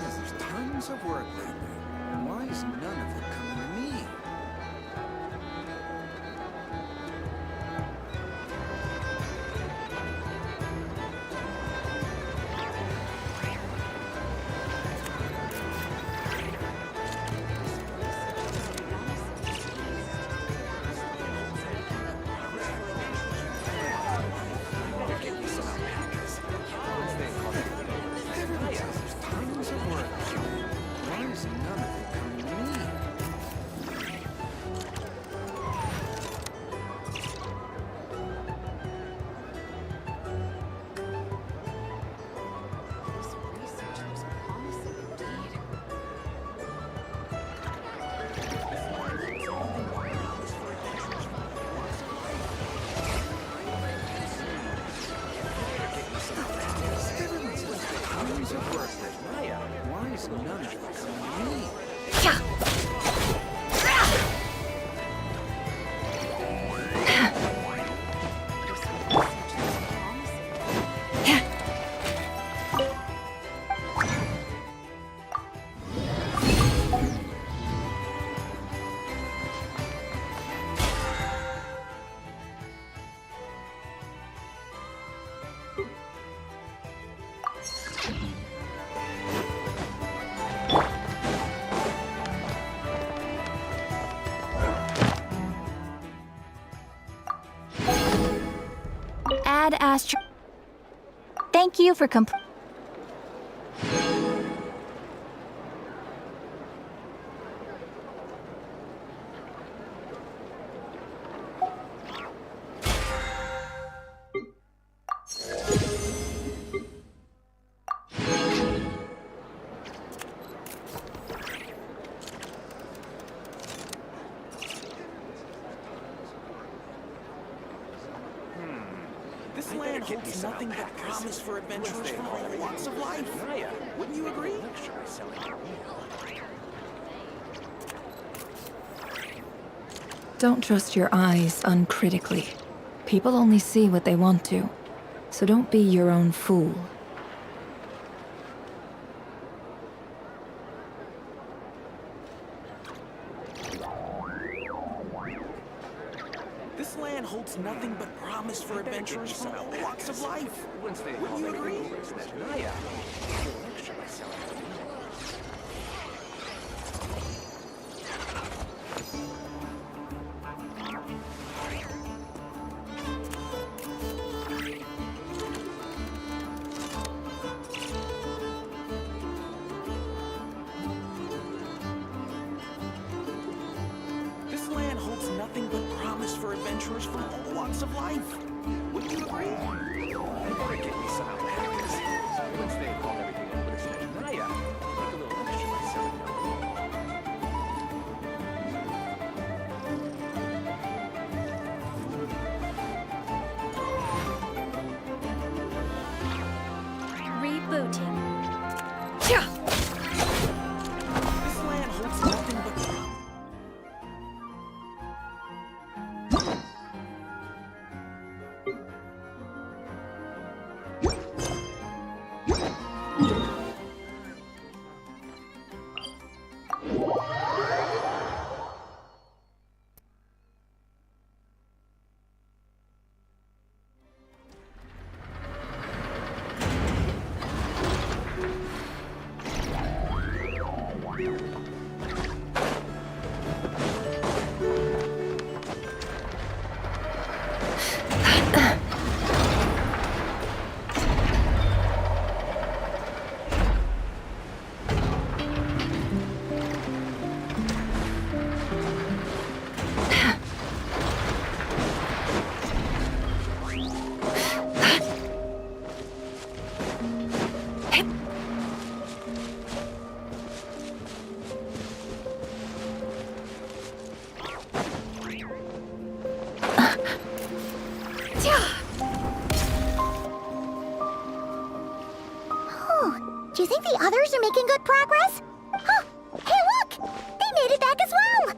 There's tons of work lately. Why is none of it coming to me? Add Astro. Thank you for This land holds nothing but promise for adventurers from all walks of life. Wouldn't you agree? Don't trust your eyes uncritically. People only see what they want to, so don't be your own fool. This land holds nothing but promise for adventurers from all walks of life. Wouldn't you agree? This land holds nothing but promise for adventurers from all walks of life. Wouldn't you agree? Get me some alpacas. Once they haul everything over to Naya, make a little extra by selling them. rebooting. This land holds nothing but promise. Do you think the others are making good progress? Huh! Hey, look! They made it back as well!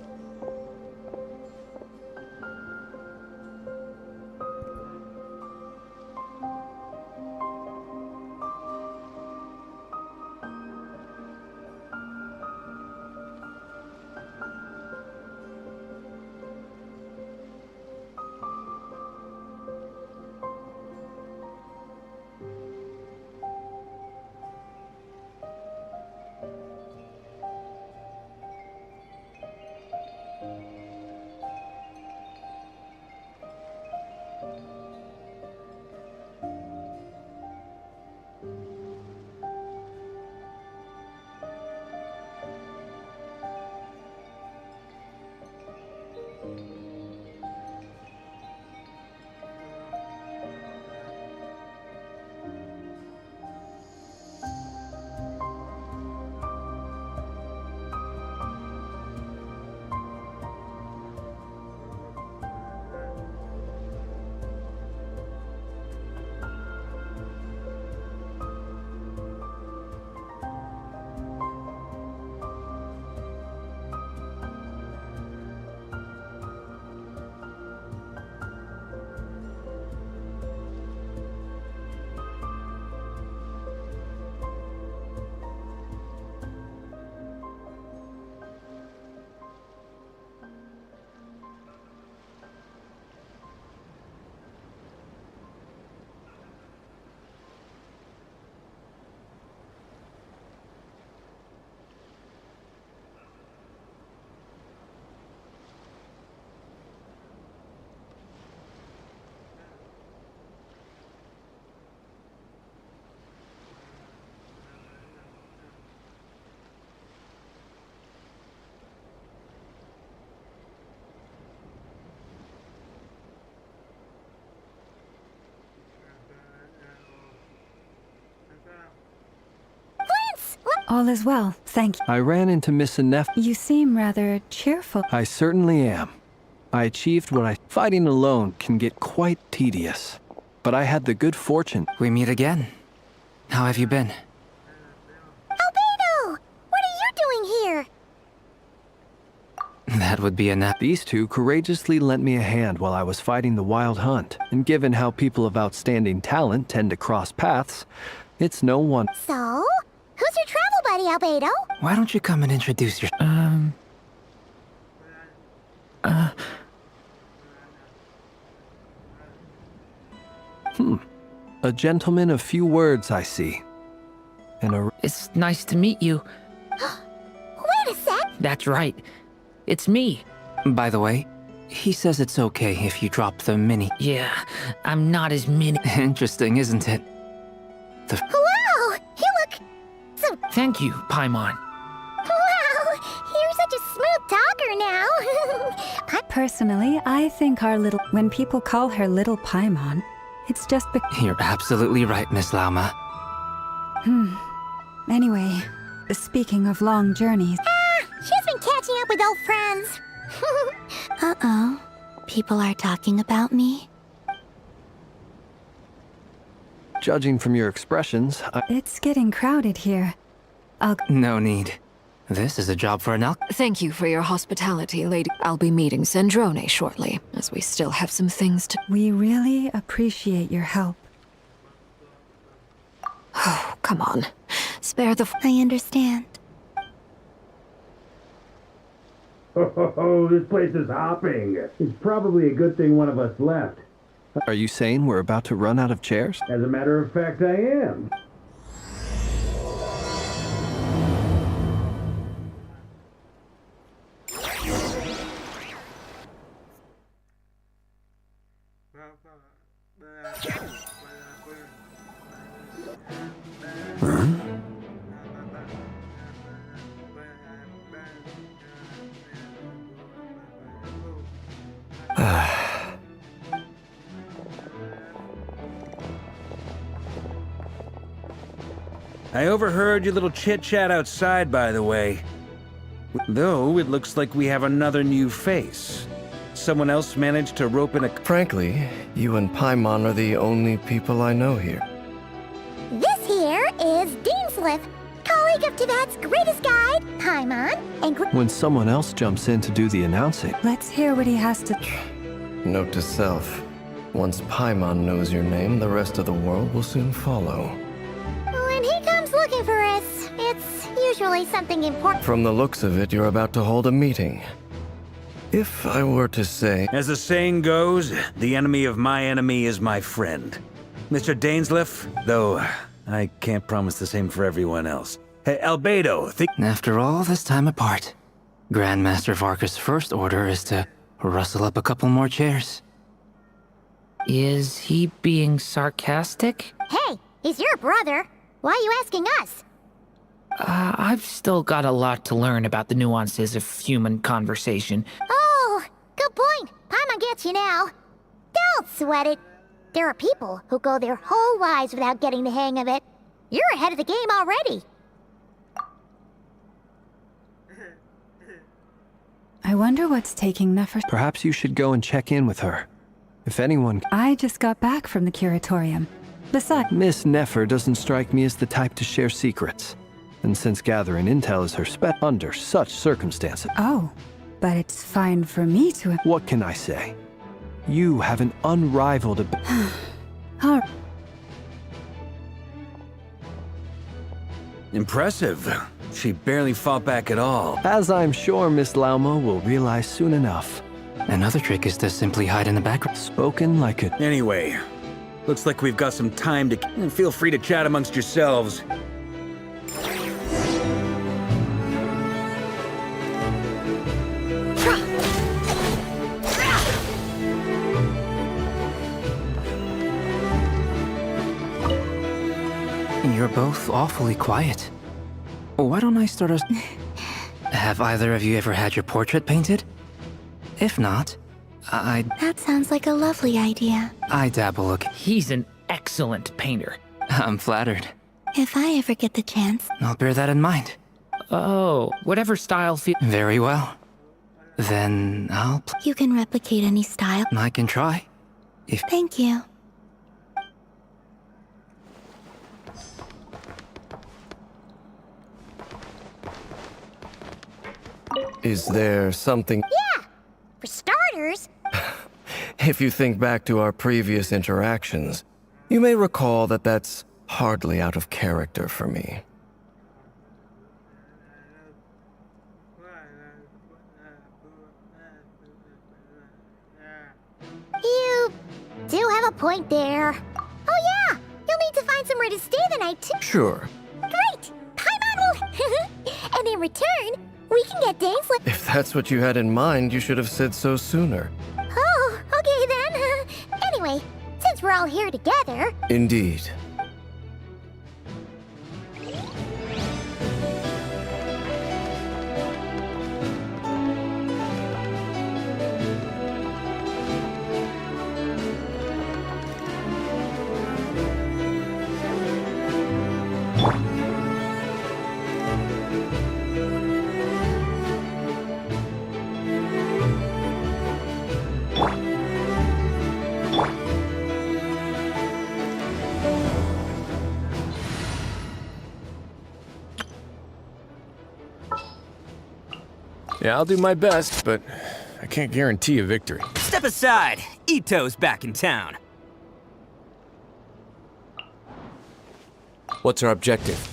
All is well, thank you. I ran into Miss Inef. You seem rather cheerful. I certainly am. I achieved what I... Fighting alone can get quite tedious. But I had the good fortune... We meet again. How have you been? Albedo! What are you doing here? That would be a nap. These two courageously lent me a hand while I was fighting the wild hunt. And given how people of outstanding talent tend to cross paths, it's no wonder... So? Who's your travel buddy, Albedo? Why don't you come and introduce yourself? A gentleman of few words, I see. And a... It's nice to meet you. Wait a sec! That's right. It's me. By the way, he says it's okay if you drop the mini. Yeah, I'm not as mini. Interesting, isn't it? Wow! You look... so... Thank you, Paimon. Wow! You're such a smooth talker now! Personally, I think our little... When people call her Little Paimon, it's just You're absolutely right, Miss Lauma. Anyway, speaking of long journeys... She's been catching up with old friends. Uh-oh. People are talking about me? Judging from your expressions, It's getting crowded here. No need. This is a job for an Thank you for your hospitality, lady. I'll be meeting Sandrone shortly, as we still have some things to... We really appreciate your help. Oh, come on. Spare the... I understand. Oh, this place is hopping. It's probably a good thing one of us left. are you saying we're about to run out of chairs? As a matter of fact, I am. I overheard your little chit-chat outside, by the way. Though, it looks like we have another new face. someone else managed to rope in a... Frankly, you and Paimon are the only people I know here. This here is Deanslip, colleague of Tibet's greatest guide, Paimon, and... When someone else jumps in to do the announcing. Let's hear what he has to... Note to self. Once Paimon knows your name, the rest of the world will soon follow. When he comes looking for us, it's usually something important. From the looks of it, you're about to hold a meeting. If I were to say... As the saying goes, the enemy of my enemy is my friend. Mr. Dainsleif, though I can't promise the same for everyone else. Hey, Albedo, think... After all this time apart, Grandmaster Varka's first order is to rustle up a couple more chairs. Is he being sarcastic? Hey, he's your brother. Why are you asking us? I've still got a lot to learn about the nuances of human conversation. Oh, good point. Paimon gets you now. Don't sweat it. There are people who go their whole lives without getting the hang of it. You're ahead of the game already. I wonder what's taking Nefer... Perhaps you should go and check in with her. If anyone... I just got back from the curatorium. Besides... Miss Nefer doesn't strike me as the type to share secrets. And since gathering intel is her under such circumstances... Oh, but it's fine for me to... What can I say? You have an unrivaled Alright. Impressive. She barely fought back at all. As I'm sure Miss Lauma will realize soon enough. Another trick is to simply hide in the background. Spoken like a... Anyway, looks like we've got some time to... Feel free to chat amongst yourselves. You're both awfully quiet. Why don't I start us... Have either of you ever had your portrait painted? If not, That sounds like a lovely idea. I dabble again. He's an excellent painter. I'm flattered. If I ever get the chance. I'll bear that in mind. Oh, whatever style Very well. Then I'll... You can replicate any style. I can try. Thank you. Is there something... Yeah! For starters... If you think back to our previous interactions, you may recall that that's hardly out of character for me. You do have a point there. Oh yeah! You'll need to find somewhere to stay the night too. Sure. Great! Paimon will... And in return, we can get Dainsleif. If that's what you had in mind, you should have said so sooner. Oh, okay then. Anyway, since we're all here together... Indeed. Yeah, I'll do my best, but I can't guarantee a victory. Step aside! Ito's back in town. What's our objective?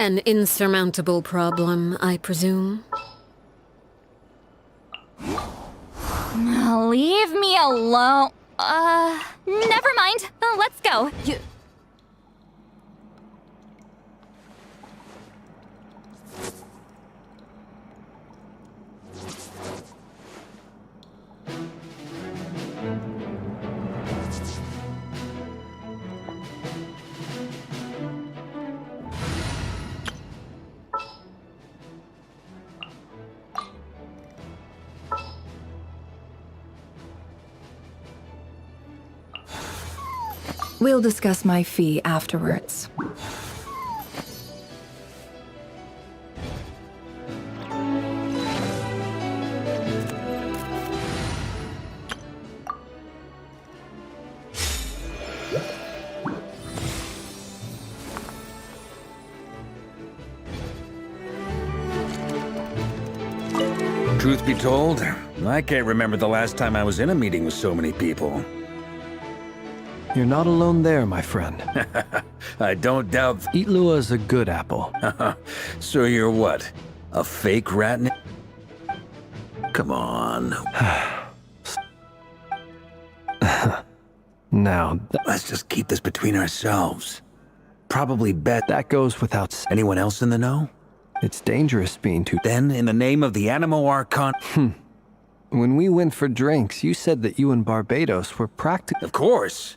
An insurmountable problem, I presume? Leave me alone. Never mind. Let's go. We'll discuss my fee afterwards. Truth be told, I can't remember the last time I was in a meeting with so many people. You're not alone there, my friend. I don't doubt. Itlua is a good apple. So you're what? A fake rat? Come on. Now, let's just keep this between ourselves. Probably bet that goes without saying. Anyone else in the know? It's dangerous being too. Then, in the name of the Animo Archon. When we went for drinks, you said that you and Barbados were practically. Of course.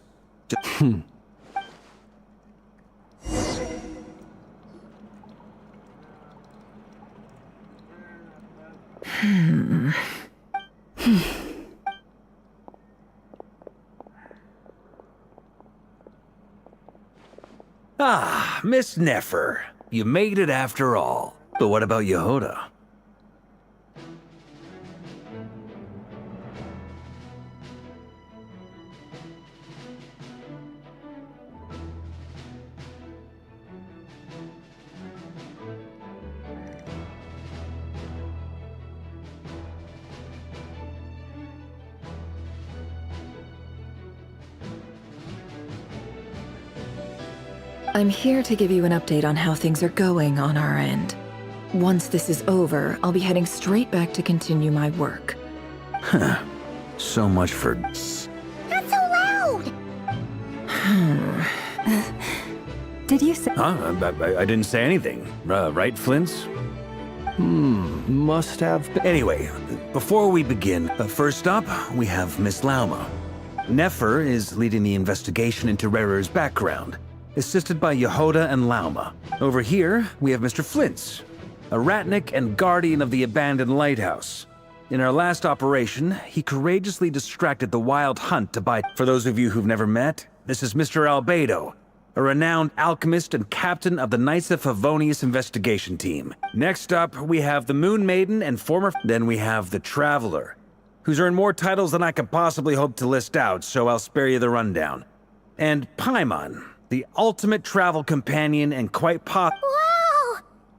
Ah, Miss Nefer. You made it after all. But what about Yehoda? I'm here to give you an update on how things are going on our end. Once this is over, I'll be heading straight back to continue my work. Huh. So much for... Not so loud! Did you say... Huh? I didn't say anything. Right, Flints? Must have been... Anyway, before we begin, first up, we have Miss Lauma. Nefer is leading the investigation into Rerer's background, assisted by Yehoda and Lauma. Over here, we have Mr. Flints, a ratnik and guardian of the abandoned lighthouse. In our last operation, he courageously distracted the wild hunt to buy... For those of you who've never met, this is Mr. Albedo, a renowned alchemist and captain of the Knights of Favonius investigation team. Next up, we have the Moon Maiden and former... Then we have the Traveler, who's earned more titles than I could possibly hope to list out, so I'll spare you the rundown. And Paimon, the ultimate travel companion and quite Wow!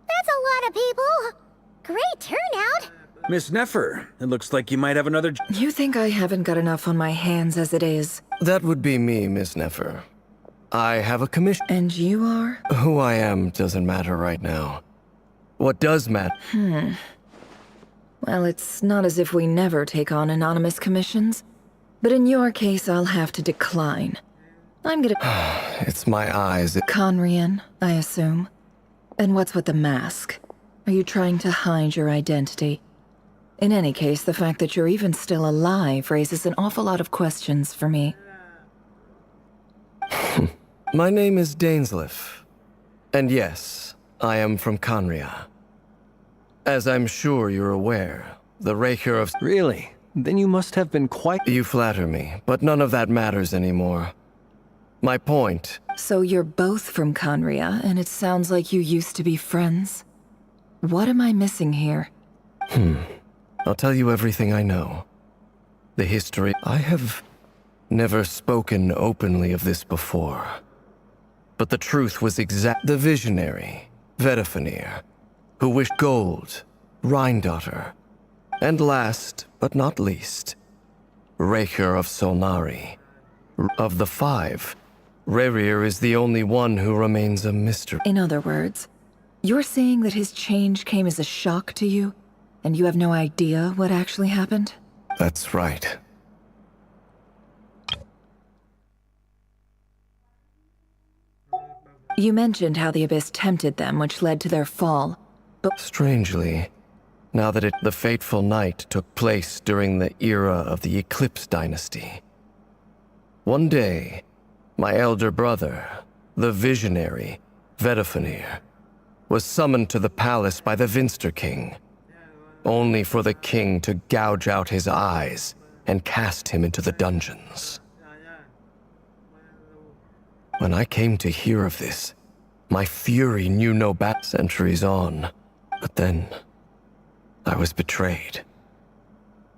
That's a lot of people! Great turnout! Miss Nefer, it looks like you might have another... You think I haven't got enough on my hands as it is? That would be me, Miss Nefer. I have a commission. And you are? Who I am doesn't matter right now. What does matter... Well, it's not as if we never take on anonymous commissions. But in your case, I'll have to decline. I'm gonna... It's my eyes. Conrian, I assume. And what's with the mask? Are you trying to hide your identity? In any case, the fact that you're even still alive raises an awful lot of questions for me. My name is Dainsleif. And yes, I am from Conria. As I'm sure you're aware, the Raker of... Really? Then you must have been quite... You flatter me, but none of that matters anymore. My point... So you're both from Conria, and it sounds like you used to be friends? What am I missing here? I'll tell you everything I know. The history... I have never spoken openly of this before. But the truth was the visionary, Vedafinir, who wished gold, Rhine-daughter, and last, but not least, Raker of Solnari. Of the five, Rerir is the only one who remains a mystery. In other words, You're saying that his change came as a shock to you, and you have no idea what actually happened? That's right. You mentioned how the Abyss tempted them, which led to their fall. But strangely, now that the fateful night took place during the era of the Eclipse dynasty. One day, my elder brother, the visionary, Vedifenir, was summoned to the palace by the Vinster King, only for the king to gouge out his eyes and cast him into the dungeons. When I came to hear of this, my fury knew no bounds. Centuries on, but then I was betrayed.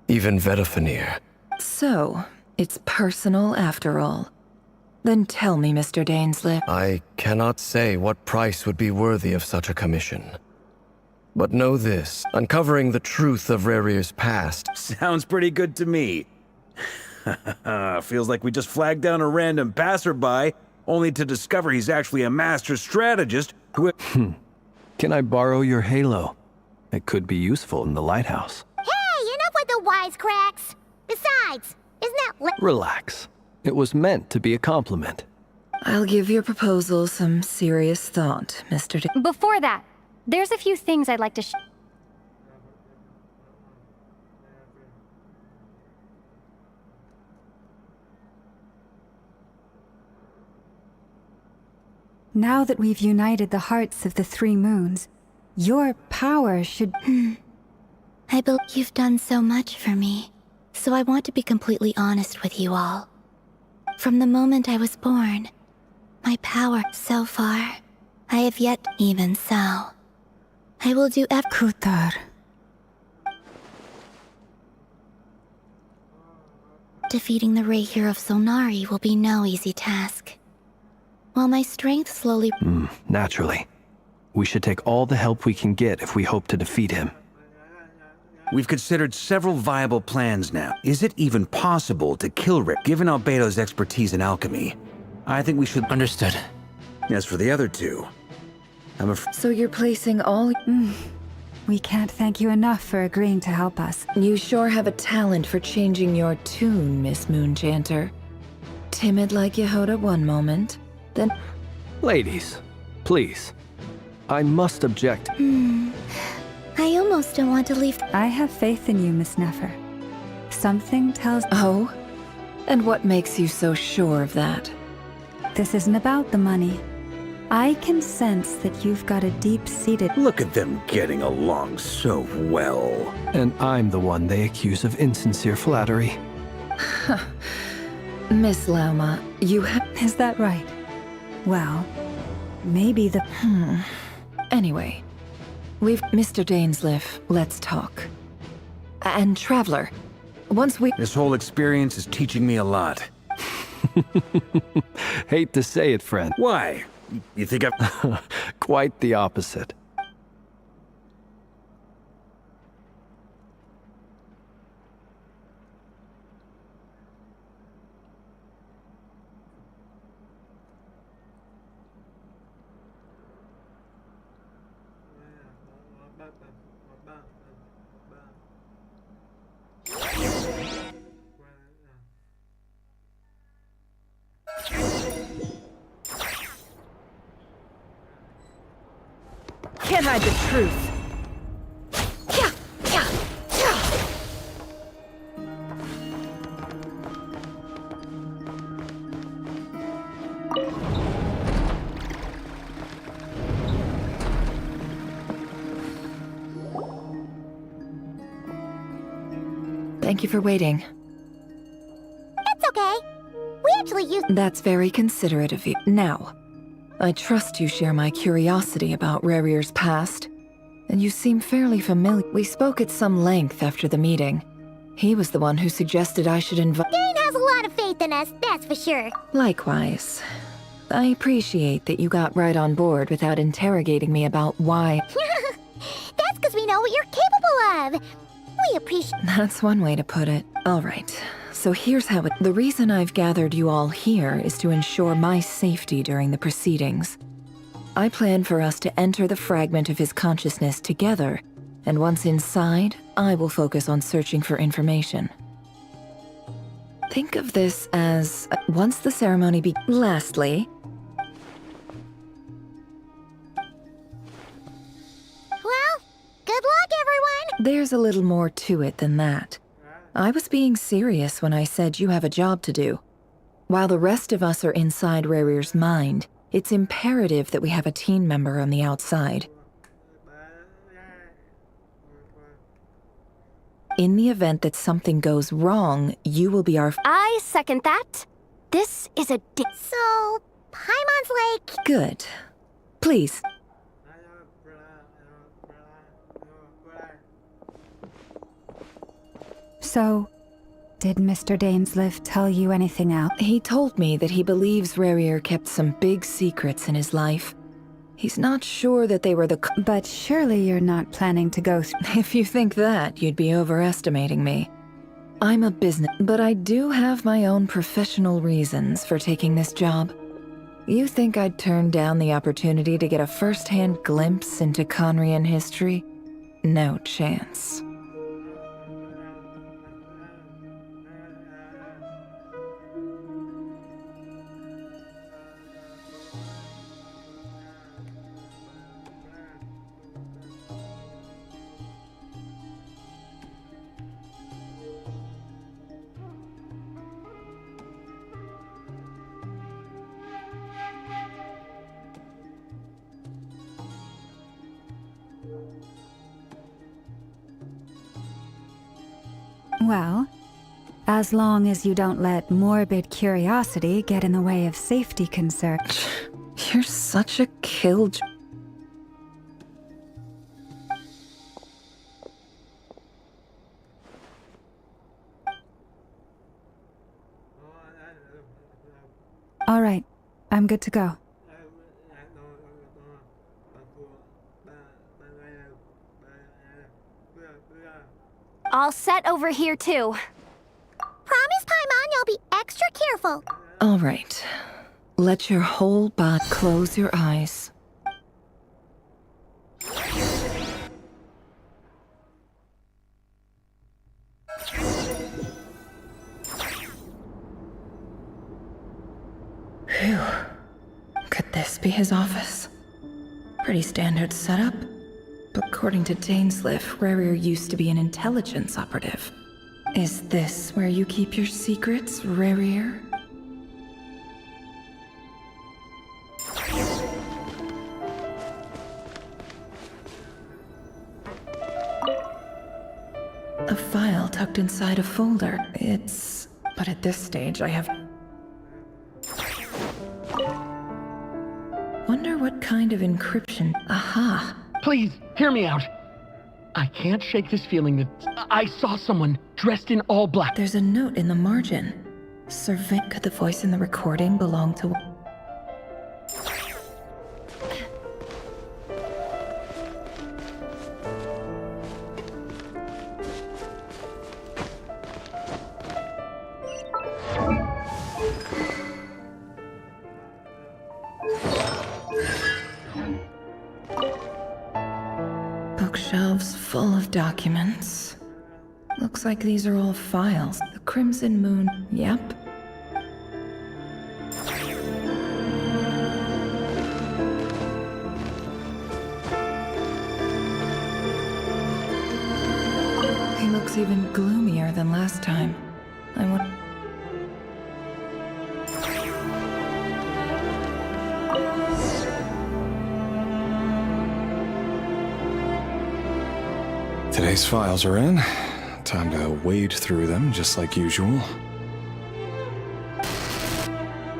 Even Vedifenir. so, it's personal after all. Then tell me, Mr. Dainsleif. I cannot say what price would be worthy of such a commission. But know this, uncovering the truth of Rarir's past Sounds pretty good to me. Feels like we just flagged down a random passerby, only to discover he's actually a master strategist who... Can I borrow your halo? It could be useful in the lighthouse. Hey, enough with the wisecracks! Besides, isn't that Relax. It was meant to be a compliment. I'll give your proposal some serious thought, Mr. Before that, there's a few things I'd like to Now that we've united the hearts of the three moons, your power should... I believe you've done so much for me, so I want to be completely honest with you all. From the moment I was born, my power, so far, I have yet even so. I will do Kutar. Defeating the Raihir of Solnari will be no easy task. While my strength slowly... Naturally. We should take all the help we can get if we hope to defeat him. We've considered several viable plans now. Is it even possible to kill Rick, given Albedo's expertise in alchemy? I think we should... Understood. As for the other two, So you're placing all... We can't thank you enough for agreeing to help us. You sure have a talent for changing your tune, Miss Moonchanter. Timid like Yehoda one moment, then... Ladies, please. I must object. I almost don't want to leave... I have faith in you, Miss Nefer. Something tells... Oh? And what makes you so sure of that? This isn't about the money. I can sense that you've got a deep-seated... Look at them getting along so well. And I'm the one they accuse of insincere flattery. Miss Lauma, you have... Is that right? Well, maybe the... Anyway, we've... Mr. Dainsleif, let's talk. And Traveler, once we... This whole experience is teaching me a lot. Hate to say it, friend. Why? You think I've... Quite the opposite. Can't hide the truth. Thank you for waiting. It's okay. We actually used... That's very considerate of you. Now, I trust you share my curiosity about Rarir's past, and you seem fairly familiar. We spoke at some length after the meeting. He was the one who suggested I should invite... Dane has a lot of faith in us, that's for sure. Likewise. I appreciate that you got right on board without interrogating me about why... That's because we know what you're capable of. We appreciate... That's one way to put it. All right. So here's how it... The reason I've gathered you all here is to ensure my safety during the proceedings. I plan for us to enter the fragment of his consciousness together, and once inside, I will focus on searching for information. Think of this as once the ceremony Lastly, Well, good luck, everyone! there's a little more to it than that. I was being serious when I said you have a job to do. While the rest of us are inside Rarir's mind, it's imperative that we have a team member on the outside. In the event that something goes wrong, you will be our... I second that. This is a So, Paimon's like... Good. Please. So, did Mr. Dainsliff tell you anything else? He told me that he believes Rarir kept some big secrets in his life. He's not sure that they were the... But surely you're not planning to go... If you think that, you'd be overestimating me. I'm a business... But I do have my own professional reasons for taking this job. You think I'd turn down the opportunity to get a first-hand glimpse into Conrian history? No chance. Well, as long as you don't let morbid curiosity get in the way of safety concerns. You're such a killjoy. All right, I'm good to go. all set over here too. Promise, Paimon, you'll be extra careful. All right. Let your whole body close your eyes. Phew. Could this be his office? Pretty standard setup. But according to Dainsliff, Rarir used to be an intelligence operative. Is this where you keep your secrets, Rarir? A file tucked inside a folder. But at this stage I have... Wonder what kind of encryption... Aha! Please, hear me out. I can't shake this feeling that I saw someone dressed in all black. There's a note in the margin. Survey... Could the voice in the recording belong to... Bookshelves full of documents. Looks like these are all files. The Crimson Moon, yep. He looks even gloomier than last time. I want... Today's files are in. Time to wade through them, just like usual.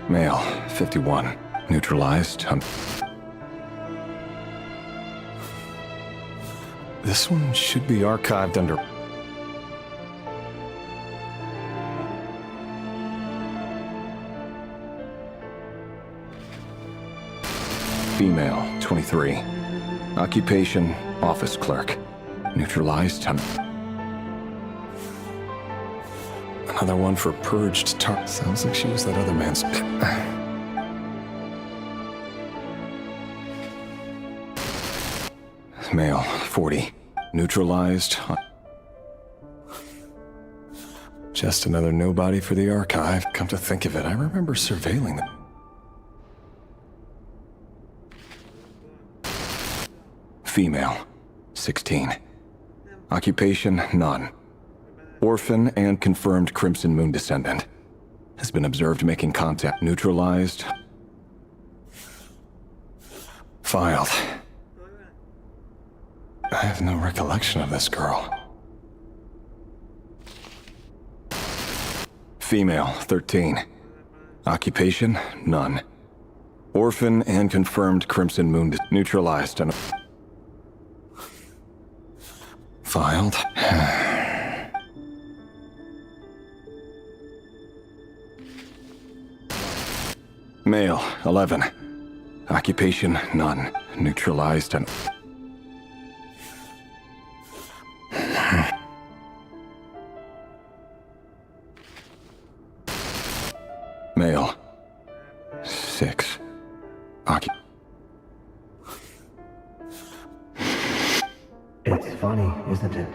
Male, 51. Neutralized. This one should be archived under... Female, 23. Occupation, office clerk. Neutralized. Another one for purged tar... Sounds like she was that other man's... Male, 40. Neutralized. Just another nobody for the archive. Come to think of it, I remember surveilling them. Female, 16. Occupation, none. Orphan and confirmed Crimson Moon descendant. Has been observed making contact. Neutralized. Filed. I have no recollection of this girl. Female, 13. Occupation, none. Orphan and confirmed Crimson Moon neutralized and... Filed. Male, 11. Occupation, none. Neutralized and... Male, 6. It's funny, isn't it?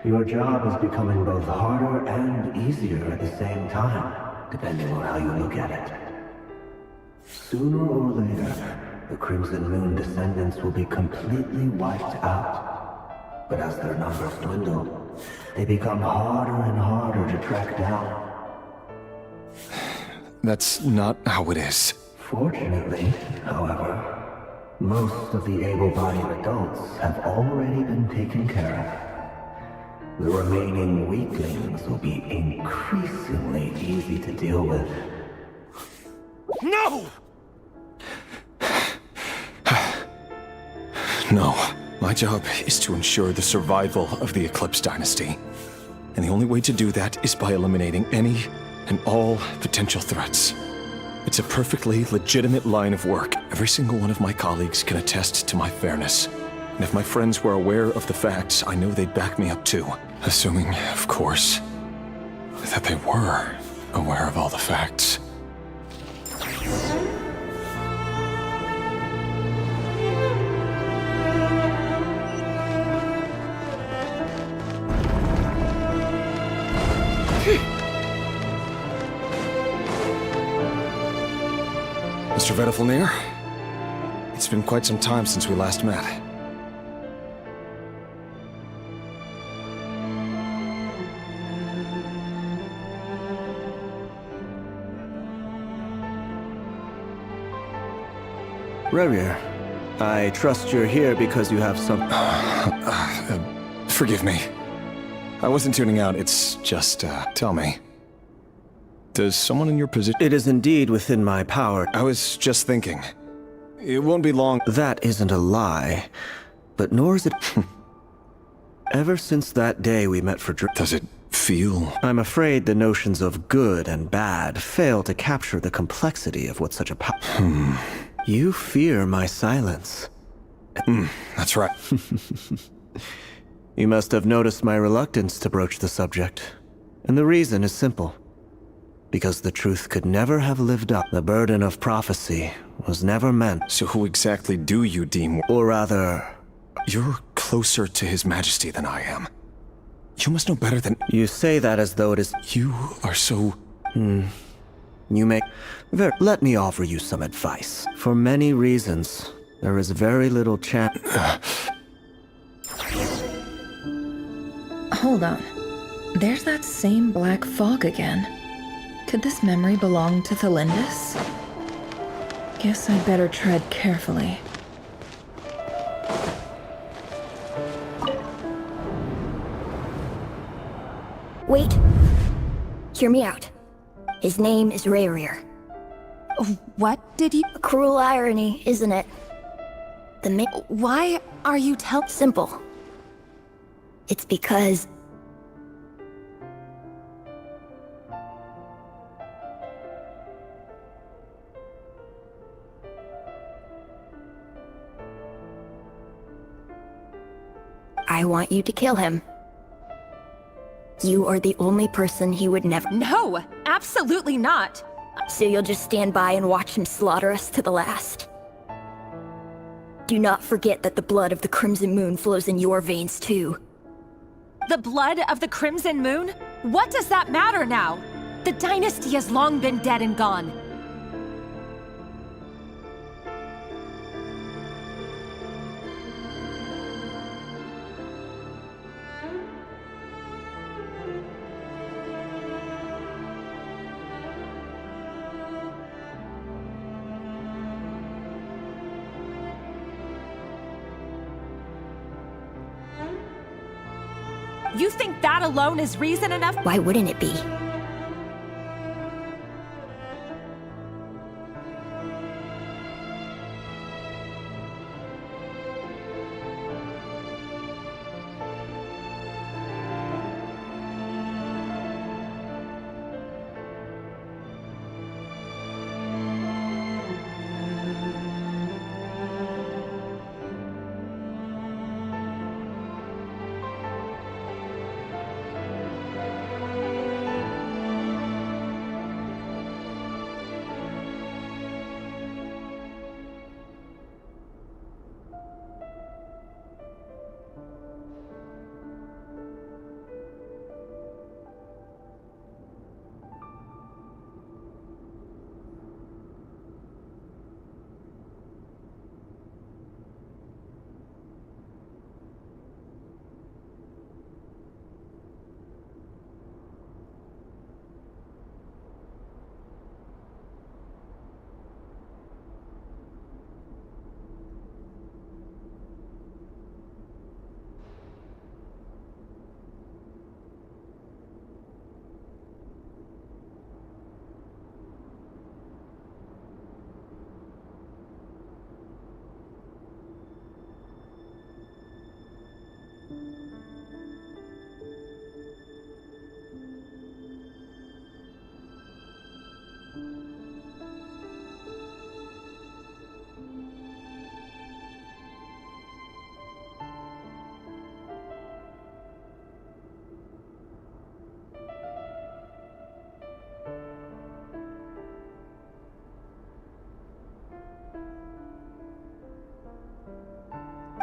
Your job is becoming both harder and easier at the same time, depending on how you look at it. Sooner or later, the Crimson Moon descendants will be completely wiped out. But as their numbers dwindle, they become harder and harder to track down. That's not how it is. Fortunately, however, most of the able-bodied adults have already been taken care of. The remaining weaklings will be increasingly easy to deal with. No! No. My job is to ensure the survival of the Eclipse Dynasty. And the only way to do that is by eliminating any and all potential threats. It's a perfectly legitimate line of work. Every single one of my colleagues can attest to my fairness. And if my friends were aware of the facts, I know they'd back me up too. Assuming, of course, that they were aware of all the facts. Mr. Vedifalnir, it's been quite some time since we last met. Raitez, I trust you're here because you have some... Forgive me. I wasn't tuning out, it's just, tell me. Does someone in your position... It is indeed within my power. I was just thinking. It won't be long... That isn't a lie, but nor is it... Ever since that day we met for Does it feel... I'm afraid the notions of good and bad fail to capture the complexity of what such a You fear my silence. That's right. You must have noticed my reluctance to broach the subject. And the reason is simple. Because the truth could never have lived up. The burden of prophecy was never meant. So who exactly do you deem... Or rather... You're closer to His Majesty than I am. You must know better than... You say that as though it is... You are so... You make... Let me offer you some advice. For many reasons, there is very little chance... Hold on. There's that same black fog again. Could this memory belong to Thelindis? Guess I'd better tread carefully. Wait. Hear me out. His name is Raitez. What did you... A cruel irony, isn't it? Why are you Simple. It's because... I want you to kill him. You are the only person he would never... No, absolutely not. So you'll just stand by and watch him slaughter us to the last? Do not forget that the blood of the Crimson Moon flows in your veins too. The blood of the Crimson Moon? What does that matter now? The dynasty has long been dead and gone. You think that alone is reason enough? Why wouldn't it be?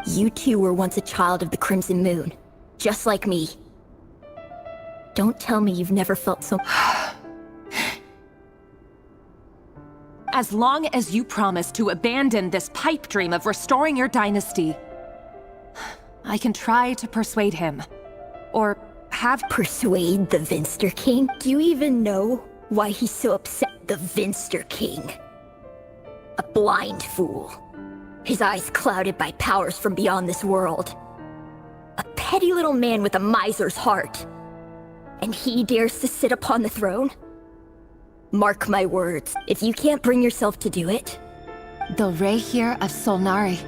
You two were once a child of the Crimson Moon, just like me. Don't tell me you've never felt so... As long as you promise to abandon this pipe dream of restoring your dynasty, I can try to persuade him. Or have... Persuade the Vinster King? Do you even know why he's so upset? The Vinster King. A blind fool. His eyes clouded by powers from beyond this world. A petty little man with a miser's heart. And he dares to sit upon the throne? Mark my words, if you can't bring yourself to do it... The Raitez of Solnari.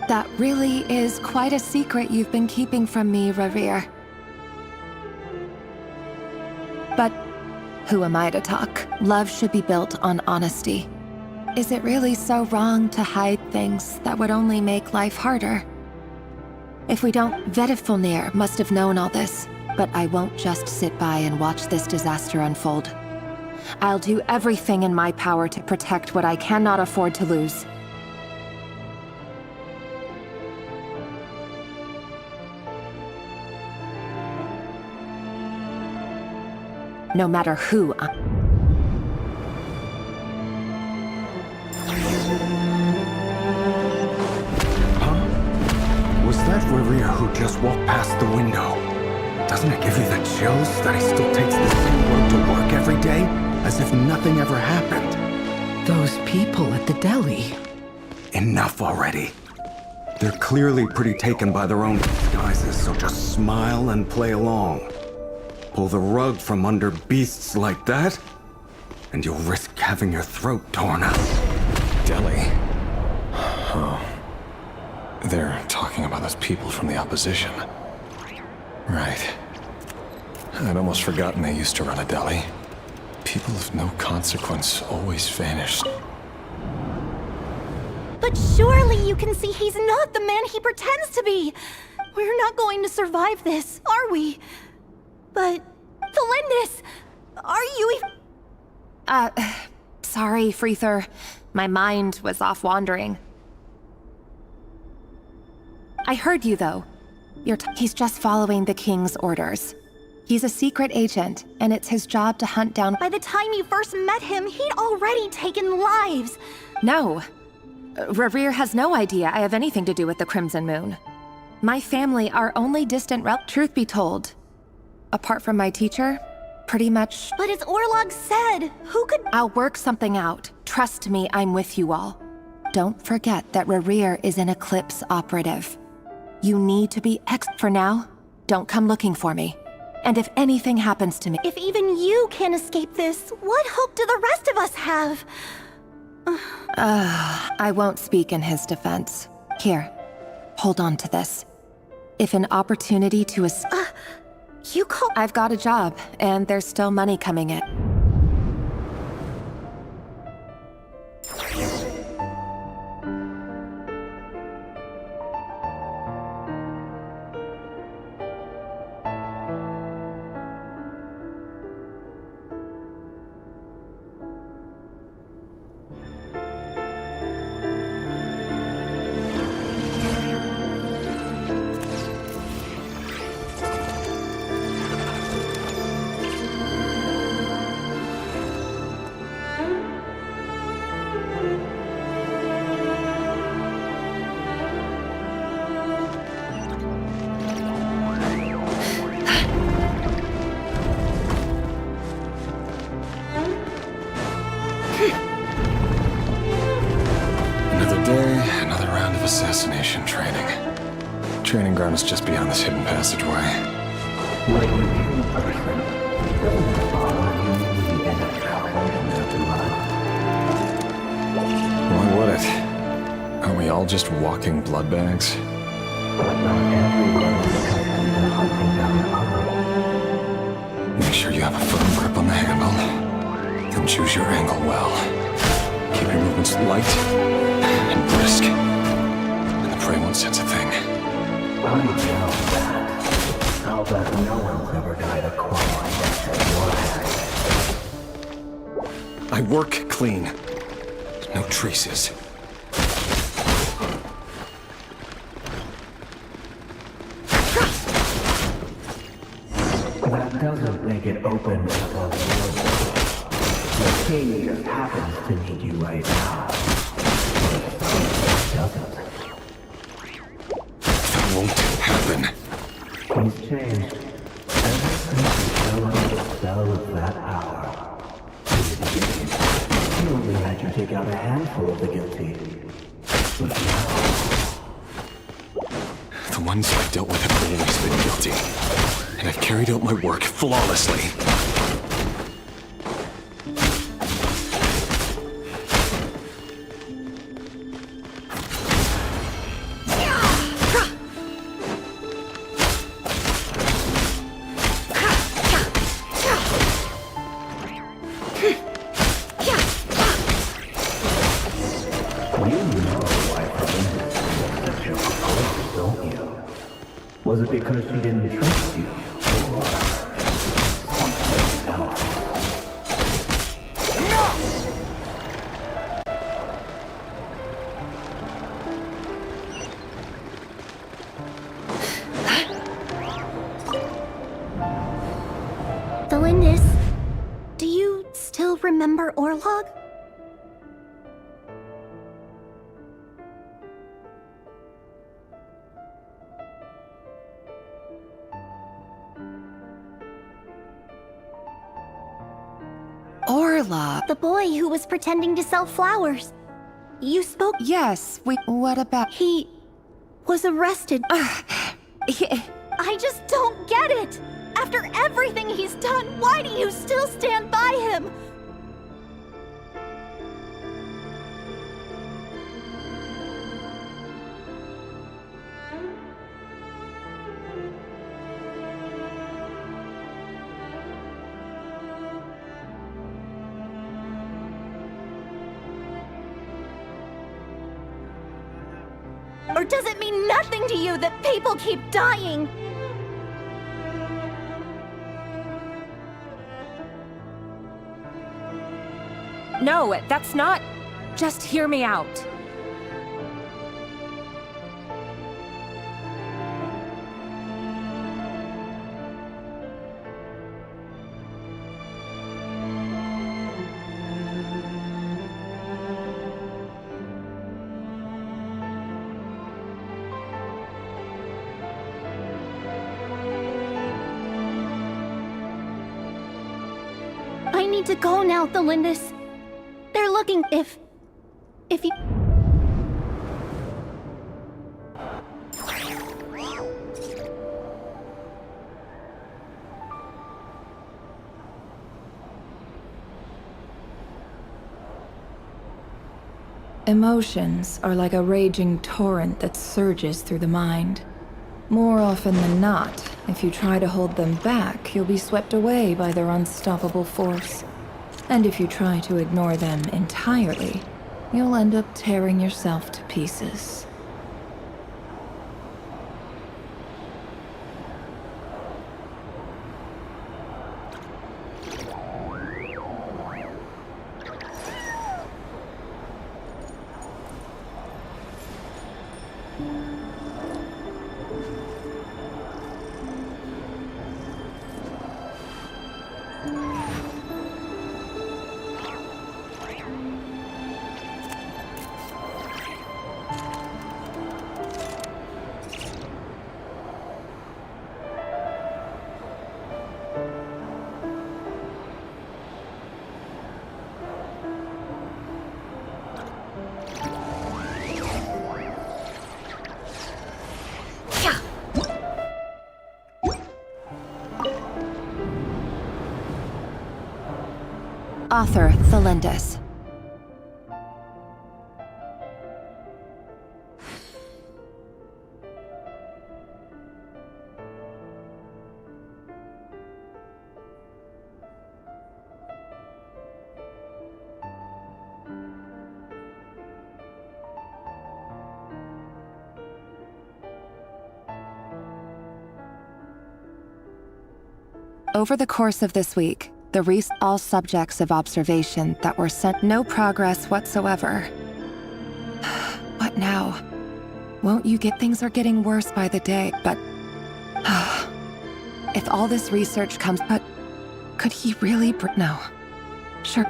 That really is quite a secret you've been keeping from me, Raitez. But who am I to talk? Love should be built on honesty. Is it really so wrong to hide things that would only make life harder? If we don't, Vedifulnir must have known all this, but I won't just sit by and watch this disaster unfold. I'll do everything in my power to protect what I cannot afford to lose. No matter who Huh? Was that Saweria who just walked past the window? Doesn't it give you the chills that he still takes the same road to work every day? As if nothing ever happened. Those people at the deli. Enough already. They're clearly pretty taken by their own disguises, so just smile and play along. Pull the rug from under beasts like that, and you'll risk having your throat torn out. Deli? Oh. They're talking about those people from the opposition. Right. I'd almost forgotten they used to run a deli. People of no consequence always vanished. But surely you can see he's not the man he pretends to be! We're not going to survive this, are we? But... Valendis! Are you Sorry, Freether. My mind was off wandering. I heard you, though. He's just following the King's orders. He's a secret agent, and it's his job to hunt down— By the time you first met him, he'd already taken lives! No. Rerir has no idea I have anything to do with the Crimson Moon. My family are only distant Truth be told, apart from my teacher, pretty much— But as Orlog said, who could— I'll work something out. Trust me, I'm with you all. Don't forget that Rerir is an Eclipse operative. You need to be for now. Don't come looking for me. And if anything happens to me— If even you can't escape this, what hope do the rest of us have? I won't speak in his defense. Here, hold on to this. If an opportunity to You call— I've got a job, and there's still money coming in. Assassination training. Training ground is just beyond this hidden passageway. When you kill a person, doesn't it follow you end up traveling in their blood? Why would it? Aren't we all just walking blood bags? But not everyone is accustomed to hunting down others. Make sure you have a firm grip on the handle. And choose your angle well. Keep your movements light and brisk. Prey won't sense a thing. I know that. I'll bet no one's ever died a quality death at your hands. I work clean. No traces. That doesn't make it open above your door. The king just happens to need you right now. It doesn't. Won't happen. He's changed. Ever since he fell under the spell of that power. In the beginning, he only had you take out a handful of the guilty. But now... The ones I've dealt with have always been guilty. And I've carried out my work flawlessly. Was it because she didn't trust you? Or something else? Valindis, do you still remember Orlog? Orlog. The boy who was pretending to sell flowers. You spoke— Yes, what about— He was arrested. I just don't get it! After everything he's done, why do you still stand by him? Or does it mean nothing to you that people keep dying? No, that's not... Just hear me out. I need to go now, Thelindis. They're looking if you... Emotions are like a raging torrent that surges through the mind. More often than not, if you try to hold them back, you'll be swept away by their unstoppable force. And if you try to ignore them entirely, you'll end up tearing yourself to pieces. Author Thelindis. Over the course of this week, all subjects of observation that were sent no progress whatsoever. What now? Won't you get things are getting worse by the day, but... if all this research comes... But could he really... No. Sure.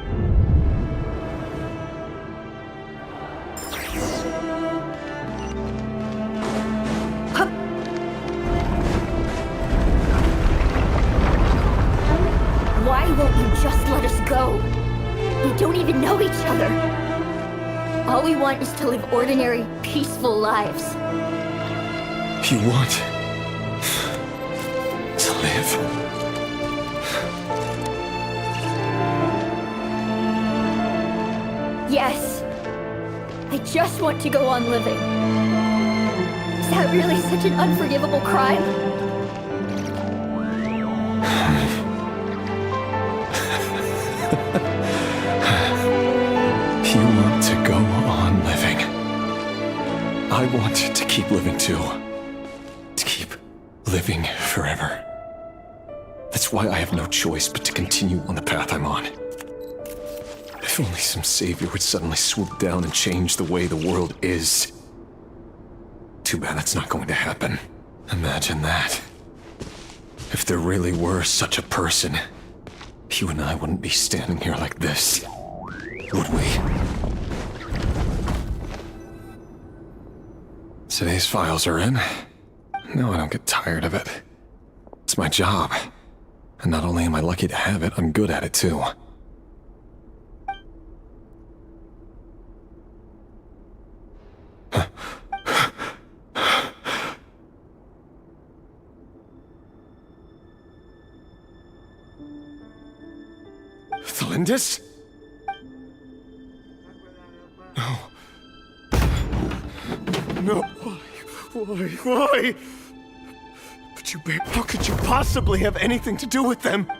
Why won't you just let us go? We don't even know each other. All we want is to live ordinary, peaceful lives. You want to live? Yes. I just want to go on living. Is that really such an unforgivable crime? You want to go on living. I want to keep living too. To keep living forever. That's why I have no choice but to continue on the path I'm on. If only some savior would suddenly swoop down and change the way the world is. Too bad that's not going to happen. Imagine that. If there really were such a person, you and I wouldn't be standing here like this, would we? Today's files are in. No, I don't get tired of it. It's my job. And not only am I lucky to have it, I'm good at it too. Thelindis? No. No. Why? But you, babe, how could you possibly have anything to do with them?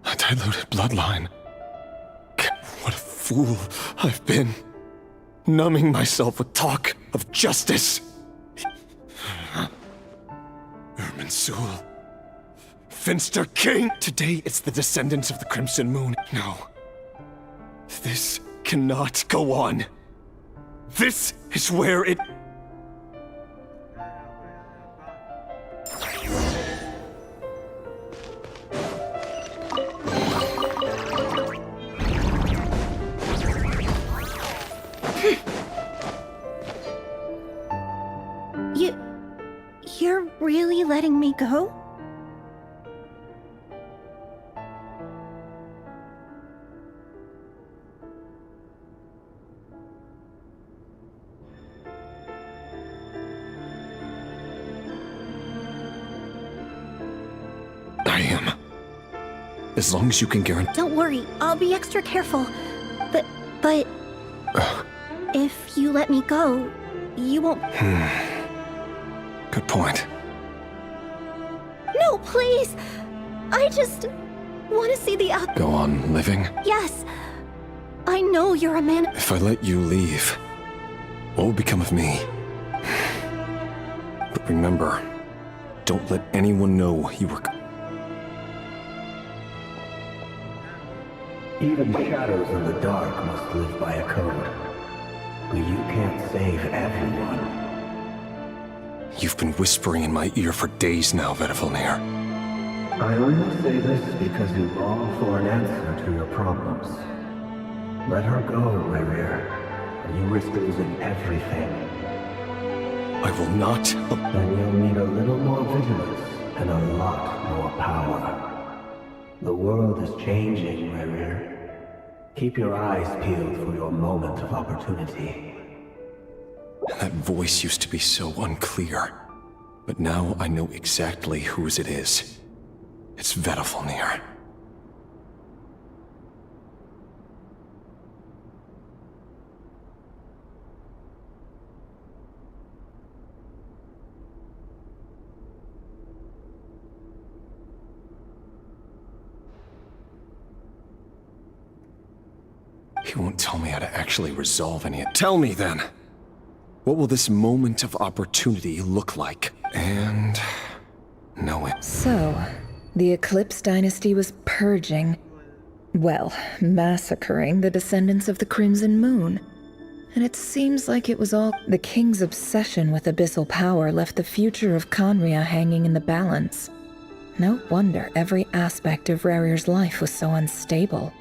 A diluted bloodline. What a fool I've been. Numbing myself with talk of justice. Erminsul. Finster King! Today it's the descendants of the Crimson Moon No. This cannot go on. This is where it... You're really letting me go? I am. As long as you can guarantee... Don't worry, I'll be extra careful. But... if you let me go, you won't... Good point. No, please! I just want to see the out... Go on living? Yes. I know you're a man... If I let you leave, what will become of me? But remember, don't let anyone know you were... Even shadows in the dark must live by a code. But you can't save everyone. You've been whispering in my ear for days now, Vedavulnir. I only say this because you long for an answer to your problems. Let her go, Rarir, or you risk losing everything. I will not... Then you'll need a little more vigilance and a lot more power. The world is changing, Rarir. Keep your eyes peeled for your moment of opportunity. That voice used to be so unclear, but now I know exactly whose it is. It's Vedavulnir. He won't tell me how to actually resolve any... Tell me then! What will this moment of opportunity look like? And... know it. So, the Eclipse dynasty was purging... well, massacring the descendants of the Crimson Moon. And it seems like it was all... The king's obsession with abyssal power left the future of Khaenri'ah hanging in the balance. No wonder every aspect of Rarir's life was so unstable.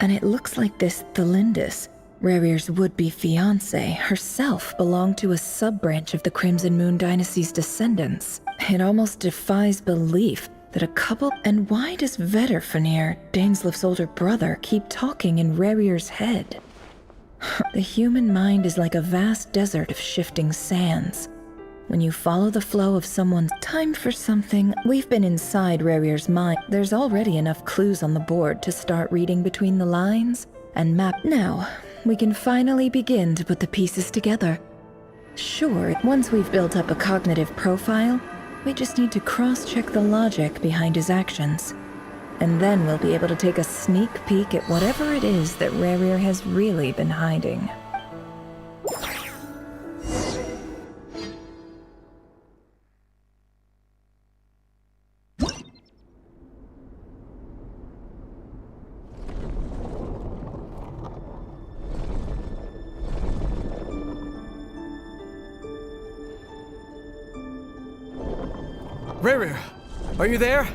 And it looks like this Thelindis, Rarir's would-be fiancé, herself belonged to a sub-branch of the Crimson Moon dynasty's descendants. It almost defies belief that a couple... And why does Vedavulnir, Dainsleif's older brother, keep talking in Rarir's head? The human mind is like a vast desert of shifting sands. When you follow the flow of someone's time for something, we've been inside Rarir's mind. There's already enough clues on the board to start reading between the lines and map. Now, we can finally begin to put the pieces together. Sure, once we've built up a cognitive profile, we just need to cross-check the logic behind his actions. And then we'll be able to take a sneak peek at whatever it is that Rarir has really been hiding. Rarir, are you there?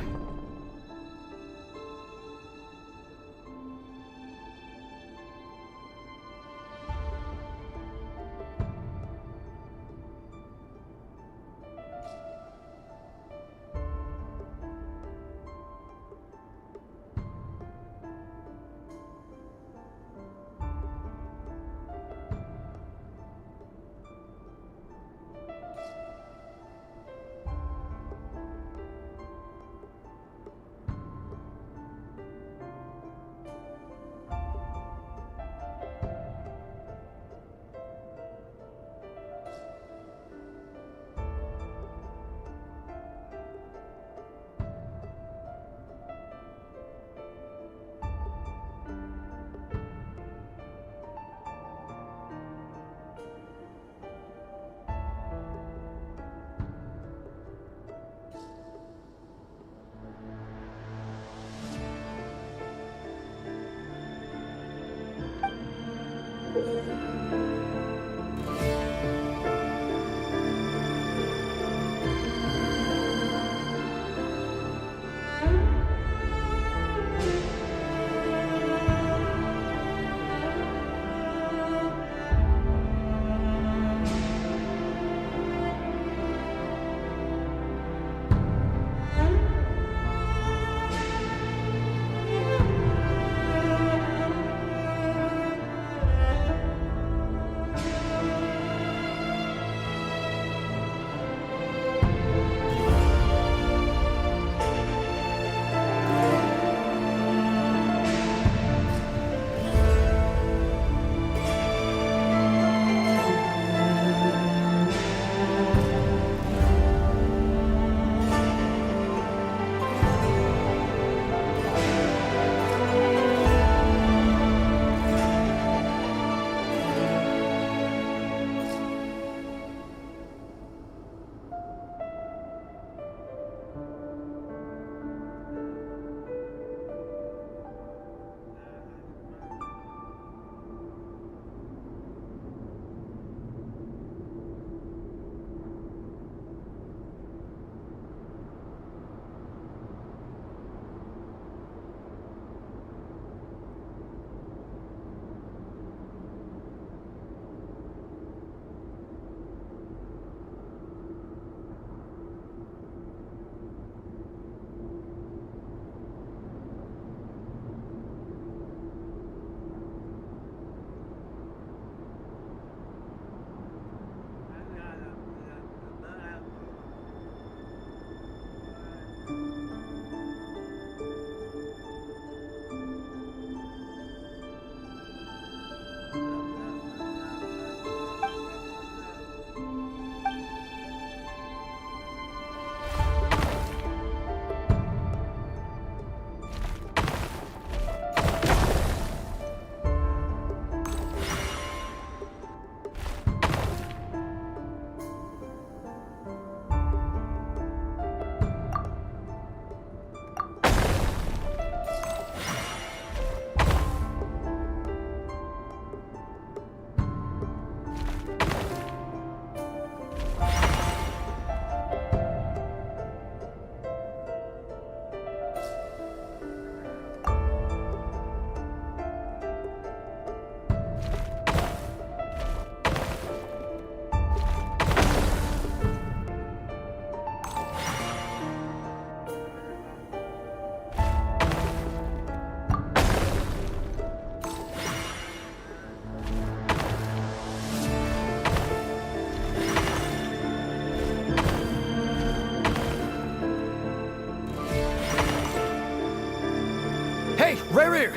Rear!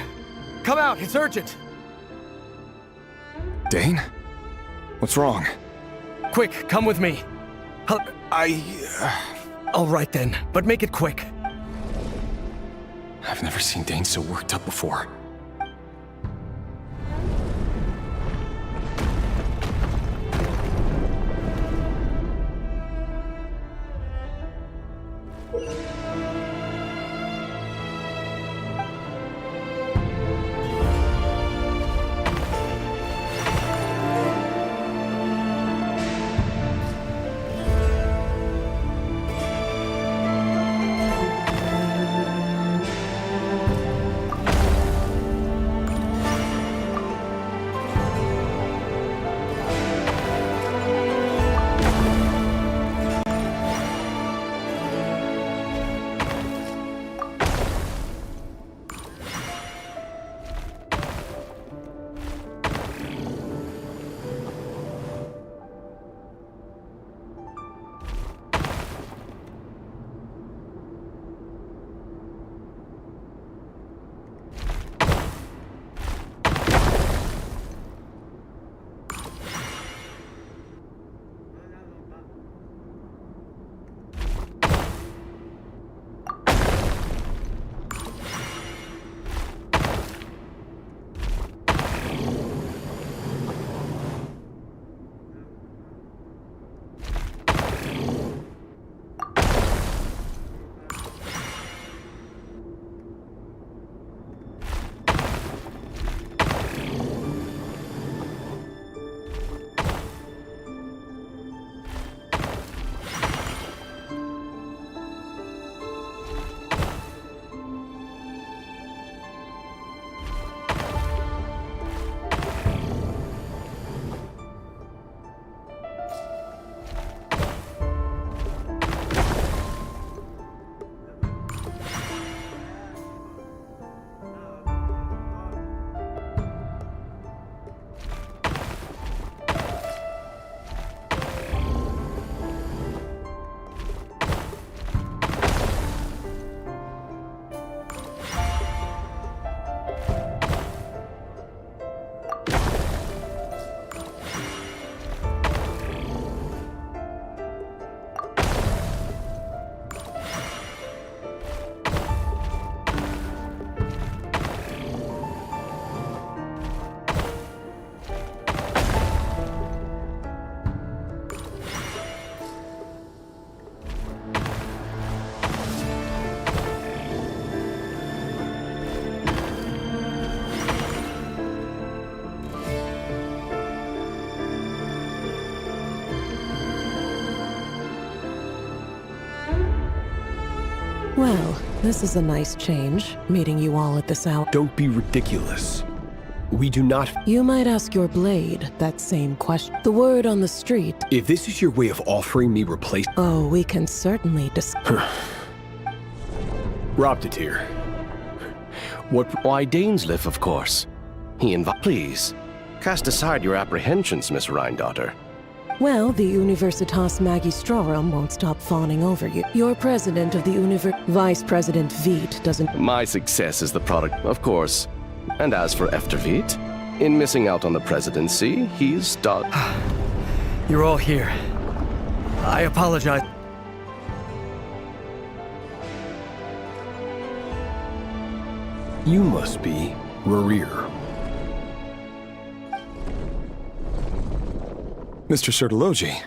Come out, it's urgent! Dane? What's wrong? Quick, come with me. All right then, but make it quick. I've never seen Dane so worked up before. Well, this is a nice change, meeting you all at this hour. Don't be ridiculous. We do not... You might ask your blade that same question. The word on the street... If this is your way of offering me replace... Oh, we can certainly discuss... Trakteer. What? Why, Dainsleif, of course. Please, cast aside your apprehensions, Miss Rhindaughter. Well, the Universitas Magistrorum won't stop fawning over you. You're president of the Vice President Veit doesn't... My success is the product, of course. And as for Veit, in missing out on the presidency, he's done... You're all here. I apologize. You must be Raitez. Mr. Sertologi.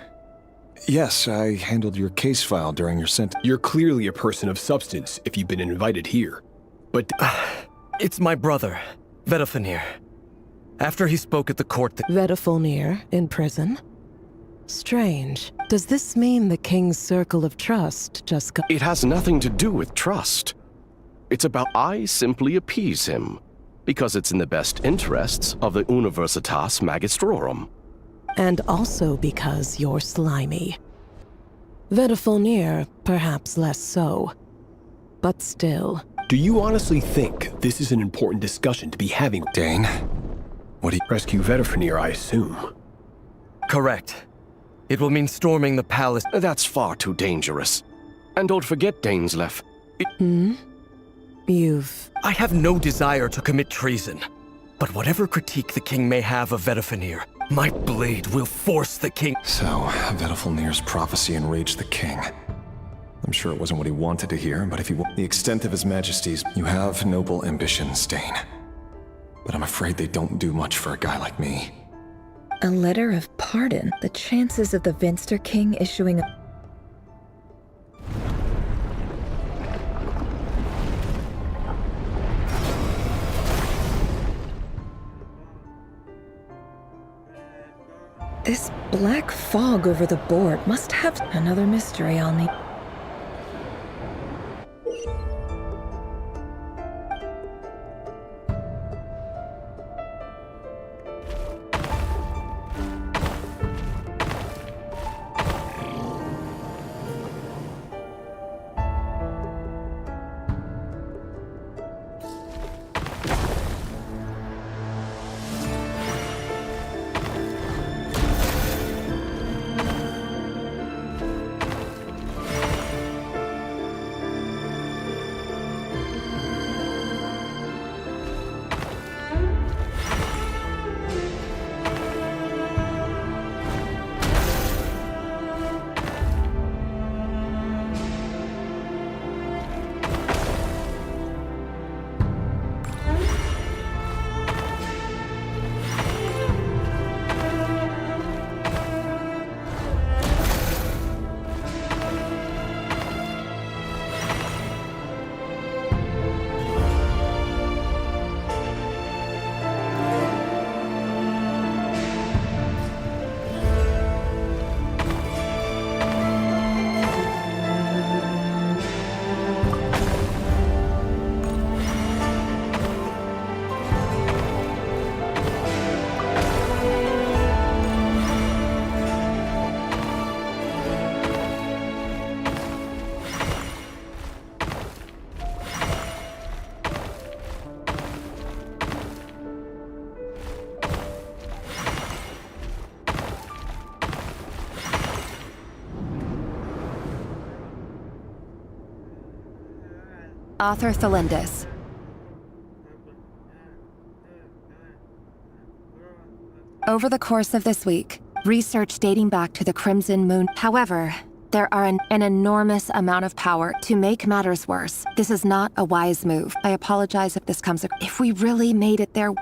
Yes, I handled your case file during your sentence. You're clearly a person of substance if you've been invited here. But... It's my brother, Vedafenir. After he spoke at the court... Vedafenir in prison? Strange. Does this mean the King's Circle of Trust just got... It has nothing to do with trust. It's about I simply appease him, because it's in the best interests of the Universitas Magistrorum. And also because you're slimy. Vedafenir, perhaps less so. But still... Do you honestly think this is an important discussion to be having? Dane? What do you... Rescue Vedafenir, I assume. Correct. It will mean storming the palace. That's far too dangerous. And don't forget, Dainsleif. I have no desire to commit treason. But whatever critique the king may have of Vedafenir, my blade will force the king... So, Vedafenir's prophecy enraged the king. I'm sure it wasn't what he wanted to hear, but if he... The extent of his majesty's... You have noble ambitions, Dane. But I'm afraid they don't do much for a guy like me. A letter of pardon? The chances of the Vinster King issuing a... This black fog over the board must have another mystery I'll need. Author Thelindis. Over the course of this week, research dating back to the Crimson Moon. However, there are an enormous amount of power to make matters worse. This is not a wise move. I apologize if this comes... If we really made it there...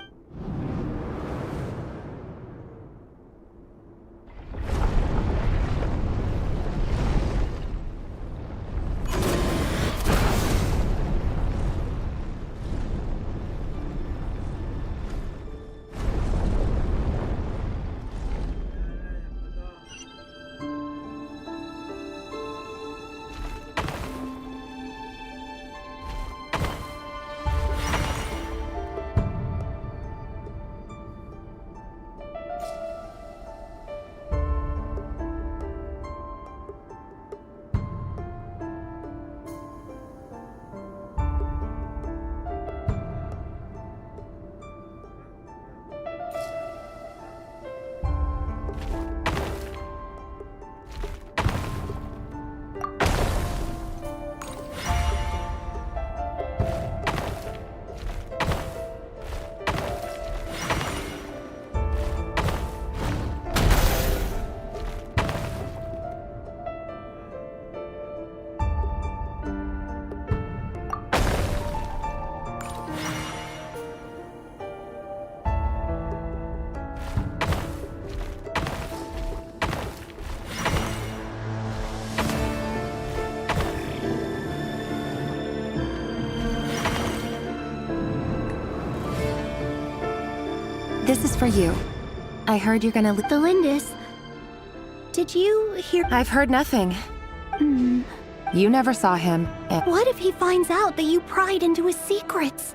This is for you. I heard you're gonna The Lindis. Did you hear? I've heard nothing. You never saw him. What if he finds out that you pried into his secrets?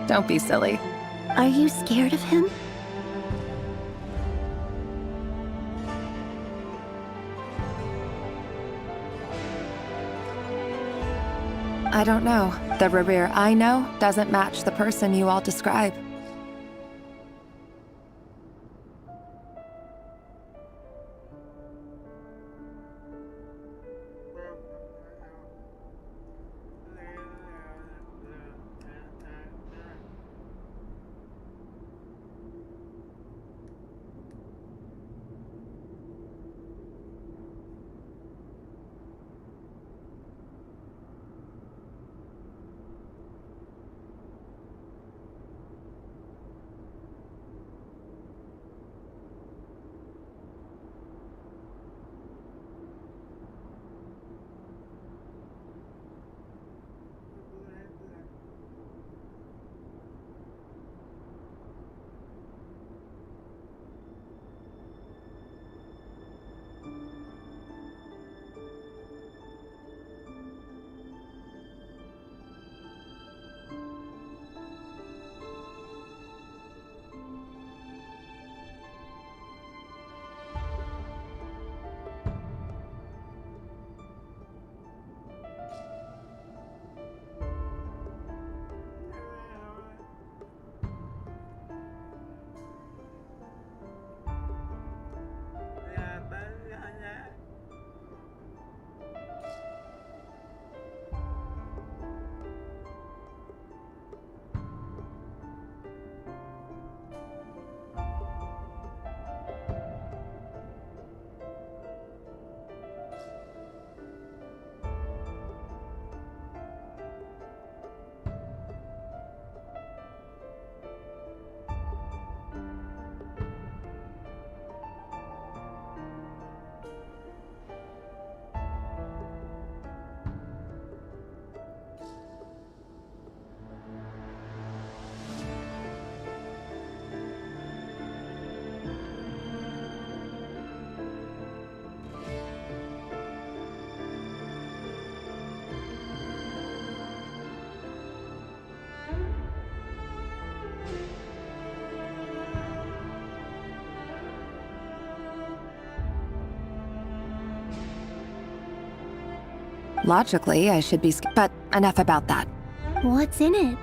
Don't be silly. Are you scared of him? I don't know. The Revere I know doesn't match the person you all describe. Logically, I should be but enough about that. What's in it?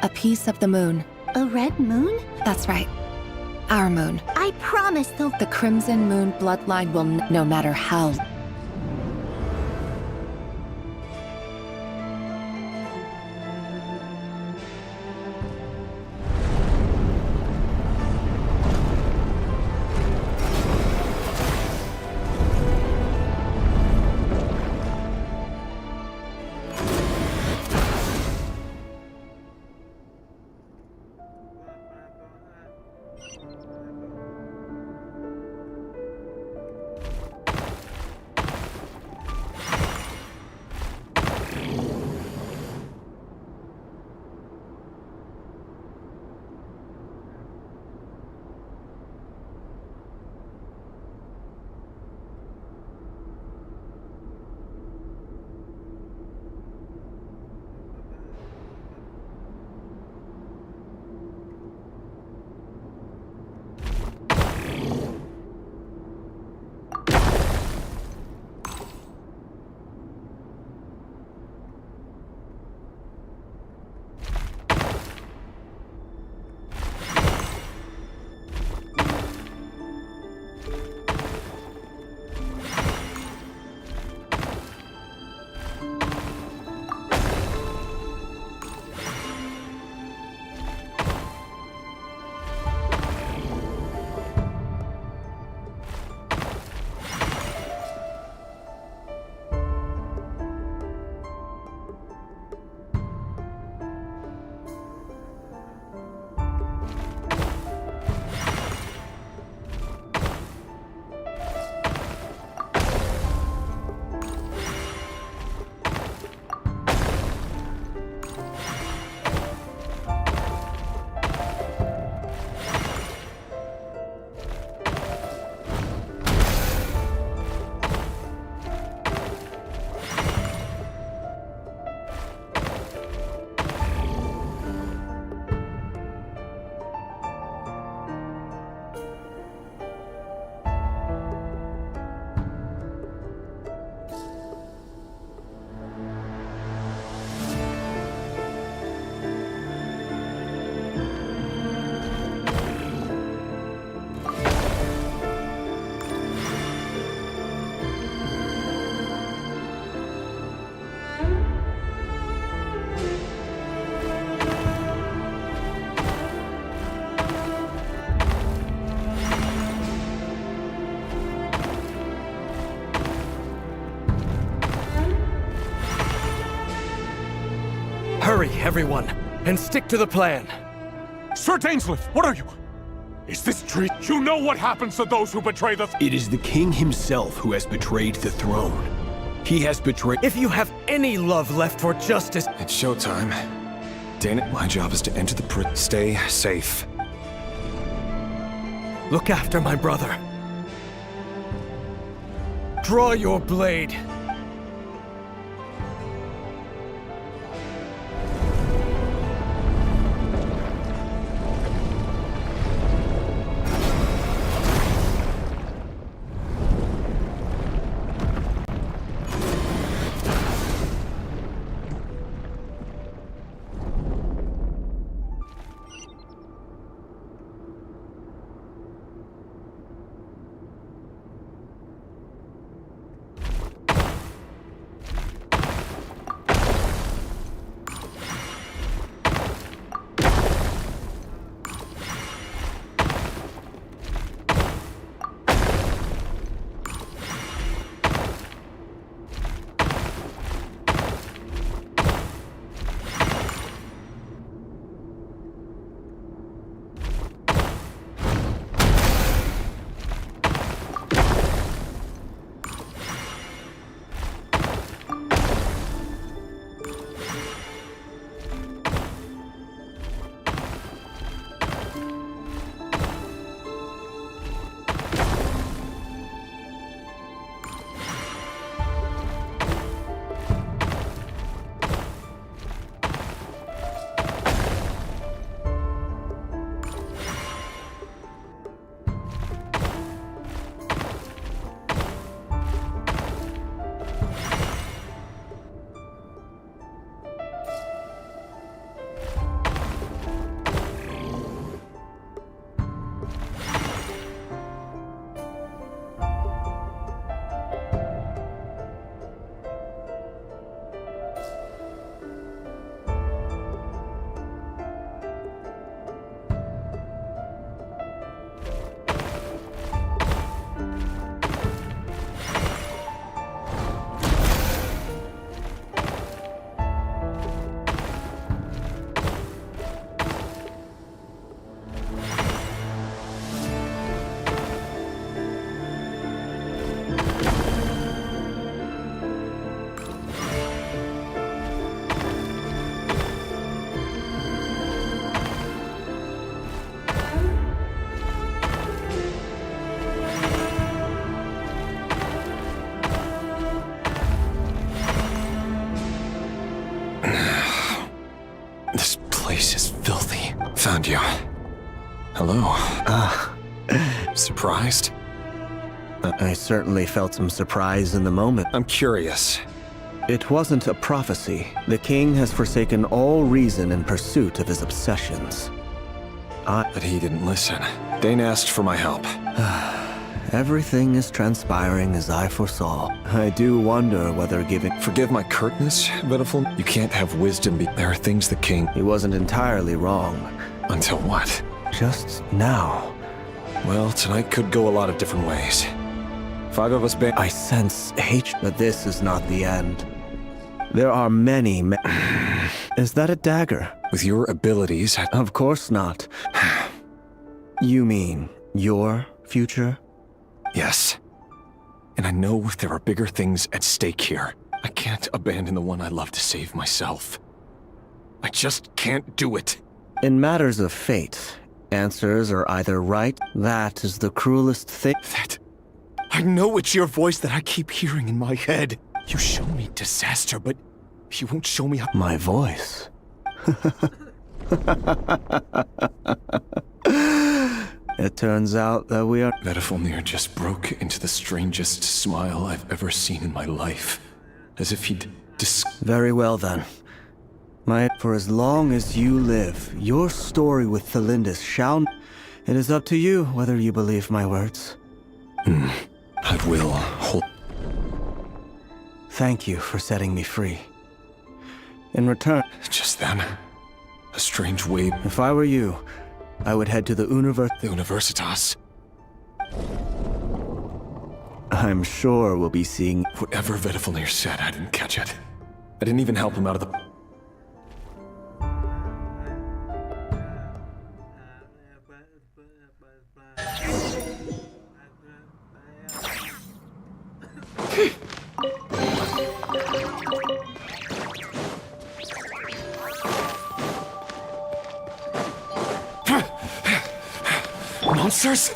A piece of the moon. A red moon? That's right. Our moon. I promise the Crimson Moon bloodline will no matter how. everyone, and stick to the plan. Sir Dainsleif, what are you? Is this true? You know what happens to those who betray the... It is the king himself who has betrayed the throne. He has betrayed... If you have any love left for justice... It's showtime. Dana, my job is to enter the Stay safe. Look after my brother. Draw your blade. Found you. Hello. Surprised? I certainly felt some surprise in the moment. I'm curious. It wasn't a prophecy. The king has forsaken all reason in pursuit of his obsessions. But he didn't listen. Dane asked for my help. Everything is transpiring as I foresaw. I do wonder whether giving... Forgive my curtness, Beautiful. You can't have wisdom be... There are things the king... He wasn't entirely wrong. Until what? Just now. Well, tonight could go a lot of different ways. 5 of us I sense hate, but this is not the end. There are many Is that a dagger? With your abilities... Of course not. You mean your future? Yes. And I know there are bigger things at stake here. I can't abandon the one I love to save myself. I just can't do it. In matters of fate, answers are either right. That is the cruelest thing. I know it's your voice that I keep hearing in my head. You show me disaster, but you won't show me how... My voice? It turns out that we are... Vedifulnir just broke into the strangest smile I've ever seen in my life. As if he'd... Very well then. For as long as you live, your story with Thelindis shall... It is up to you whether you believe my words. I will hold... Thank you for setting me free. In return... Just then, a strange wave... If I were you, I would head to the The Universitas. I'm sure we'll be seeing... Whatever Vedifulnir said, I didn't catch it. I didn't even help him out of the... Monsters?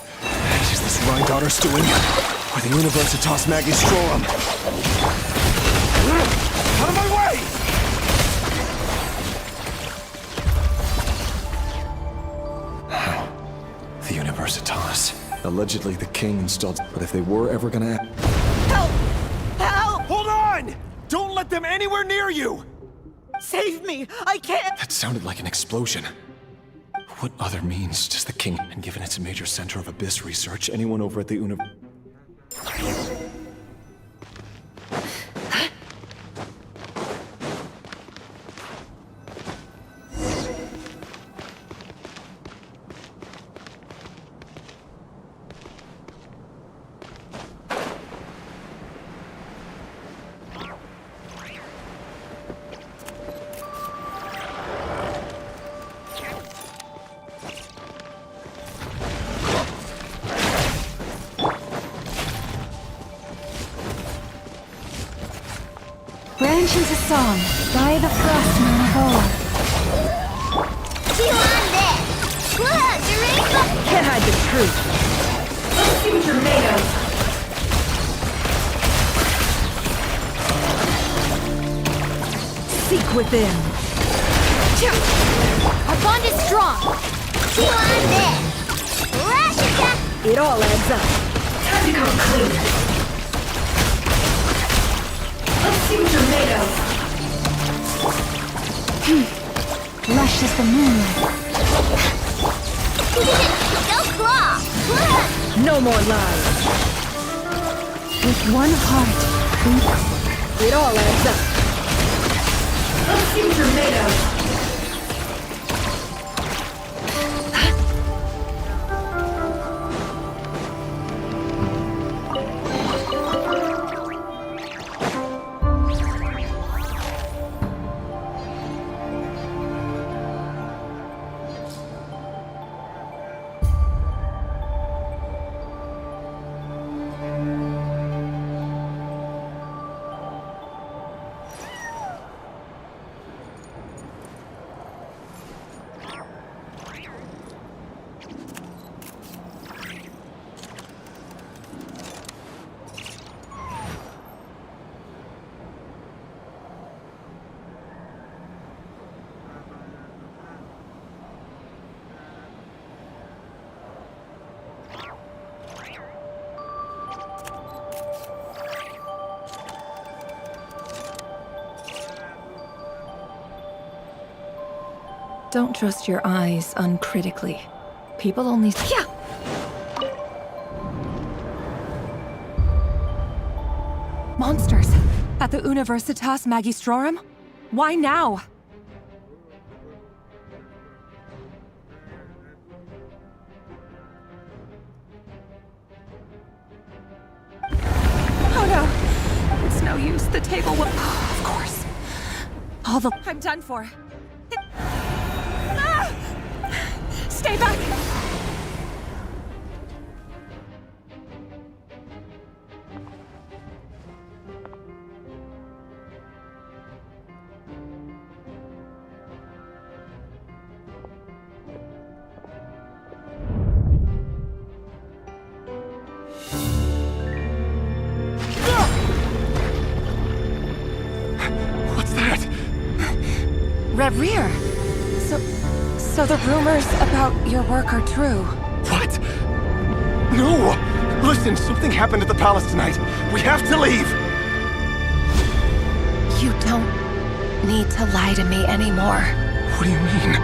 Is this Rhindaughter's doing? Or the Universitas Magistrorum? Out of my way! How? The Universitas. Allegedly the king installed... But if they were ever gonna act... Help! Help! Hold on! Don't let them anywhere near you! Save me! I can't... That sounded like an explosion. What other means does the king... And given it's a major center of abyss research, anyone over at the Branches a song by the Frostman of old. Can't hide the truth. Let's see what you're made of. Seek within. Our bond is strong. It all adds up. Time to come clean. Let's see what you're made of. Lush as the moonlight. Go claw! No more lies. With one heart, it all adds up. Let's see what you're made of. Don't trust your eyes uncritically. People only... Yeah! Monsters! At the Universitas Magistrorum? Why now? Oh no! It's no use. The table will... Of course. All the... I'm done for. Ah! Stay back! Rear. So the rumors about your work are true. What? No! Listen, something happened at the palace tonight. We have to leave! You don't need to lie to me anymore. What do you mean?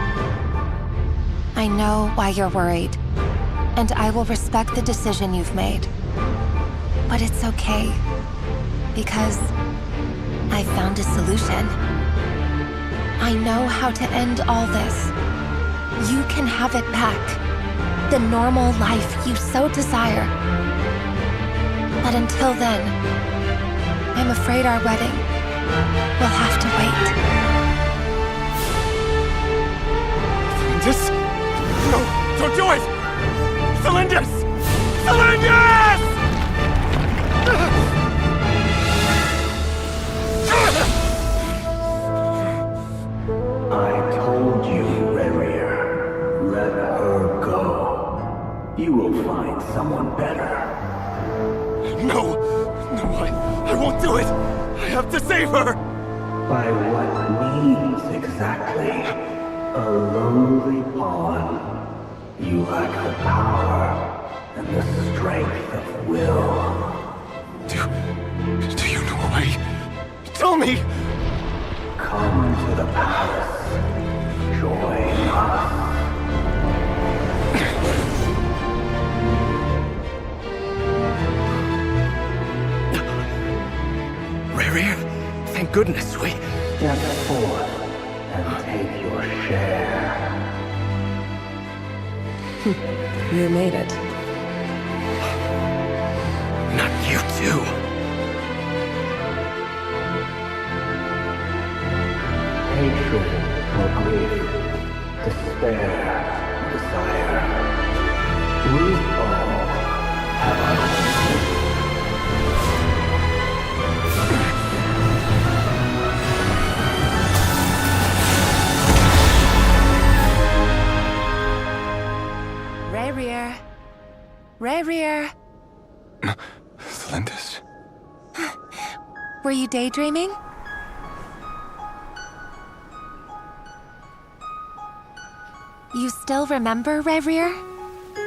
I know why you're worried, and I will respect the decision you've made. But it's okay, because I found a solution. I know how to end all this. You can have it back. The normal life you so desire. But until then, I'm afraid our wedding will have to wait. Cylinders? No, don't do it! Cylinders! Cylinders! I told you, Saweria. Let her go. You will find someone better. No! I won't do it! I have to save her! By what means exactly? A lowly pawn. You lack the power and the strength of will. Do you know a way? Tell me! Come to the palace. Join us. Raria, thank goodness we... Step forth and take your share. You made it. Not you too. Hatred or grief, despair, desire. We all have our own. Raria. Raria. Thalindis? Were you daydreaming? You still remember, Raria?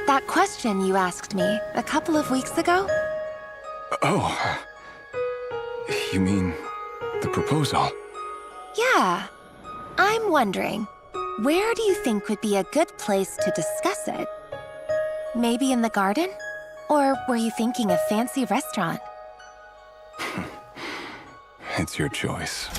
That question you asked me a couple of weeks ago? Oh. You mean the proposal? Yeah. I'm wondering, where do you think would be a good place to discuss it? Maybe in the garden? Or were you thinking a fancy restaurant? It's your choice.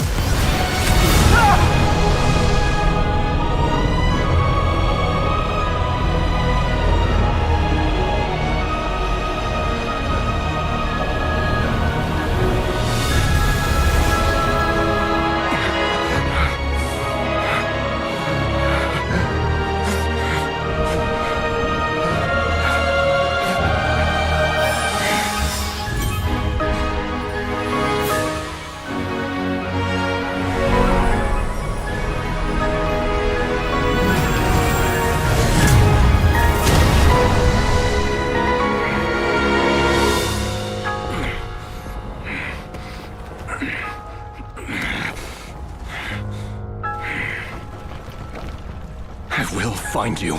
Find you.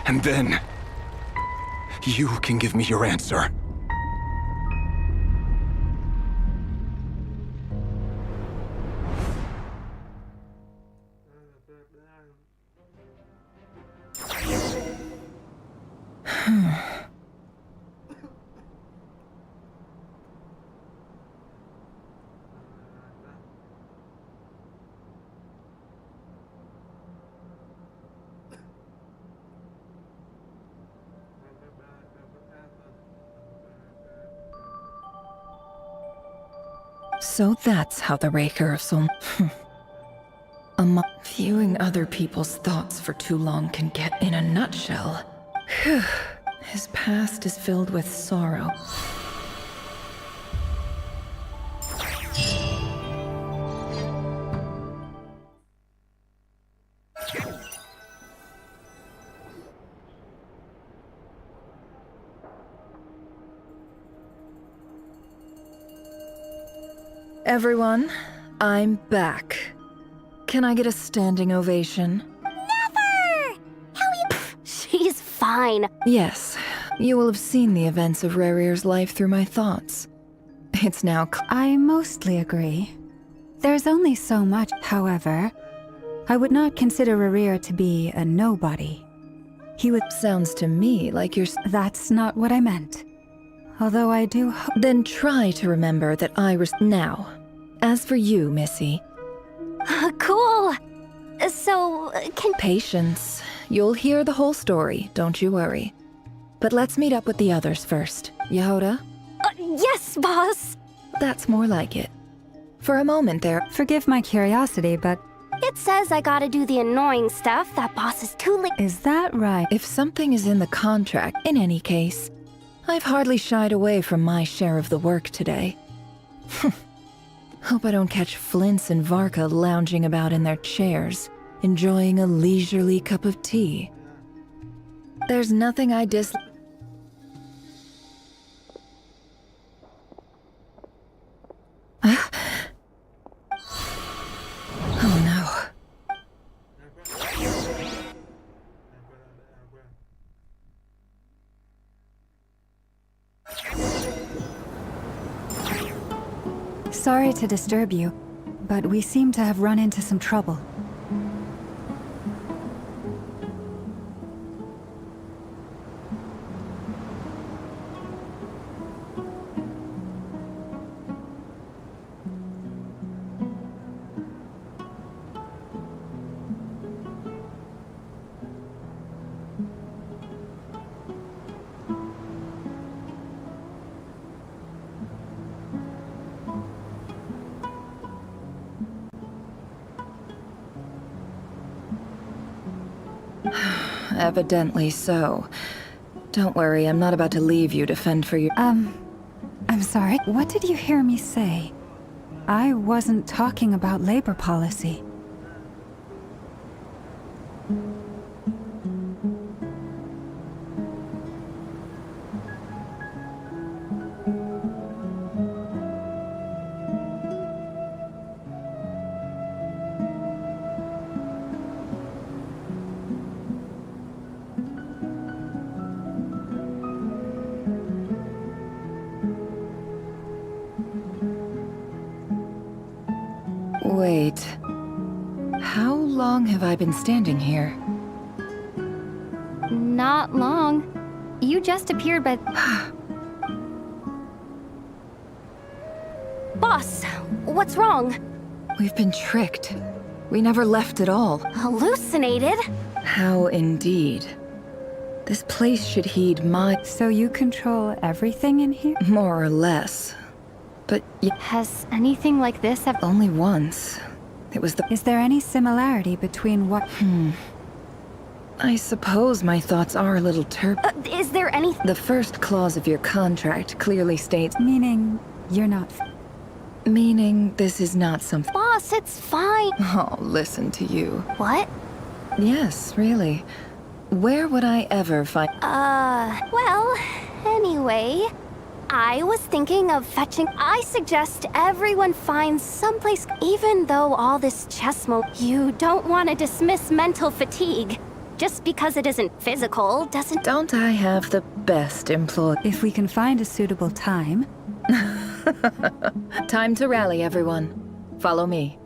And then, you can give me your answer. So that's how the Raker of Soul... Viewing other people's thoughts for too long can get in a nutshell. His past is filled with sorrow. Everyone, I'm back. Can I get a standing ovation? Never! How you... She's fine. Yes, you will have seen the events of Raria's life through my thoughts. It's now I mostly agree. There's only so much, however. I would not consider Raria to be a nobody. He would... Sounds to me like you're... That's not what I meant. Although I do... Then try to remember that Now, as for you, Missy... Cool! So, can... Patience. You'll hear the whole story, don't you worry. But let's meet up with the others first. Yehoda? Yes, boss! That's more like it. For a moment there... Forgive my curiosity, but... It says I gotta do the annoying stuff that boss is too late. Is that right? If something is in the contract, in any case, I've hardly shied away from my share of the work today. Hope I don't catch Flintz and Varka lounging about in their chairs, enjoying a leisurely cup of tea. There's nothing I dislike. Oh no. Sorry to disturb you, but we seem to have run into some trouble. Evidently so. Don't worry, I'm not about to leave you to fend for your— I'm sorry. What did you hear me say? I wasn't talking about labor policy. Wait. How long have I been standing here? Not long. You just appeared by... Boss, what's wrong? We've been tricked. We never left at all. Hallucinated? How indeed. This place should heed my— So you control everything in here? More or less. But has anything like this ever— Only once. It was the— Is there any similarity between what— I suppose my thoughts are a little is there any— The first clause of your contract clearly states— Meaning you're not— Meaning this is not something— Boss, it's fine. Oh, listen to you. What? Yes, really. Where would I ever find— Well, anyway, I was thinking of fetching— I suggest everyone finds someplace— Even though all this chess you don't want to dismiss mental fatigue. Just because it isn't physical doesn't— Don't I have the best employee? If we can find a suitable time. Time to rally, everyone. Follow me.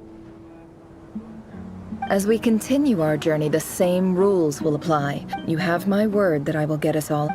As we continue our journey, the same rules will apply. You have my word that I will get us all—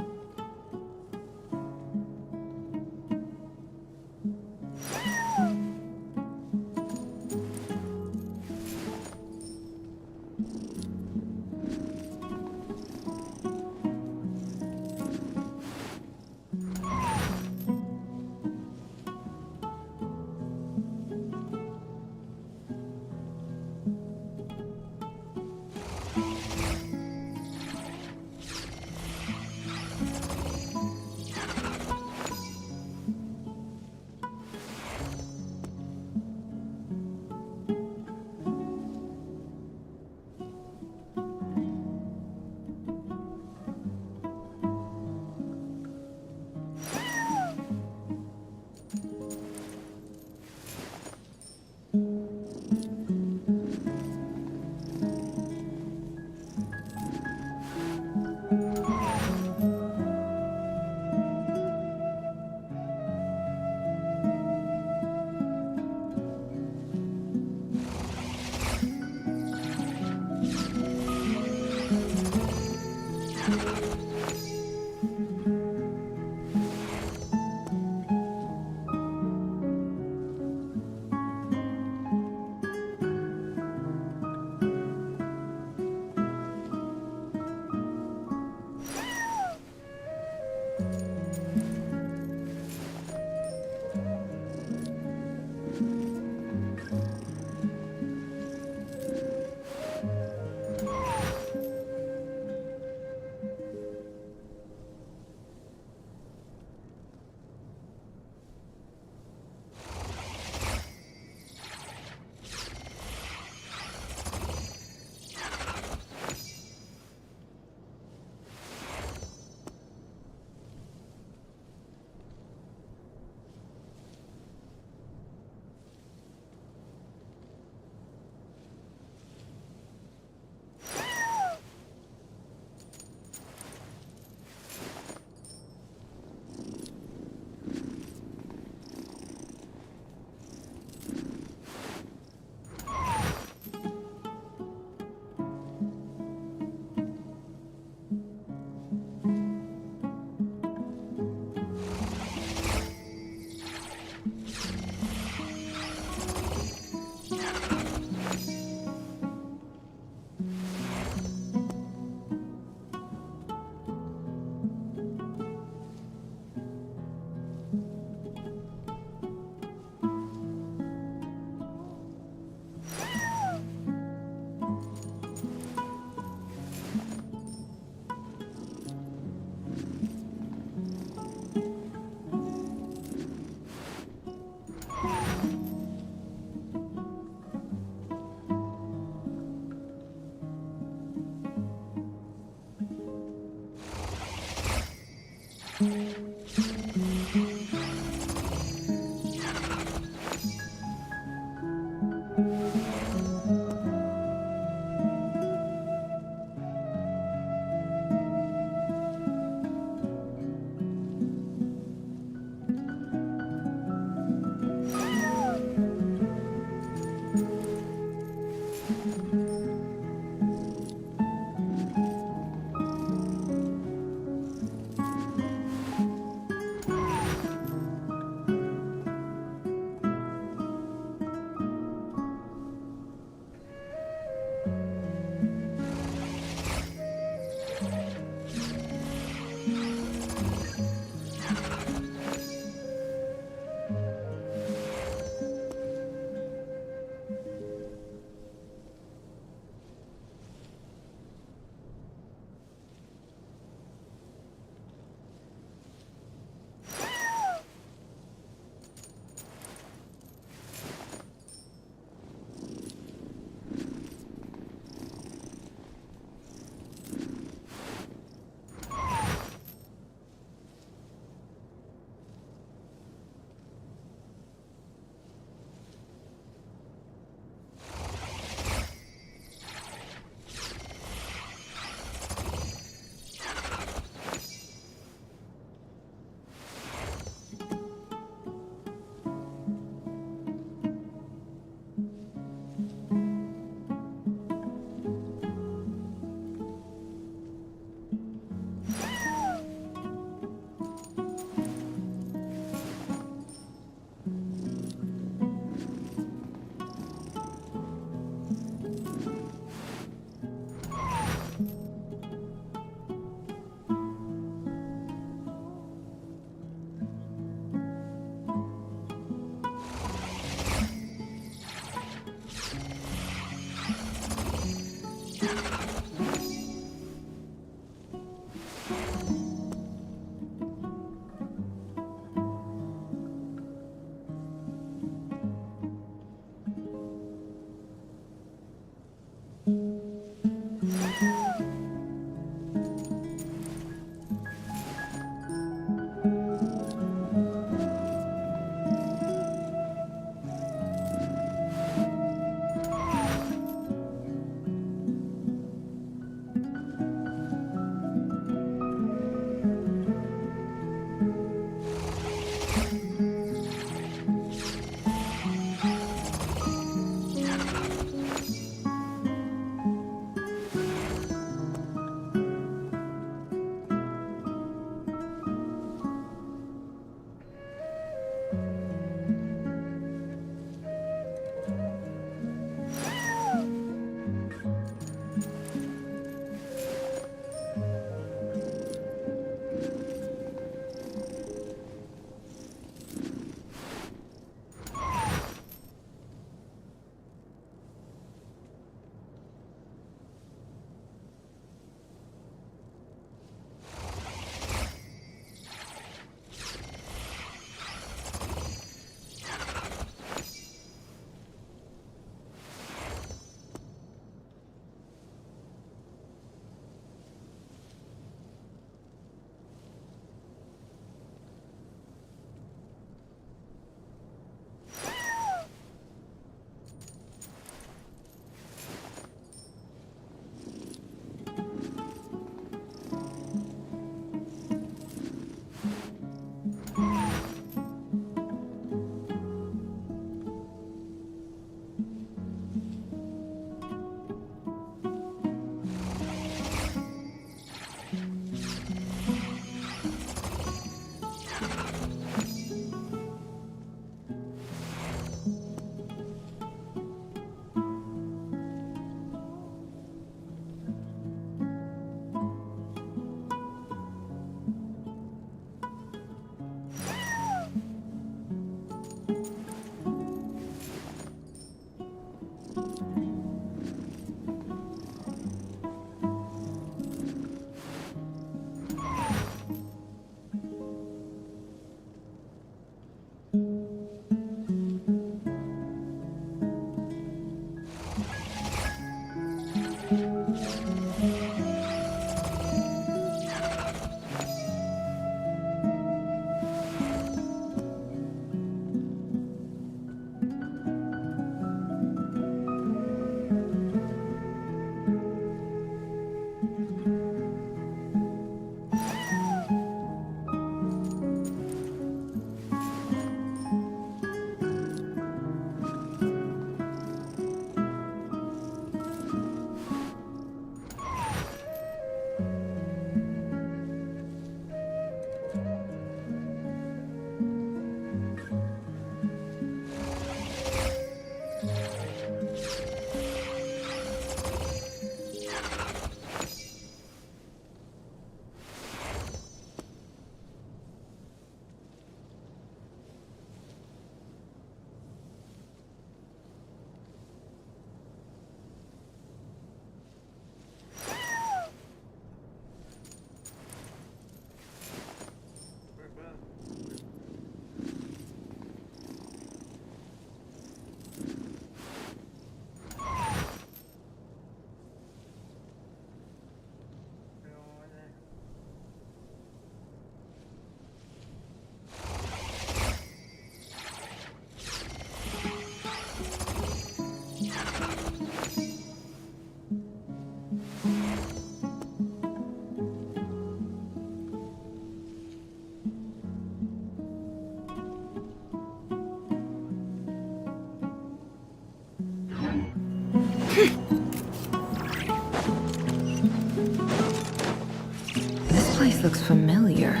place looks familiar.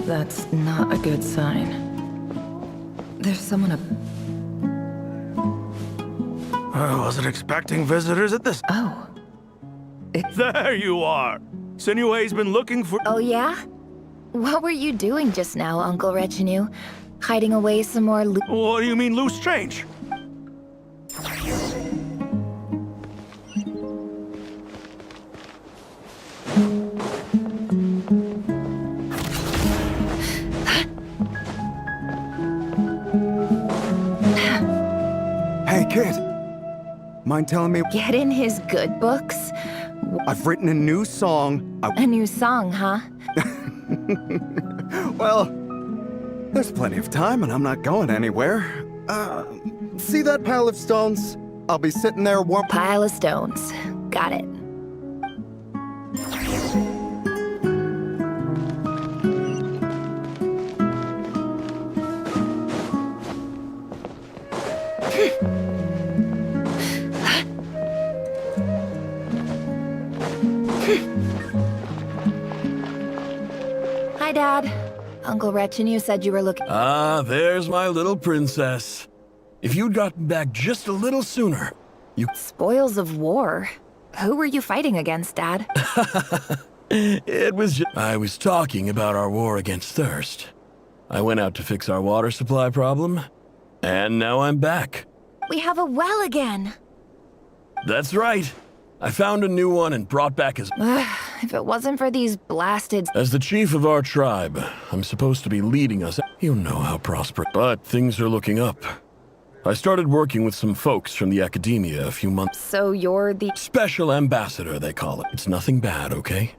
That's not a good sign. There's someone up. I wasn't expecting visitors at this. Oh. There you are. Sinue's been looking for. Oh, yeah? What were you doing just now, Uncle Retinue? Hiding away some more loot? What do you mean, loose change? Hey, kid. Mind telling me? Get in his good books? I've written a new song. A new song, huh? Well, there's plenty of time and I'm not going anywhere. See that pile of stones? I'll be sitting there warm. Pile of stones. Got it. Hi, Dad. Uncle Retinue said you were looking. Ah, there's my little princess. If you'd gotten back just a little sooner, you... Spoils of war? Who were you fighting against, Dad? It was just... I was talking about our war against thirst. I went out to fix our water supply problem, and now I'm back. We have a well again. That's right. I found a new one and brought back his... If it wasn't for these blasted... As the chief of our tribe, I'm supposed to be leading us. You know how prosperous. But things are looking up. I started working with some folks from the academia a few months... So you're the... Special ambassador, they call it. It's nothing bad, okay?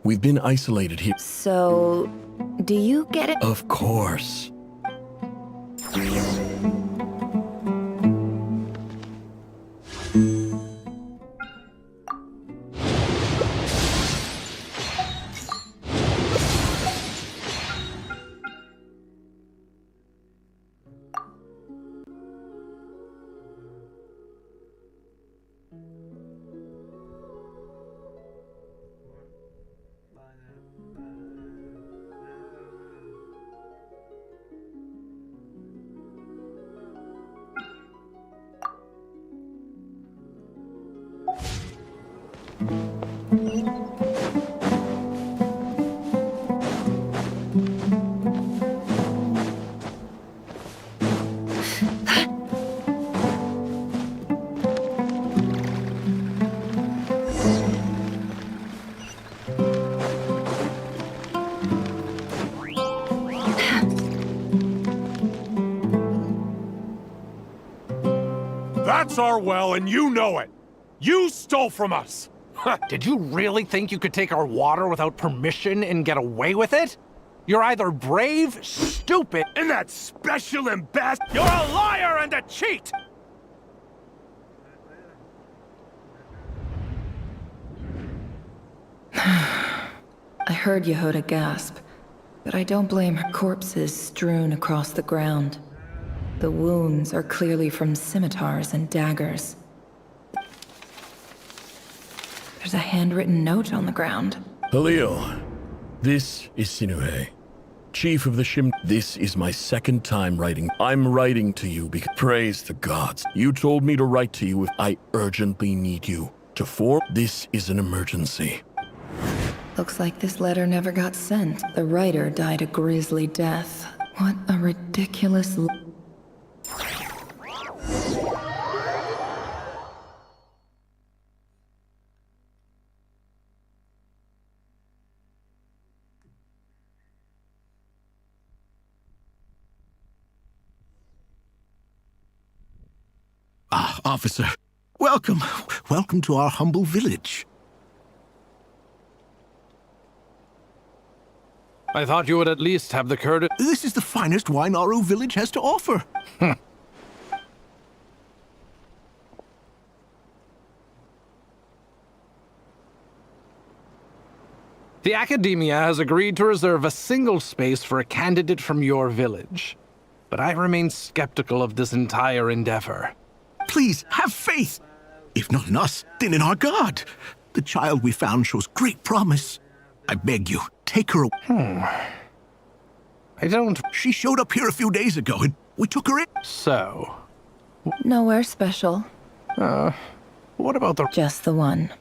We've been isolated here. So... do you get it? Of course. That's our well, and you know it! You stole from us! Did you really think you could take our water without permission and get away with it? You're either brave, stupid, and that special ambassador. You're a liar and a cheat! I heard Yehuda gasp, but I don't blame her. Corpses strewn across the ground. The wounds are clearly from scimitars and daggers. There's a handwritten note on the ground. Halil, this is Sinue, chief of the Shim. This is my second time writing. I'm writing to you because, praise the gods, you told me to write to you if I urgently need you to form. This is an emergency. Looks like this letter never got sent. The writer died a grisly death. What a ridiculous... Ah, officer. Welcome. Welcome to our humble village. I thought you would at least have the courtesy. This is the finest wine our village has to offer. The Academia has agreed to reserve a single space for a candidate from your village. But I remain skeptical of this entire endeavor. Please, have faith. If not in us, then in our God. The child we found shows great promise. I beg you, take her. I don't... She showed up here a few days ago and we took her in. So... Nowhere special. What about the... Just the one.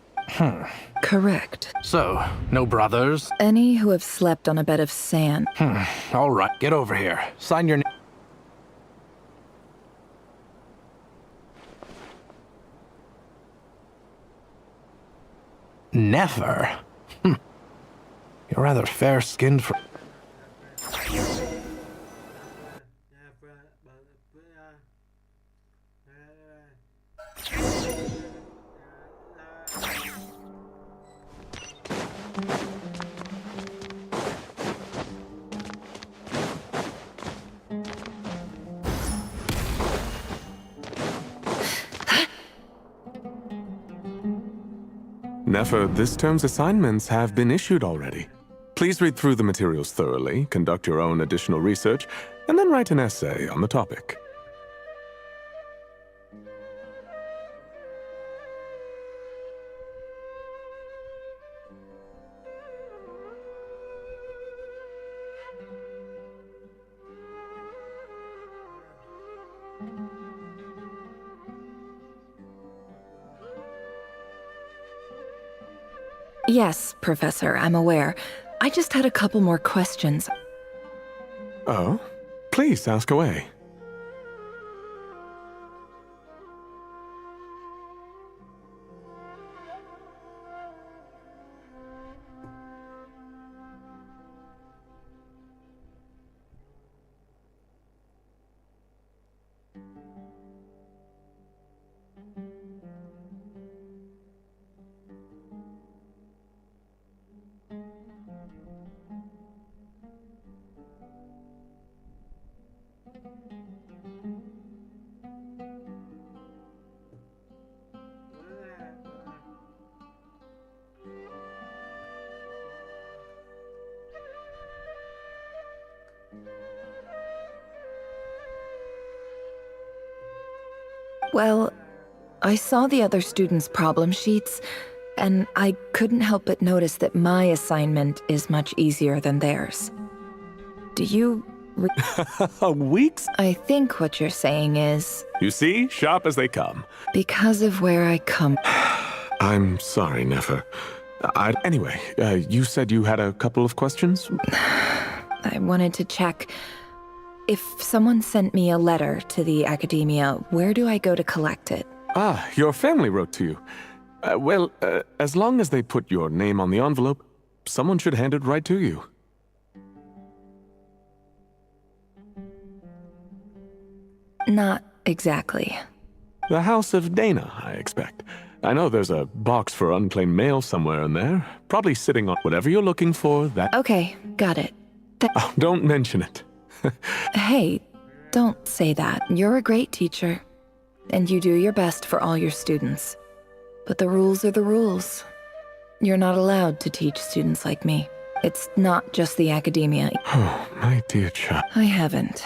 Correct. So, no brothers? Any who have slept on a bed of sand. All right, get over here. Sign your name. Never? You're rather fair-skinned for... Nefer, this term's assignments have been issued already. Please read through the materials thoroughly, conduct your own additional research, and then write an essay on the topic. Yes, Professor, I'm aware. I just had a couple more questions. Oh? Please ask away. Well, I saw the other students' problem sheets, and I couldn't help but notice that my assignment is much easier than theirs. Do you... Weeks? I think what you're saying is... You see? Sharp as they come. Because of where I come... I'm sorry, Nefer. Anyway, you said you had a couple of questions? I wanted to check... If someone sent me a letter to the academia, where do I go to collect it? Ah, your family wrote to you. As long as they put your name on the envelope, someone should hand it right to you. Not exactly. The House of Dana, I expect. I know there's a box for unclaimed mail somewhere in there. Probably sitting on whatever you're looking for, that... Okay, got it. Oh, don't mention it. Hey, don't say that. You're a great teacher, and you do your best for all your students. But the rules are the rules. You're not allowed to teach students like me. It's not just the academia. Oh, my dear child. I haven't.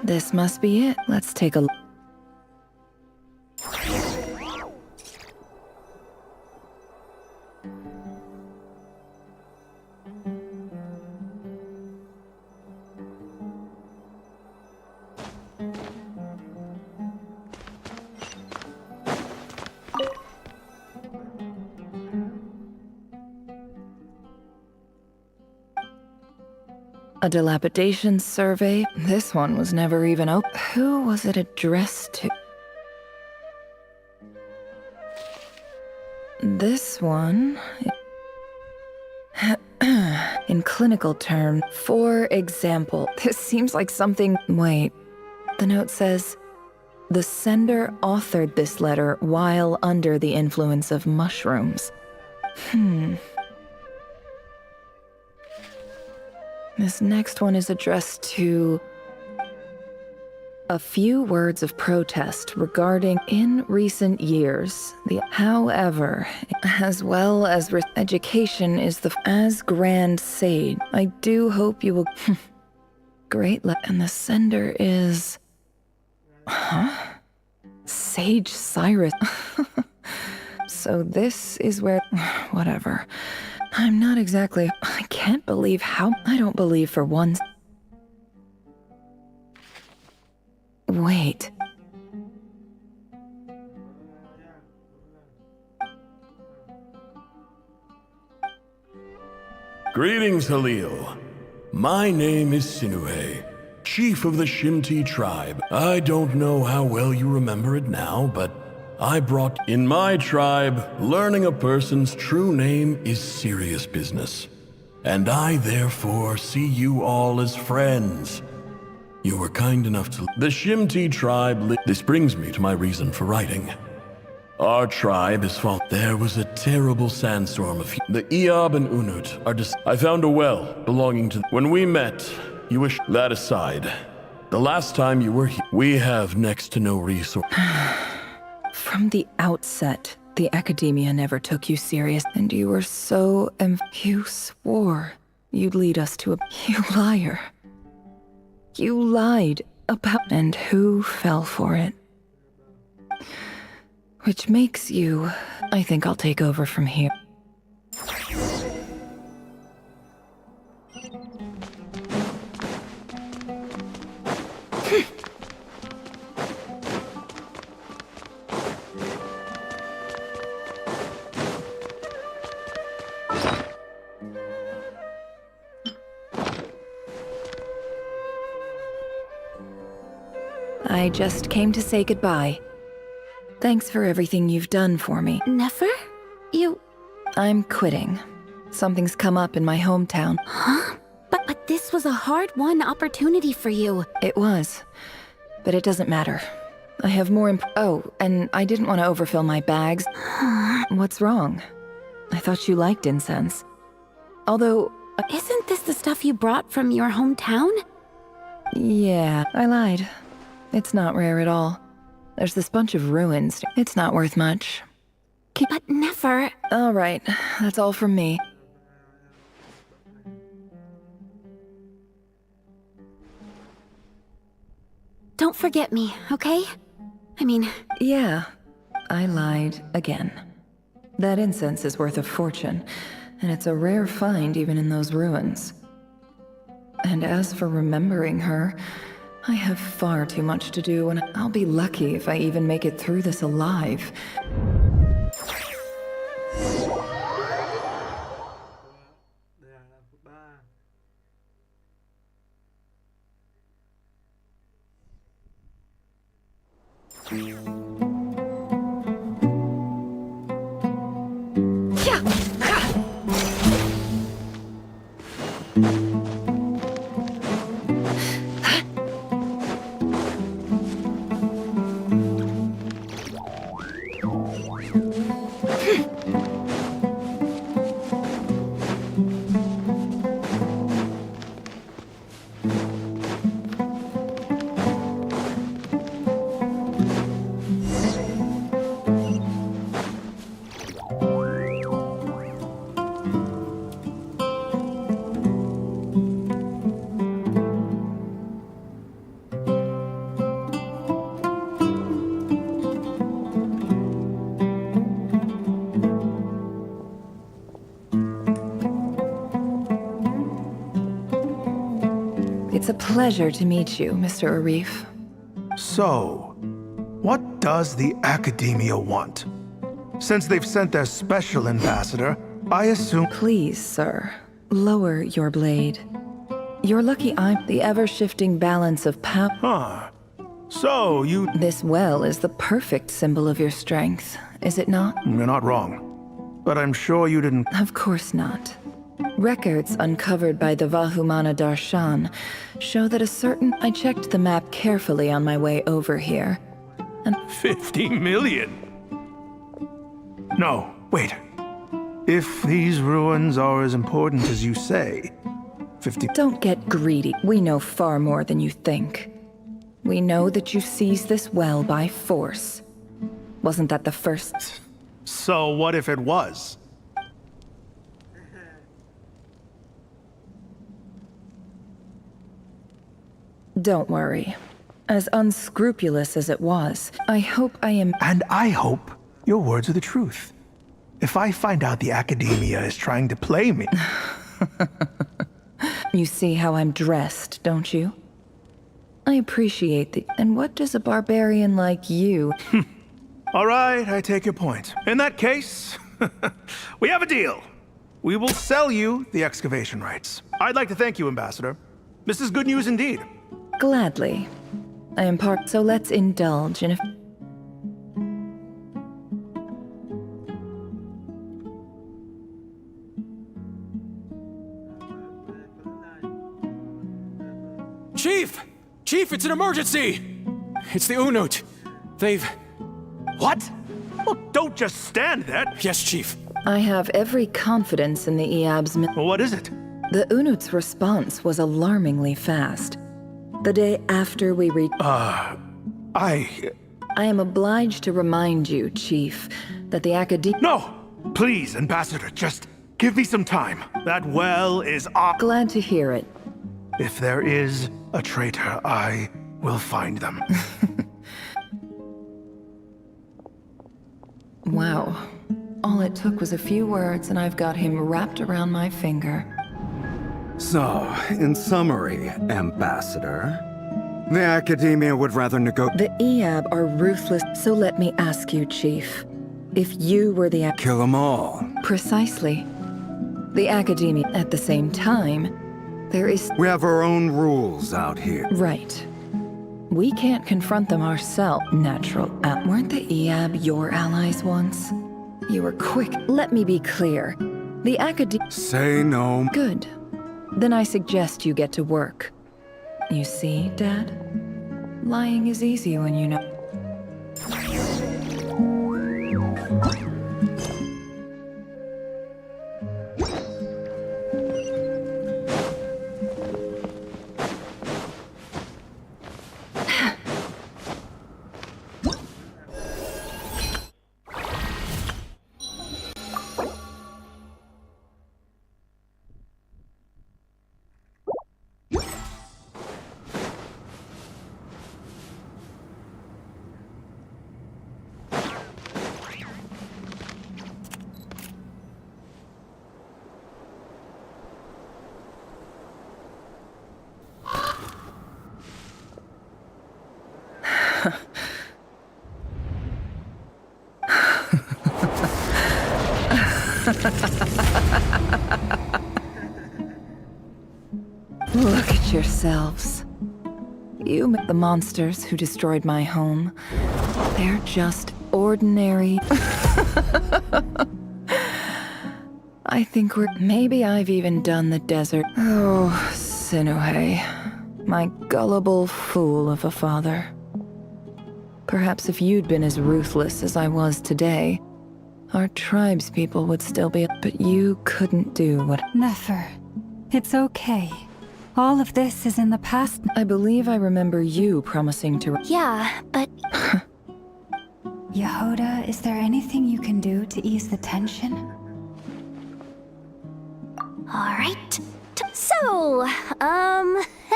This must be it. Let's take a look. A dilapidation survey. This one was never even open. Who was it addressed to? This one... In clinical terms, for example, this seems like something... Wait. The note says, the sender authored this letter while under the influence of mushrooms. This next one is addressed to a few words of protest regarding in recent years. However, as well as education is the as grand sage. I do hope you will. Great. And the sender is. Huh? Sage Cyrus. So this is where. Whatever. I'm not exactly. I can't believe how. I don't believe for once. Wait. Greetings, Halil. My name is Sinuhe, chief of the Shimti tribe. I don't know how well you remember it now, but I brought... In my tribe, learning a person's true name is serious business. And I therefore see you all as friends. You were kind enough to... The Shimti tribe... This brings me to my reason for writing. Our tribe is fault. There was a terrible sandstorm of... The Eob and Unut are I found a well belonging to... When we met, you wish... That aside, the last time you were here, we have next to no resource. From the outset, the academia never took you serious, and you were so... You swore you'd lead us to a... You liar. You lied about... And who fell for it? Which makes you... I think I'll take over from here. I just came to say goodbye. Thanks for everything you've done for me. Nefer? You... I'm quitting. Something's come up in my hometown. Huh? But this was a hard-won opportunity for you. It was. But it doesn't matter. I have more Oh, and I didn't want to overfill my bags. What's wrong? I thought you liked incense. Although... Isn't this the stuff you brought from your hometown? Yeah, I lied. It's not rare at all. There's this bunch of ruins. It's not worth much. But Nefer... All right, that's all from me. Don't forget me, okay? I mean... Yeah, I lied again. That incense is worth a fortune, and it's a rare find even in those ruins. And as for remembering her... I have far too much to do, and I'll be lucky if I even make it through this alive. It's a pleasure to meet you, Mr. Arif. So, what does the Academia want? Since they've sent their special ambassador, I assume... Please, sir, lower your blade. You're lucky I'm the ever-shifting balance of power. Huh. So, you... This well is the perfect symbol of your strength, is it not? You're not wrong. But I'm sure you didn't... Of course not. Records uncovered by the Vahumana Darshan show that a certain... I checked the map carefully on my way over here, and... 50 million? No, wait. If these ruins are as important as you say, 50. Don't get greedy. We know far more than you think. We know that you seized this well by force. Wasn't that the first? So what if it was? Don't worry. As unscrupulous as it was, I hope I am— And I hope your words are the truth. If I find out the academia is trying to play me... You see how I'm dressed, don't you? I appreciate the— And what does a barbarian like you— All right, I take your point. In that case, we have a deal. We will sell you the excavation rights. I'd like to thank you, Ambassador. This is good news indeed. Gladly. I am part— So let's indulge in a— Chief! Chief, it's an emergency! It's the Unut. They've... What? Well, don't just stand there. Yes, Chief. I have every confidence in the EAB's— What is it? The Unut's response was alarmingly fast. The day after we reached— I am obliged to remind you, Chief, that the academy— No! Please, Ambassador, just give me some time. That well is up. Glad to hear it. If there is a traitor, I will find them. Wow. All it took was a few words and I've got him wrapped around my finger. So, in summary, Ambassador, the Academia would rather The EAB are ruthless, so let me ask you, Chief. If you were the— Kill them all. Precisely. The Academia, at the same time, there is— We have our own rules out here. Right. We can't confront them ourselves. Natural. Weren't the EAB your allies once? You were quick. Let me be clear. The Academia— Say no. Good. Then I suggest you get to work. You see, Dad? Lying is easy when you know. Look at yourselves. You met the monsters who destroyed my home. They're just ordinary. I think maybe I've even done the desert. Oh, Sinuhe, my gullible fool of a father. Perhaps if you'd been as ruthless as I was today, our tribespeople would still be— But you couldn't do what— Nefer, it's okay. All of this is in the past. I believe I remember you promising to— Yeah, but... Yehuda, is there anything you can do to ease the tension? All right. So,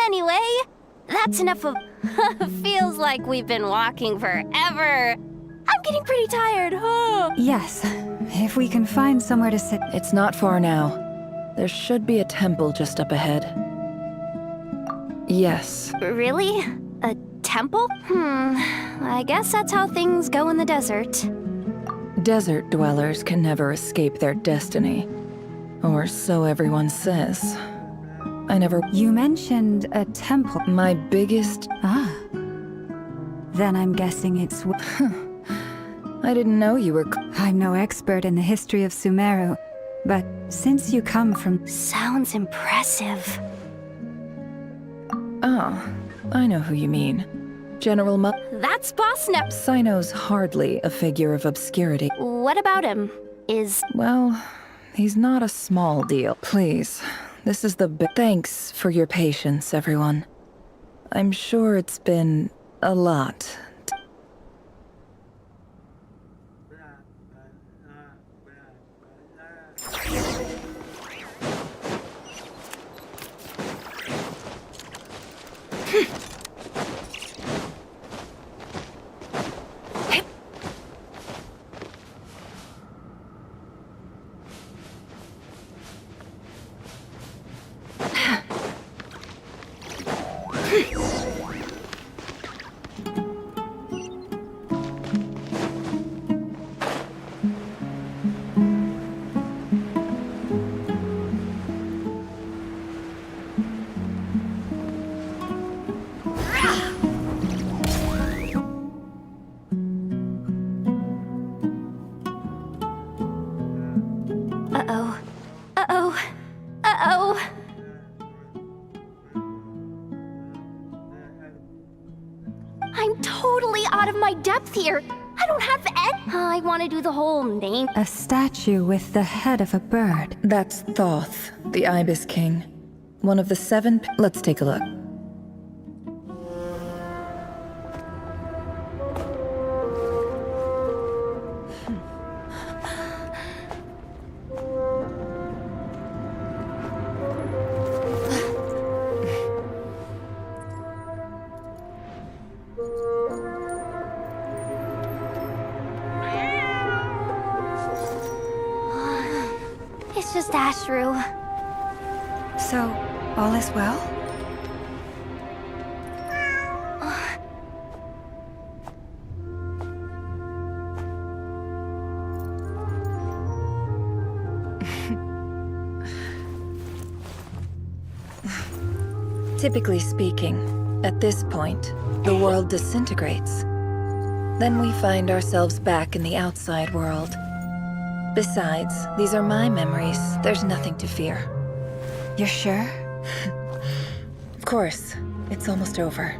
anyway, that's enough of... Feels like we've been walking forever. I'm getting pretty tired. Yes, if we can find somewhere to sit. It's not far now. There should be a temple just up ahead. Yes. Really? A temple? I guess that's how things go in the desert. Desert dwellers can never escape their destiny. Or so everyone says. I never— You mentioned a temple. My biggest— Ah. Then I'm guessing it's— I didn't know you were— I'm no expert in the history of Sumeru, but since you come from— Sounds impressive. Oh, I know who you mean. General That's Boss Nep. Sino's hardly a figure of obscurity. What about him? Is— Well, he's not a small deal. Please, This is the Thanks for your patience, everyone. I'm sure it's been a lot. Uh-oh. Uh-oh. Uh-oh. I'm totally out of my depth here. I don't have I want to do the whole name. A statue with the head of a bird. That's Thoth, the Ibis King. One of the 7... Let's take a look. It's just Ashru. So, all is well? Typically speaking, at this point, the world disintegrates. Then we find ourselves back in the outside world. Besides, these are my memories. There's nothing to fear. You're sure? Of course. It's almost over.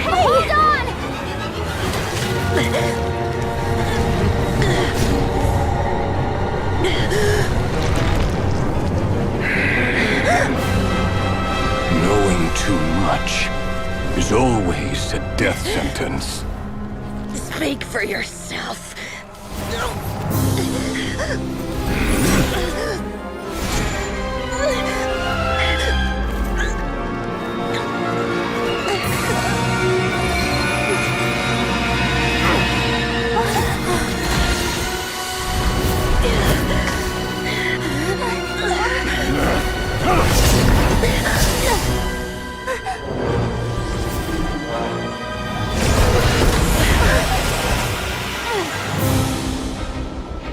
Hold on! Knowing too much is always a death sentence. Speak for yourself.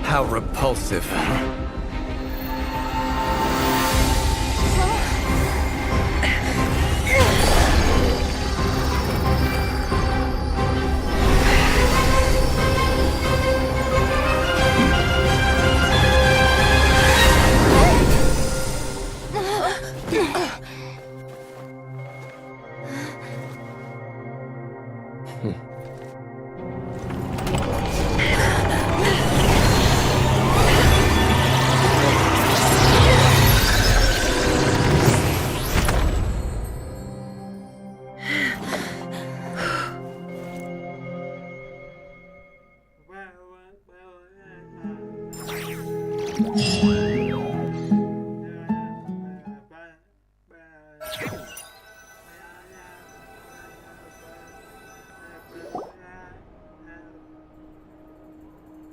How repulsive.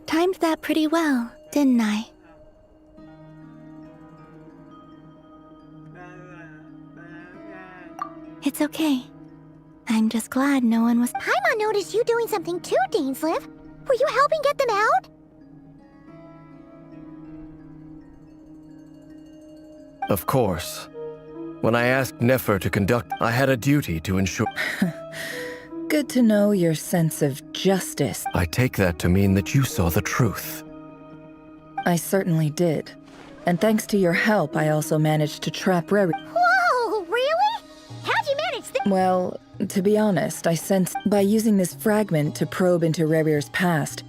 Timed that pretty well, didn't I? It's okay. I'm just glad no one was— Paimon noticed you doing something too, Dainsleif. Were you helping get them out? Of course. When I asked Nefer to conduct, I had a duty to ensure... Good to know your sense of justice. I take that to mean that you saw the truth. I certainly did. And thanks to your help, I also managed to trap Reri. Whoa, really? How'd you manage this? Well, to be honest, I sensed by using this fragment to probe into Rerir's past.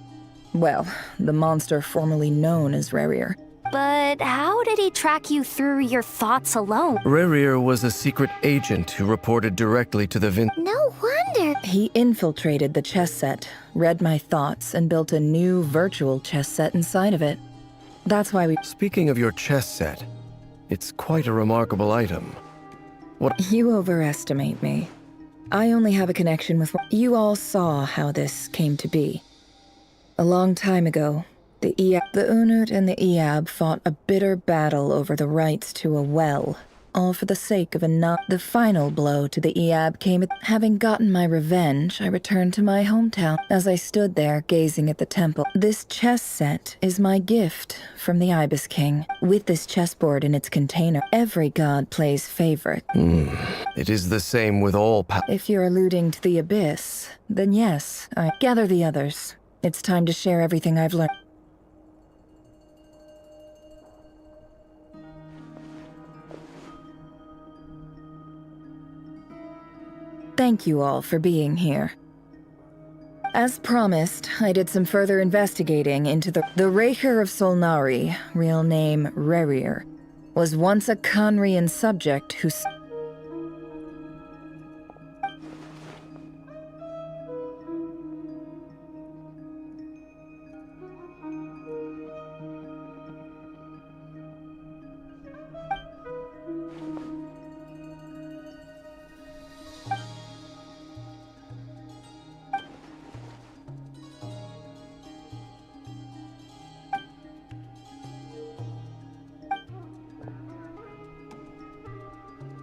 Well, the monster formerly known as Rerir. But how did he track you through your thoughts alone? Rerir was a secret agent who reported directly to the No wonder. He infiltrated the chess set, read my thoughts, and built a new virtual chess set inside of it. That's why we— Speaking of your chess set, it's quite a remarkable item. What— You overestimate me. I only have a connection with— You all saw how this came to be. A long time ago, the Unut and the Eab fought a bitter battle over the rights to a well, all for the sake of The final blow to the Eab came at— Having gotten my revenge, I returned to my hometown. As I stood there gazing at the temple, this chess set is my gift from the Ibis King. With this chessboard in its container, every god plays favorite. It is the same with all If you're alluding to the Abyss, then yes, I gather the others. It's time to share everything I've learned. Thank you all for being here. As promised, I did some further investigating into the Raker of Solnari, real name Rerir, was once a Conrian subject who—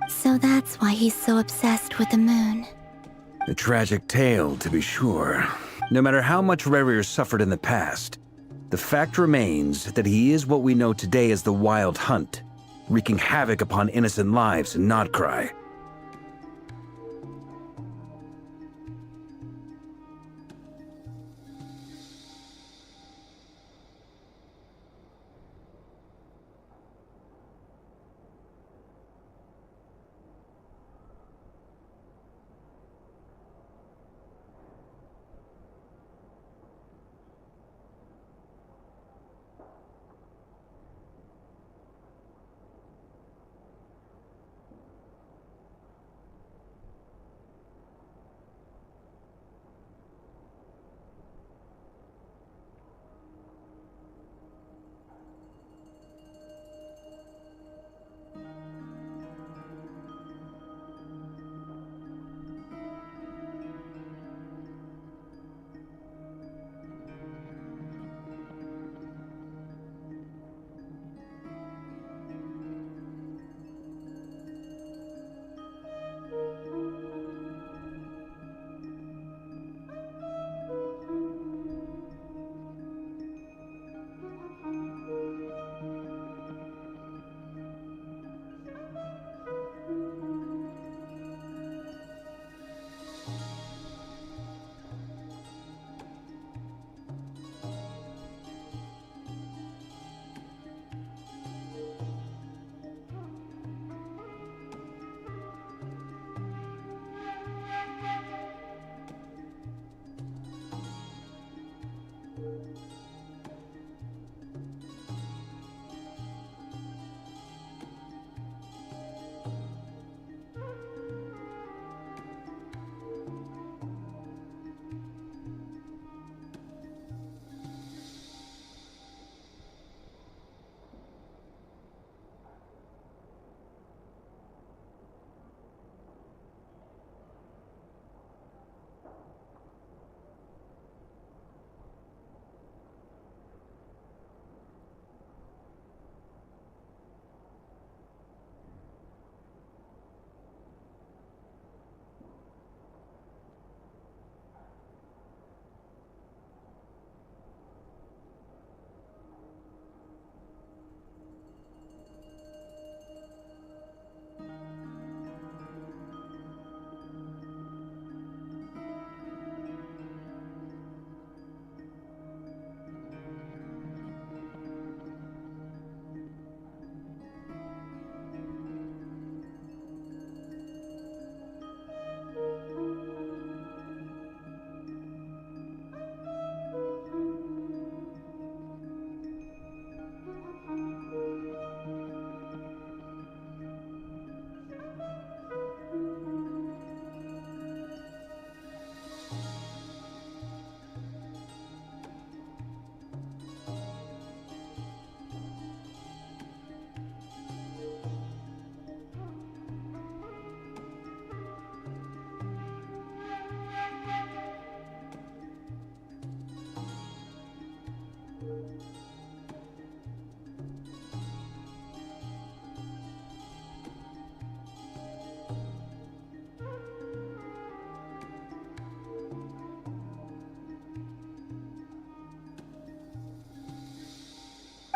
So that's why he's so obsessed with the moon. A tragic tale, to be sure. No matter how much Rerir suffered in the past, the fact remains that he is what we know today as the Wild Hunt, wreaking havoc upon innocent lives in Nodcry.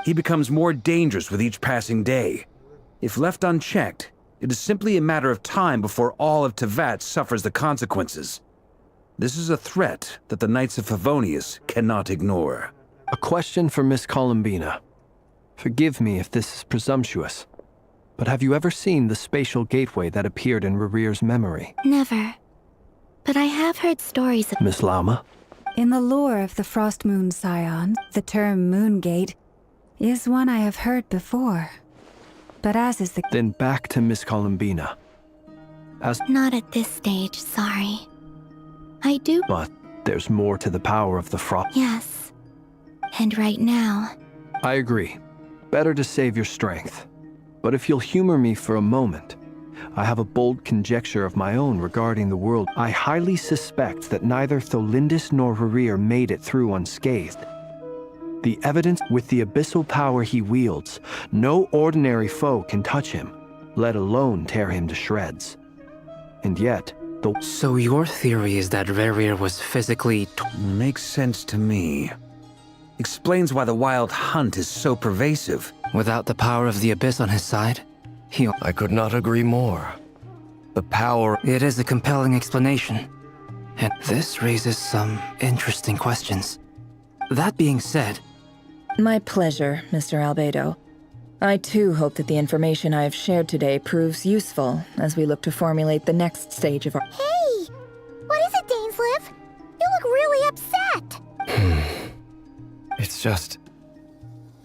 he becomes more dangerous with each passing day. If left unchecked, it is simply a matter of time before all of Teyvat suffers the consequences. This is a threat that the Knights of Favonius cannot ignore. A question for Miss Columbina. Forgive me if this is presumptuous, but have you ever seen the spatial gateway that appeared in Rerear's memory? Never. But I have heard stories of— Miss Lauma? In the lore of the Frost Moon Scions, the term Moongate is one I have heard before. But as is the— Then back to Miss Columbina. Not at this stage, sorry. I do— But there's more to the power of the Frost. Yes. And right now— I agree. Better to save your strength. But if you'll humor me for a moment, I have a bold conjecture of my own regarding the world. I highly suspect that neither Tholindis nor Rerear made it through unscathed. The evidence with the abyssal power he wields, no ordinary foe can touch him, let alone tear him to shreds. And yet, So your theory is that Rerear was physically— Makes sense to me. Explains why the Wild Hunt is so pervasive. Without the power of the Abyss on his side, I could not agree more. The power— It is a compelling explanation. And this raises some interesting questions. That being said— My pleasure, Mr. Albedo. I too hope that the information I have shared today proves useful as we look to formulate the next stage of our— Hey! What is it, Dainsleif? You look really upset! It's just...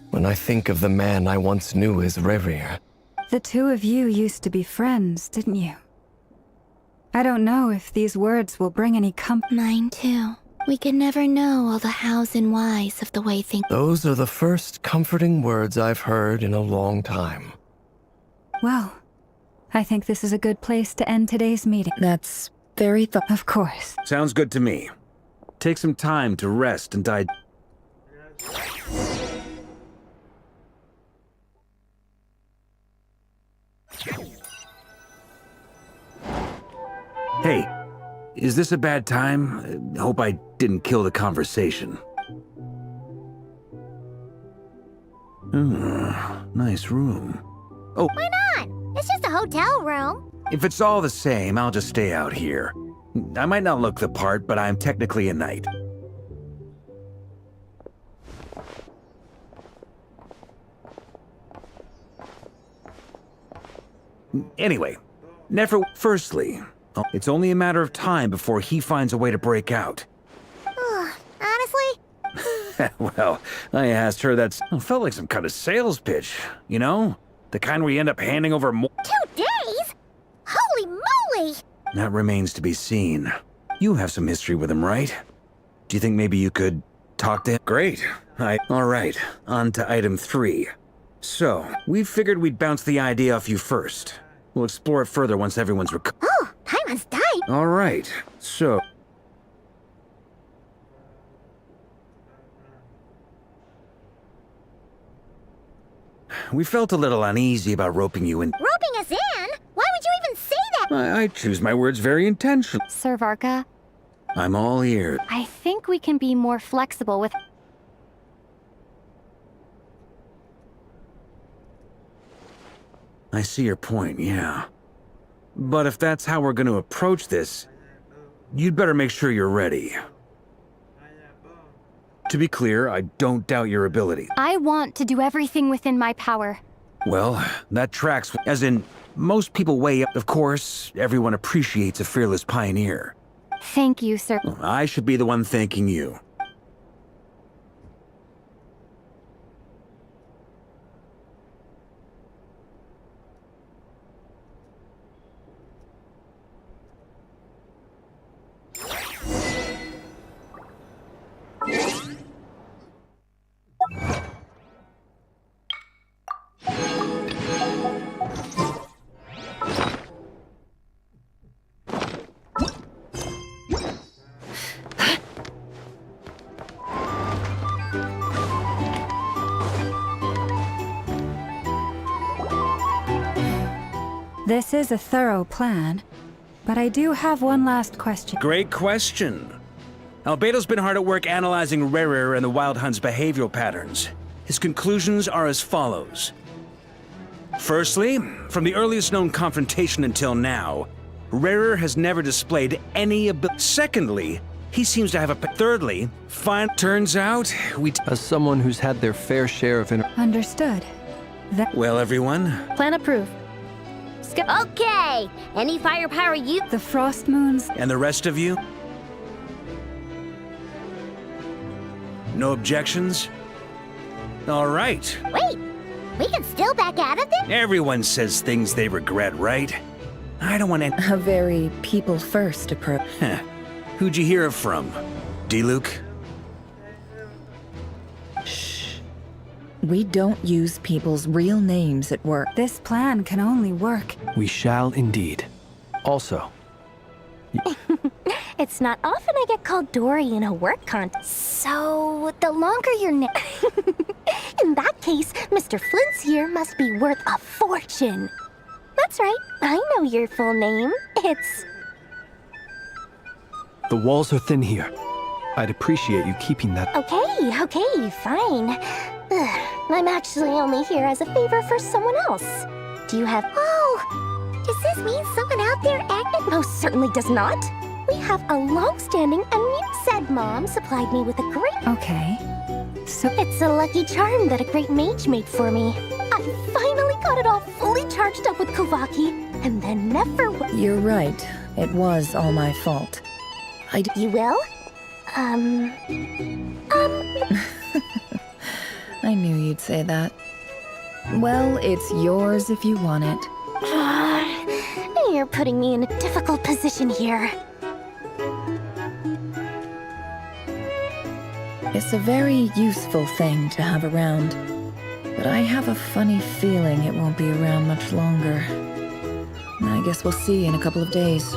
when I think of the man I once knew as Rerear. The two of you used to be friends, didn't you? I don't know if these words will bring any Mine too. We could never know all the hows and whys of the way things— Those are the first comforting words I've heard in a long time. Well, I think this is a good place to end today's meeting. That's very Of course. Sounds good to me. Take some time to rest and die. Hey, is this a bad time? Hope I didn't kill the conversation. Nice room. Oh, Why not? It's just a hotel room. if it's all the same, I'll just stay out here. I might not look the part, but I'm technically a knight. Anyway, firstly, it's only a matter of time before he finds a way to break out. Honestly? Well, I asked her felt like some kind of sales pitch, you know? The kind where you end up handing over more— 2 days? Holy moly! That remains to be seen. You have some history with him, right? Do you think maybe you could talk to him? Great. All right, on to item 3. So, we figured we'd bounce the idea off you first. We'll explore it further once everyone's Oh, Paimon's died! All right, so... We felt a little uneasy about roping you in. Roping us in? Why would you even say that? I choose my words very intentionally. Sir Varka, I'm all ears. I think we can be more flexible with— I see your point, yeah. But if that's how we're going to approach this, you'd better make sure you're ready. To be clear, I don't doubt your ability. I want to do everything within my power. Well, that tracks, as in, most people weigh up. Of course, everyone appreciates a fearless pioneer. Thank you, sir. I should be the one thanking you. This is a thorough plan, but I do have one last question. Great question. Albedo's been hard at work analyzing Rerear and the Wild Hunt's behavioral patterns. His conclusions are as follows. Firstly, from the earliest known confrontation until now, Rarer has never displayed any ability. Secondly, he seems to have a... Thirdly, turns out we... As someone who's had their fair share of Understood. Well, everyone. Plan approved. Okay! Any firepower you... The frost moons... And the rest of you? No objections? All right. Wait! We can still back out of this? Everyone says things they regret, right? I don't want to... A very people-first approach. Who'd you hear it from? D-Luke? Shh. We don't use people's real names at work. This plan can only work. We shall indeed. Also, It's not often I get called Dory in a work contest. So, the longer your name... In that case, Mr. Flint's here must be worth a fortune. That's right, I know your full name. It's... the walls are thin here. I'd appreciate you keeping that. Okay, fine. I'm actually only here as a favor for someone else. Do you have... Oh! Does this mean someone out there acting? Most certainly does not. We have a long-standing and you said Mom supplied me with a great... Okay. So... It's a lucky charm that a great mage made for me. I finally got it all fully charged up with Kovaki, and then never... You're right. It was all my fault. You will? I knew you'd say that. Well, it's yours if you want it. You're putting me in a difficult position here. It's a very useful thing to have around, but I have a funny feeling it won't be around much longer. I guess we'll see in a couple of days.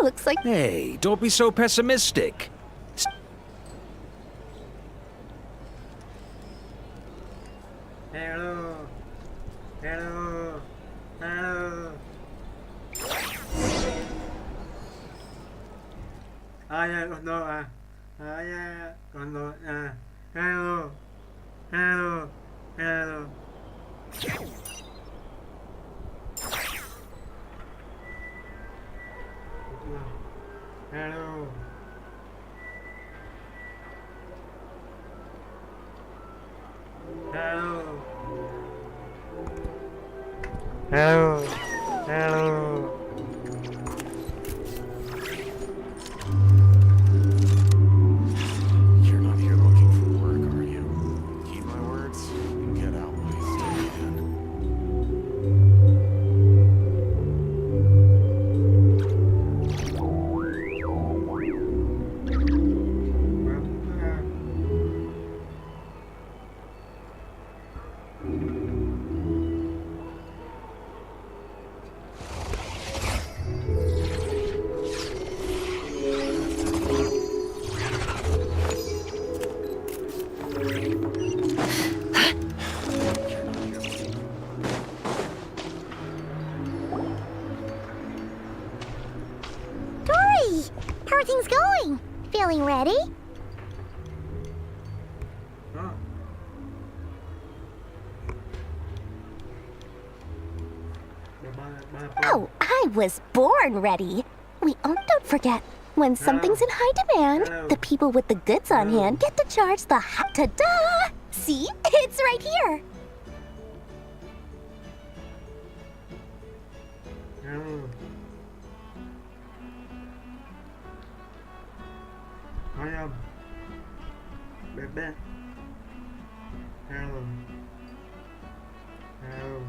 Looks like... Hey, don't be so pessimistic. Hello. You're not here looking for work, are you? Keep my words and get out while you still Dory! How are things going? Feeling ready? Oh, I was born ready. Don't forget, when something's in high demand, the people with the goods on hand get to charge the hot ta-da! See? It's right here. Hello.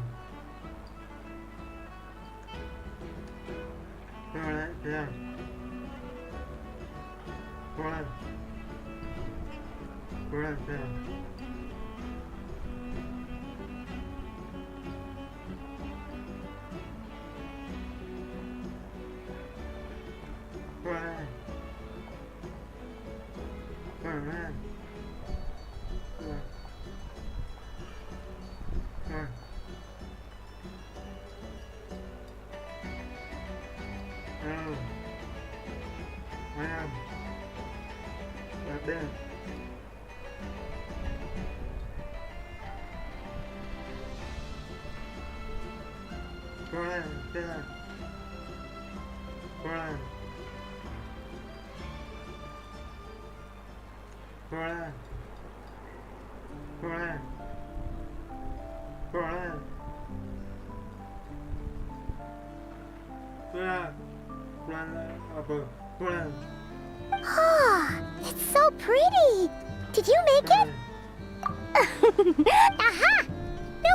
Ah, it's so pretty. Did you make it? Aha! No,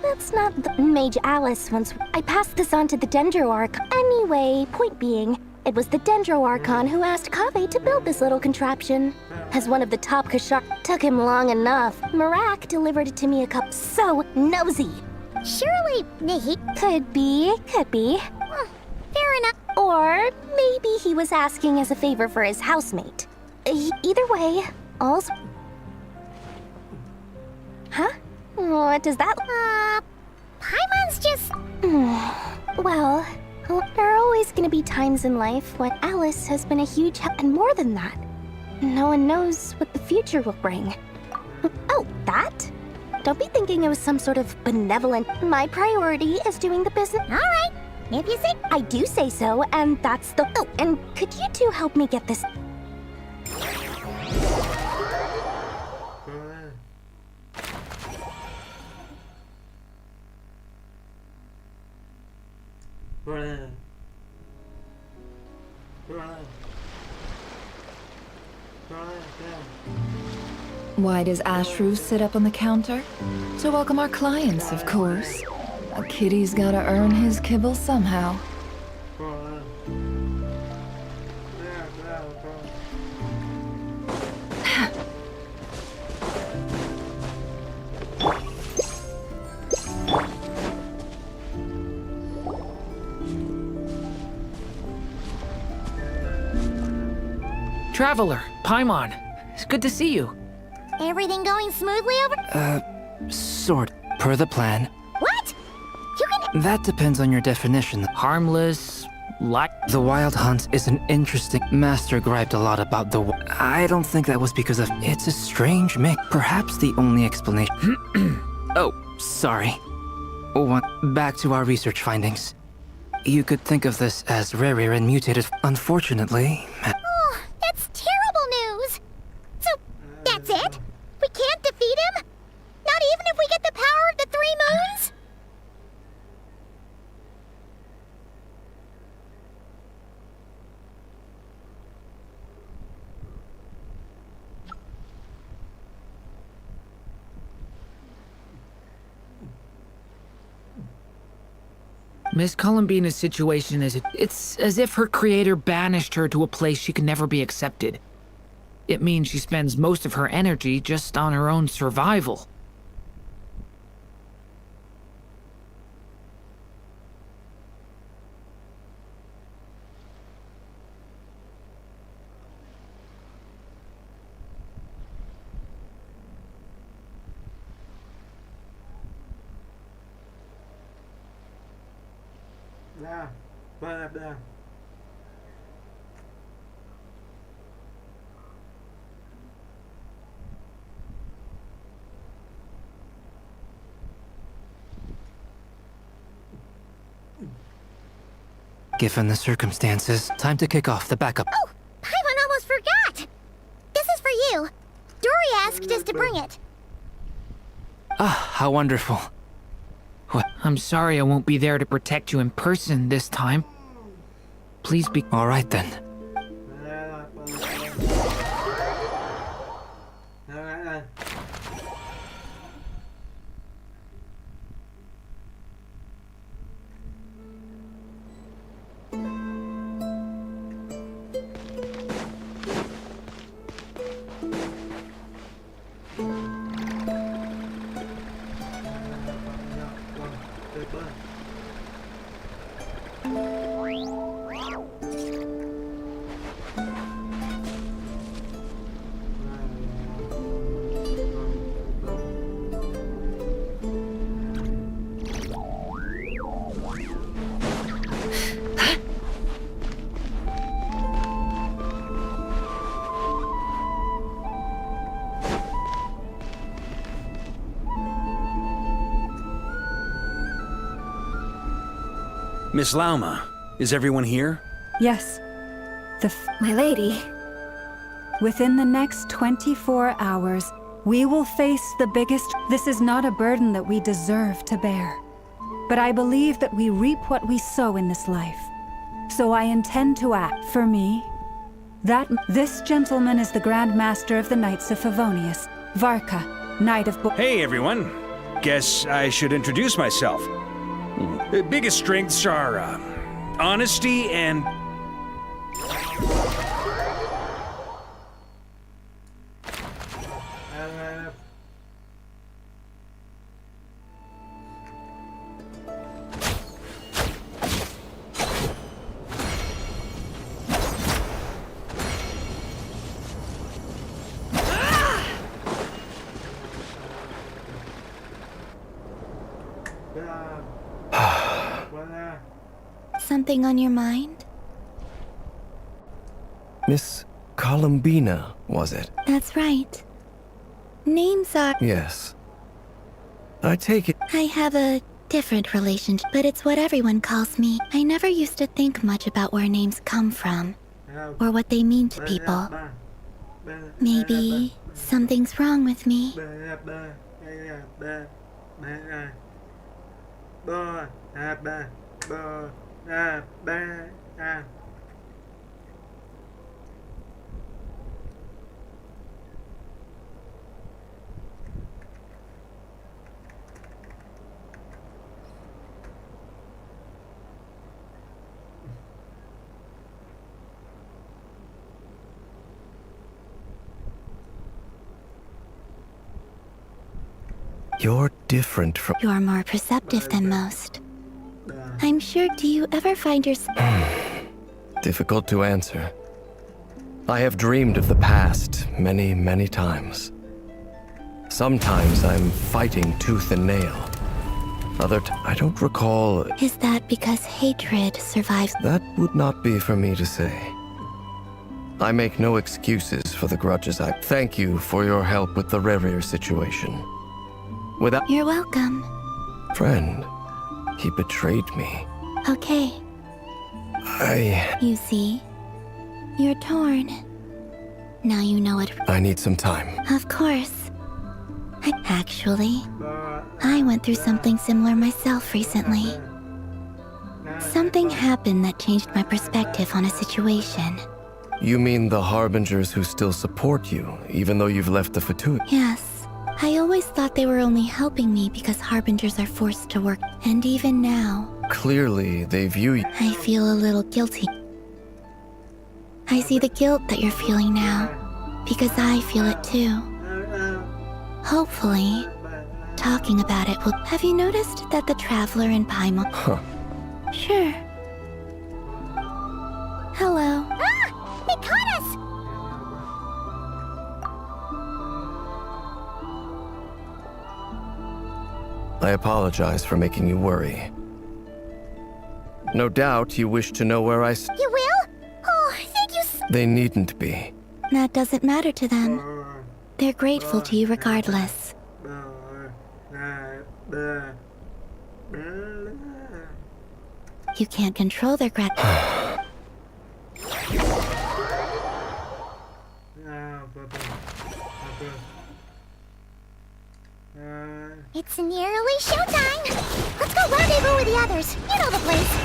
that's not the Mage Alice once. I passed this on to the Dendro Archon. Anyway, point being, it was the Dendro Archon who asked Kaveh to build this little contraption. As one of the top Kashar, took him long enough. Marak delivered it to me a cup. So nosy. Surely, he could be. Fair enough. Or maybe he was asking as a favor for his housemate. Either way, all's... Huh? What does that... Paimon's just... Well, there are always gonna be times in life when Alice has been a huge help, and more than that. No one knows what the future will bring. Oh, that? Don't be thinking it was some sort of benevolent... My priority is doing the business... All right. If you say... I do say so, and that's the... Oh, and could you two help me get this... Why does Ashru sit up on the counter? To welcome our clients, of course. A kitty's gotta earn his kibble somehow. Traveler, Paimon, it's good to see you. Everything going smoothly over... Sort. Per the plan. What? You can... That depends on your definition. Harmless, like... The Wild Hunt is an interesting... Master griped a lot about the... I don't think that was because of... It's a strange mix. Perhaps the only explanation... Oh, sorry. Back to our research findings. You could think of this as rare and mutated. Unfortunately... Oh, that's terrible news. So, that's it? We can't defeat him? Not even if we get the power of the Three Moons? Miss Columbina's situation is... It's as if her creator banished her to a place she can never be accepted. It means she spends most of her energy just on her own survival. Given the circumstances, time to kick off the backup. Oh, Paimon almost forgot! This is for you. Dory asked us to bring it. Ah, how wonderful. I'm sorry I won't be there to protect you in person this time. Please be... All right then. Miss Lauma, is everyone here? Yes. My lady. Within the next 24 hours, we will face the biggest... This is not a burden that we deserve to bear. But I believe that we reap what we sow in this life. So I intend to act. For me, this gentleman is the Grand Master of the Knights of Favonius, Varka, Knight of... Hey, everyone. Guess I should introduce myself. Biggest strengths are, honesty and... Something on your mind? Miss Columbina, was it? That's right. Names are... Yes. I take it... I have a different relationship, but it's what everyone calls me. I never used to think much about where names come from, or what they mean to people. Maybe something's wrong with me. You're different from... You're more perceptive than most. I'm sure, do you ever find yourself... Difficult to answer. I have dreamed of the past many, many times. Sometimes I'm fighting tooth and nail. I don't recall... Is that because hatred survives? That would not be for me to say. I make no excuses for the grudges I... Thank you for your help with the Raitez situation. Without... You're welcome. Friend, he betrayed me. Okay. You see? You're torn. Now you know it. I need some time. Of course. Actually, I went through something similar myself recently. Something happened that changed my perspective on a situation. You mean the Harbingers who still support you, even though you've left the Fatui? Yes. I always thought they were only helping me because Harbingers are forced to work, and even now... Clearly, they view you... I feel a little guilty. I see the guilt that you're feeling now, because I feel it too. Hopefully, talking about it will... Have you noticed that the Traveler in Paimon... Huh. Sure. Hello. Ah! They caught us! I apologize for making you worry. No doubt you wish to know where I You will? Oh, thank you They needn't be. That doesn't matter to them. They're grateful to you regardless. You can't control their gratitude. It's nearly showtime! Let's go rendezvous with the others. You know the place.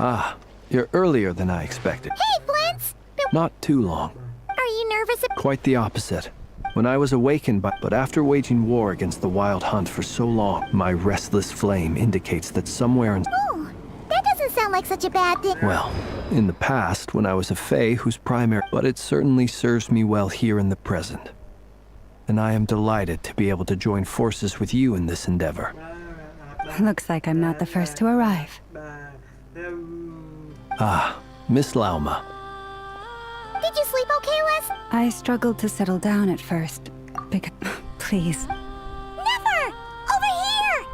Ah, you're earlier than I expected. Hey, Flint's! Not too long. Are you nervous? Quite the opposite. When I was awakened by... But after waging war against the Wild Hunt for so long, my restless flame indicates that somewhere in... Ooh, that doesn't sound like such a bad thing. Well, in the past, when I was a Fae whose primary... But it certainly serves me well here in the present. And I am delighted to be able to join forces with you in this endeavor. Looks like I'm not the first to arrive. Ah, Miss Lauma. Did you sleep okay, Les? I struggled to settle down at first. Because... Please. Never! Over here!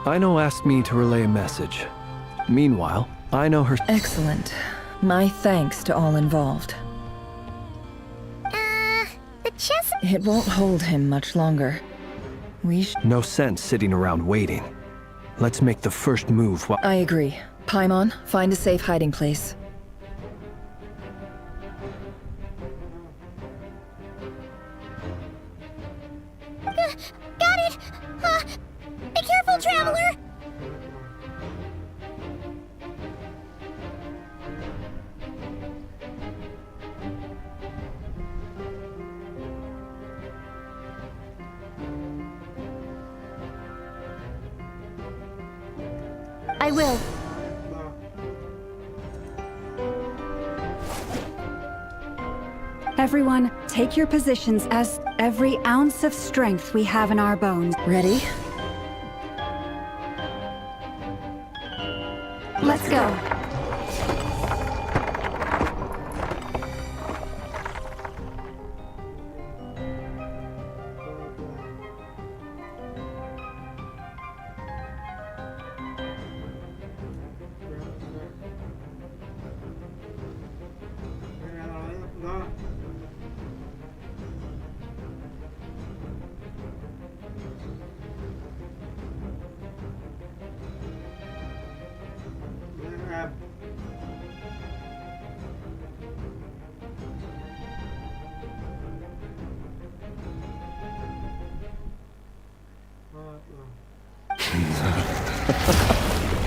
Aino asked me to relay a message. Meanwhile, I know her... Excellent. My thanks to all involved. The chess... It won't hold him much longer. No sense sitting around waiting. Let's make the first move while... I agree. Paimon, find a safe hiding place. Got it! Be careful, traveler! I will. Everyone, take your positions as every ounce of strength we have in our bones. Ready? Let's go.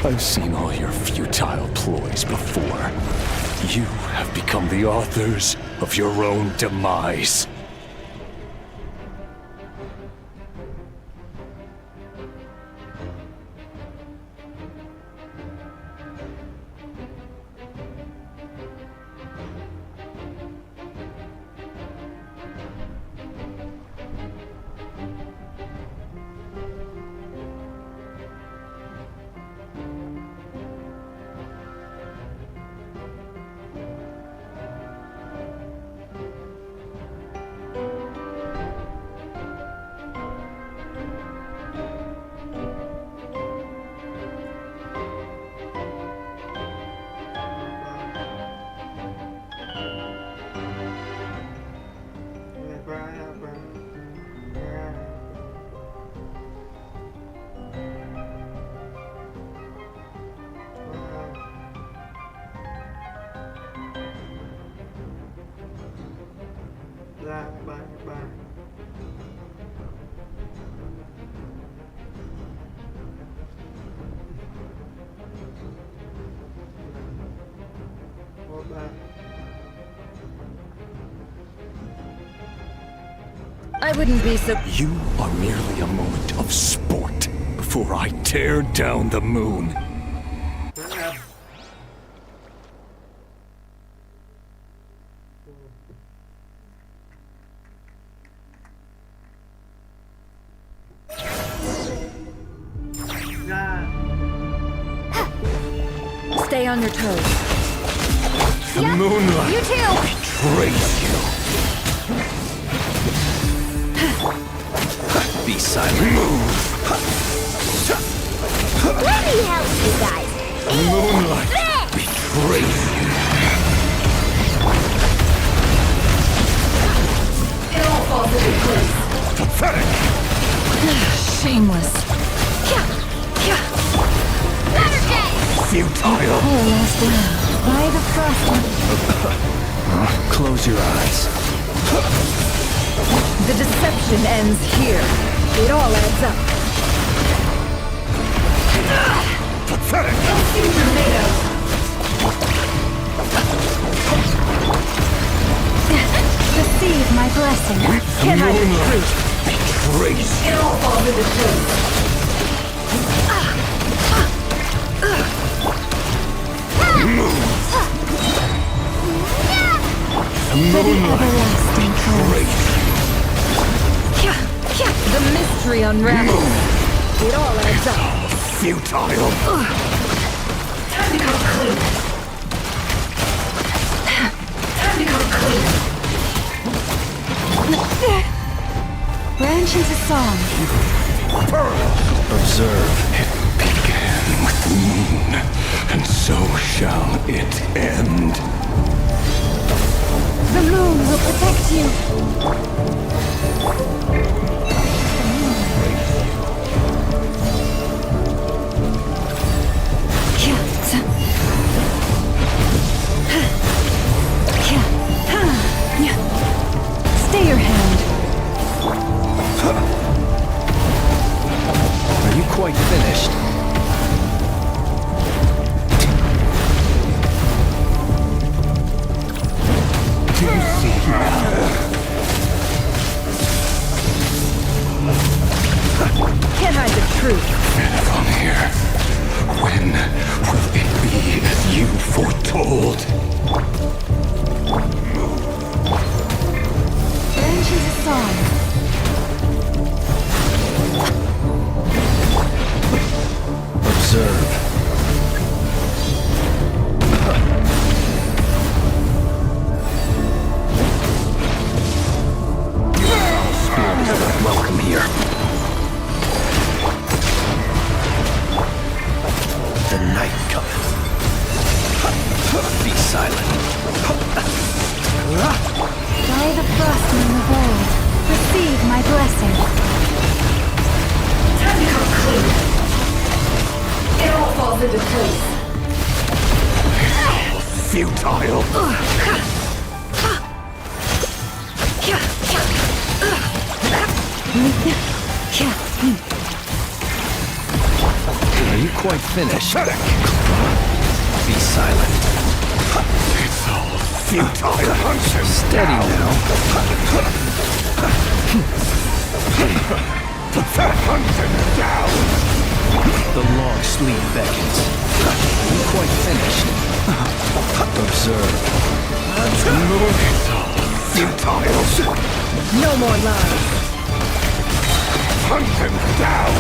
I've seen all your futile ploys before. You have become the authors of your own demise. I wouldn't be so... You are merely a moment of sport before I tear down the moon. Stay on your toes. The moonlight You too! betrays you. Be silent. Move. Let me help you guys. The moonlight betrays you. It all falls into place. Pathetic. Shameless. Futile. Coalesce down. By the frosting. Close your eyes. The deception ends here. It all adds up. Pathetic. Receive my blessing. Can I Moonlight betrays you. It all falls into place. Everlasting Great. The mystery unravels. It all adds up. Futile. Time to come clean. Time to come clean. Branch into song. Observe. It began with the moon, and so shall it end. The moon will protect you. Stay your hand. Are you quite finished? Do you see now? Can't hide the truth. From here, when will it be as you foretold? Branch into song. Observe. Spirit is not welcome here. The night cometh. Be silent. By the frostmoon of old, receive my blessing. Time to come clean. It all falls into place. Futile. Are you quite finished? Be silent. It's all futile. Steady now. Hunt him down. The long sleep beckons. Are you quite finished? Observe. It's all futile. No more lies. Hunt him down.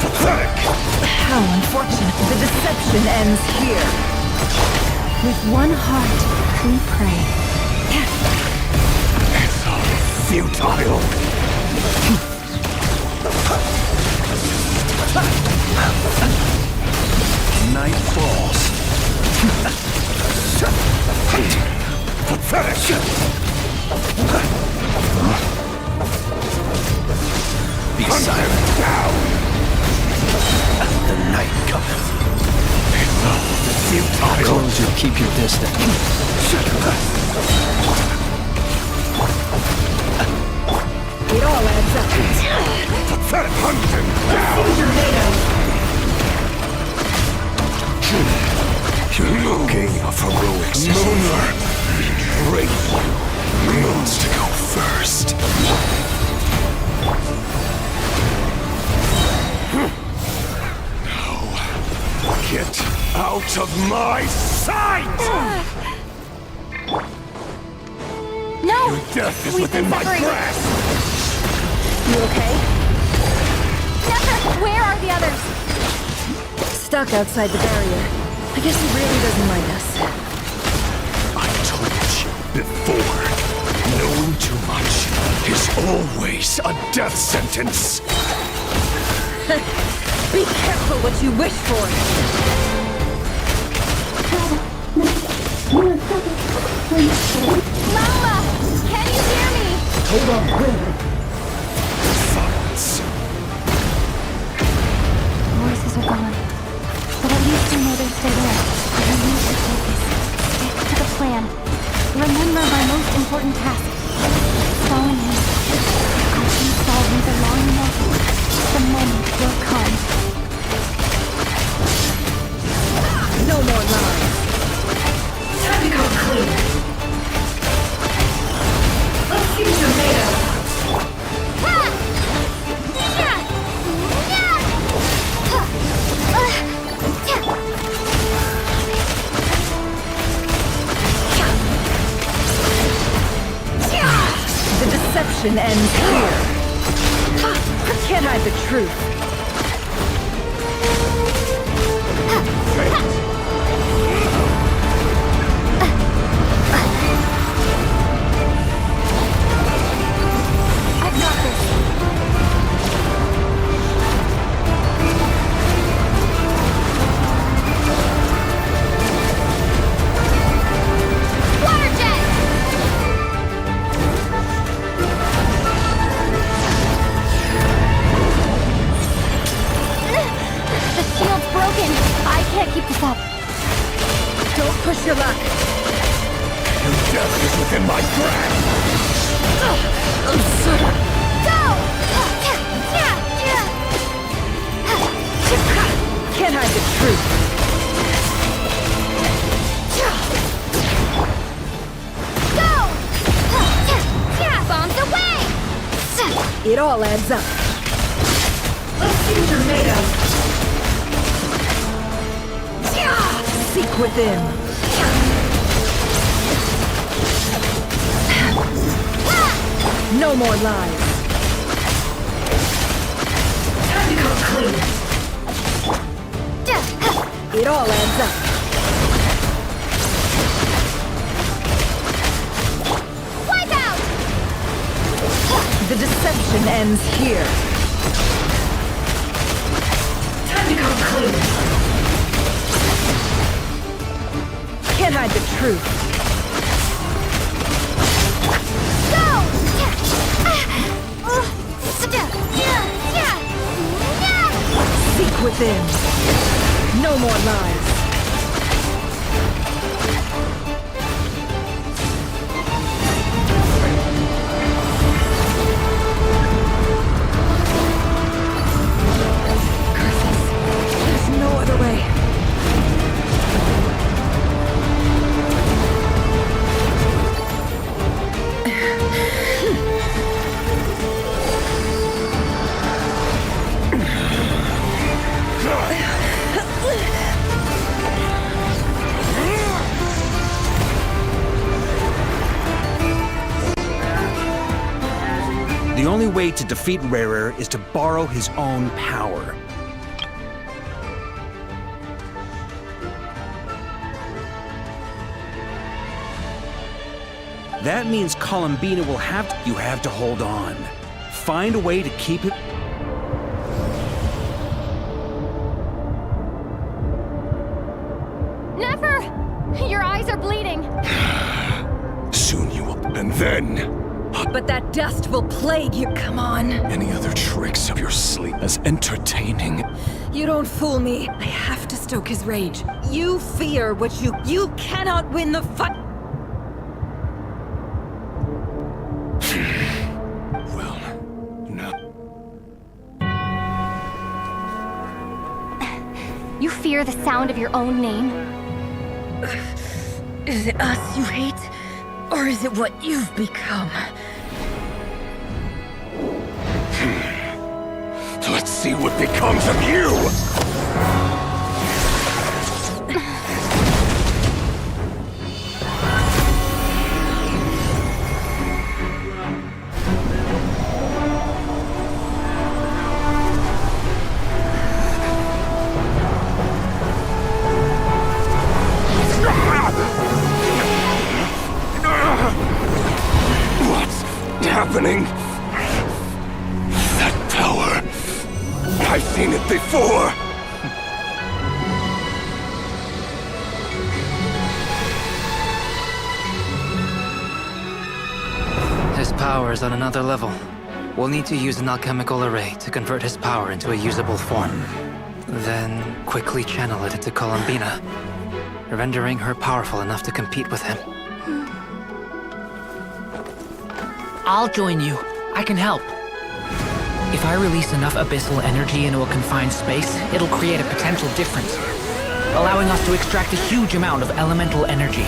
Pathetic. How unfortunate. The deception ends here. With one heart, we pray. It's all futile. Night falls. Pathetic. Be silent. Down. The night cometh. It's all futile. Close or keep your distance. It all adds up. Pathetic. Hunt him down. You're looking of heroics. Lunar betrayed you. Moons to go first. Now, get out of my sight! No! Your death is We've within been my separated. grasp! You okay? Never! Where are the others? Stuck outside the barrier. I guess he really doesn't like us. I told you before, knowing too much is always a death sentence. Be careful what you wish for. Mama! Can you hear me? Hold on. Voices are gone, but at least I know they're still there. I need to focus. Stick to the plan. Remember my most important task. Following me. I can solve these long enough. The moment will come. No more lies. Time to go clean. Let's see what you're made of. The deception ends here. Can't hide the truth. I've got this. Water jet! The shield's broken. I can't keep this up. Don't push your luck. Your death is within my grasp. Go! Can't hide the truth. Go! Bombs away! It all adds up. Let's see what you're made of. Seek within. No more lies. Time to come clean. It all adds up. Wipe out! The deception ends here. Time to come clean. Can't hide the truth. Go! Seek within. No more lies. There's no other way. The only way to defeat Rarer is to borrow his own power. That means Columbina will have to... You have to hold on. Find a way to keep it... Never! Your eyes are bleeding. Soon you will... And then... But that dust will plague you. Come on. Any other tricks up your sleeve as entertaining? You don't fool me. I have to stoke his rage. You fear what you... You cannot win the fight. Well, no. You fear the sound of your own name? Is it us you hate? Or is it what you've become? Let's see what becomes of you! What's happening? That power... I've seen it before! His power is on another level. We'll need to use an alchemical array to convert his power into a usable form. Then quickly channel it into Columbina, rendering her powerful enough to compete with him. I'll join you. I can help. If I release enough abyssal energy into a confined space, it'll create a potential difference, allowing us to extract a huge amount of elemental energy.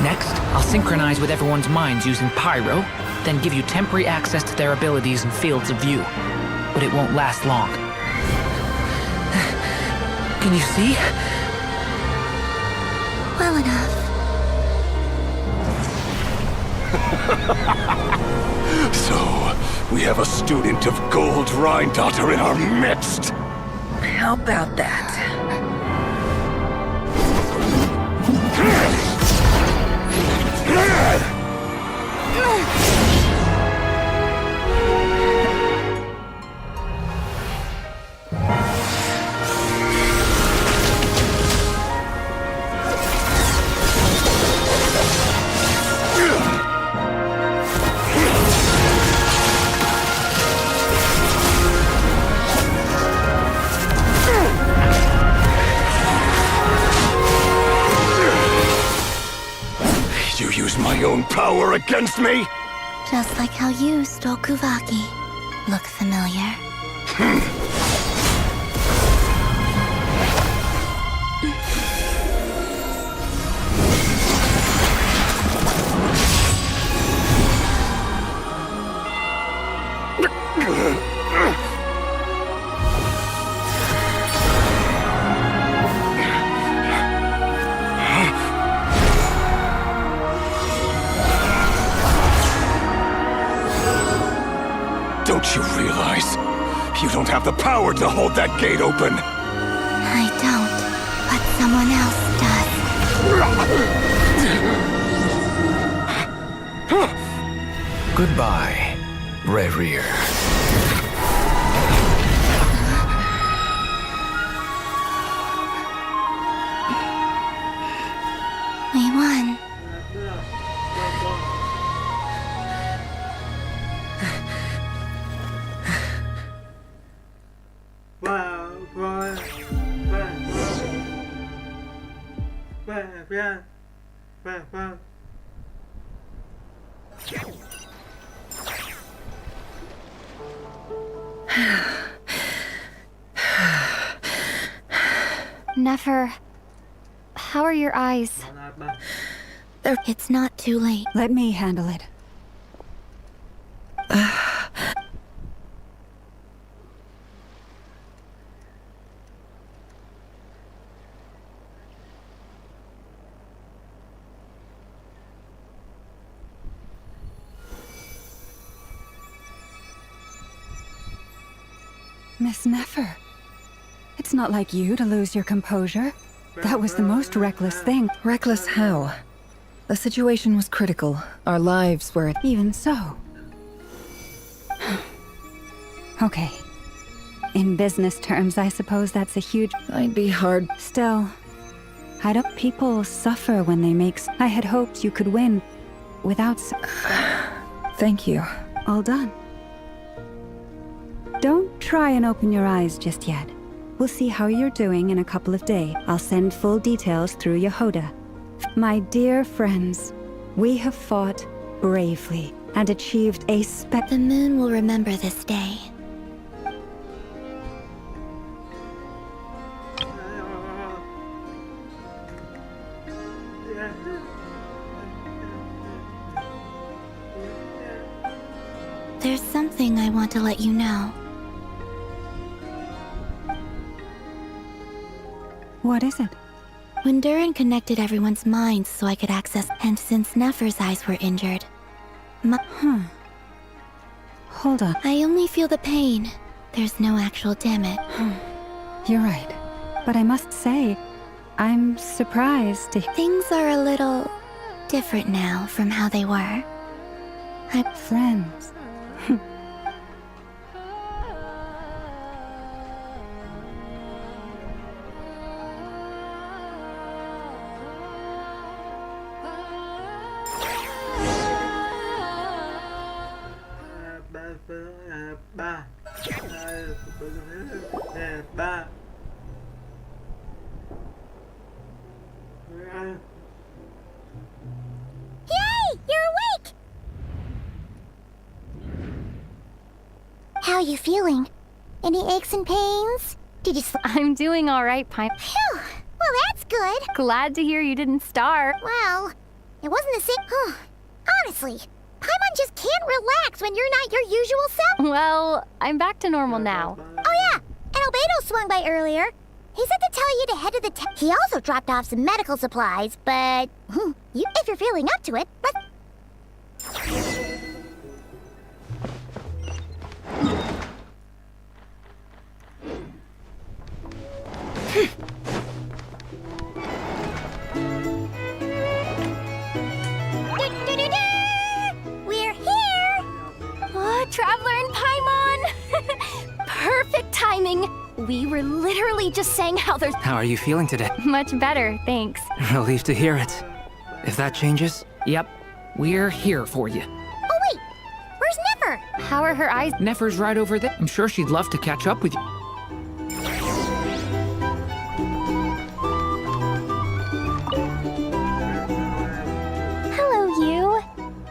Next, I'll synchronize with everyone's minds using pyro, then give you temporary access to their abilities and fields of view. But it won't last long. Can you see? Well enough. So, we have a student of Gold Rhine-Daughter in our midst. How about that? You use my own power against me? Just like how you stole Kuvaki. Look familiar? Don't you realize? You don't have the power to hold that gate open! I don't, but someone else does. Goodbye, Raitez. We won. Nefer, how are your eyes? It's not too late. Let me handle it. Miss Nefer, it's not like you to lose your composure. That was the most reckless thing. Reckless how? The situation was critical. Our lives were... Even so. Okay. In business terms, I suppose that's a huge... I'd be hard... Still, I don't... People suffer when they make... I had hoped you could win without... Thank you. All done. Don't try and open your eyes just yet. We'll see how you're doing in a couple of days. I'll send full details through Yehoda. My dear friends, we have fought bravely and achieved a The moon will remember this day. There's something I want to let you know. What is it? When Durin connected everyone's minds so I could access, and since Nefer's eyes were injured, Hold on. I only feel the pain. There's no actual damage. You're right. But I must say, I'm surprised to... Things are a little different now from how they were. Friends. Yay! You're awake! How are you feeling? Any aches and pains? Did you I'm doing all right, Pine. Phew! Well, that's good. Glad to hear you didn't starve. Well, it wasn't the same. Honestly, Paimon just can't relax when you're not your usual self. Well, I'm back to normal now. Oh yeah, and Albedo swung by earlier. He said to tell you to head to the He also dropped off some medical supplies, but if you're feeling up to it, We're here! Oh, Traveler and Paimon! Perfect timing! We were literally just saying how there's— How are you feeling today? Much better, thanks. Relieved to hear it. If that changes... Yep, we're here for you. Oh wait, where's Nefer? How are her eyes? Nefer's right over there. I'm sure she'd love to catch up with you. Hello, you.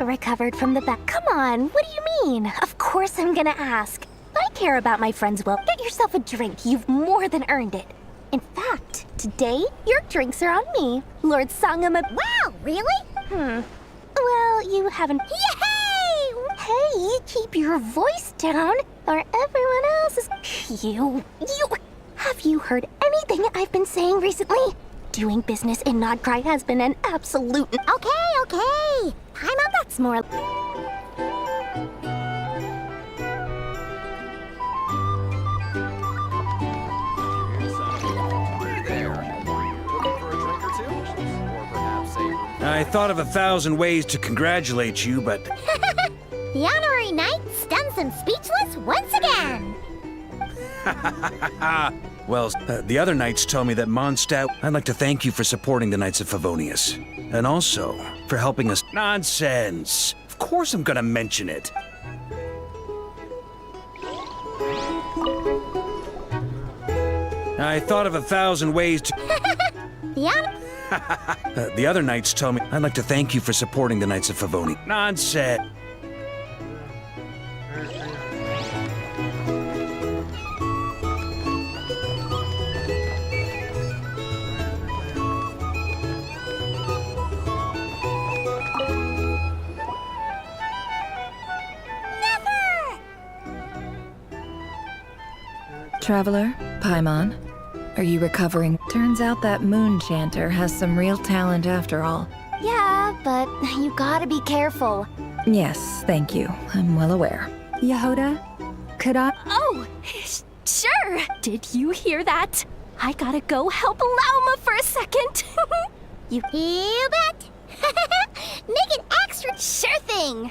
Recovered from the back. Come on, what do you mean? Of course I'm gonna ask. I care about my friends' well. Get yourself a drink. You've more than earned it. In fact, today, your drinks are on me. Lord Sangama— Wow, really? Well, you haven't— Yay! Hey, keep your voice down, or everyone else is— You! Have you heard anything I've been saying recently? Doing business in Nodcry has been an absolute— Okay. Paimon, that's more— I thought of 1,000 ways to congratulate you, but... The honorary knight stuns them speechless once again! Well, the other knights tell me that Mondstadt— I'd like to thank you for supporting the Knights of Favonius. And also, for helping us— Nonsense! Of course I'm gonna mention it. I thought of 1,000 ways to— the other knights tell me— I'd like to thank you for supporting the Knights of Favonius. Nonsense! Traveler, Paimon, are you recovering? Turns out that moon chanter has some real talent after all. Yeah, but you gotta be careful. Yes, thank you. I'm well aware. Yehuda, could I— Oh, sure! Did you hear that? I gotta go help Lauma for a second. You bet! Make it extra— Sure thing!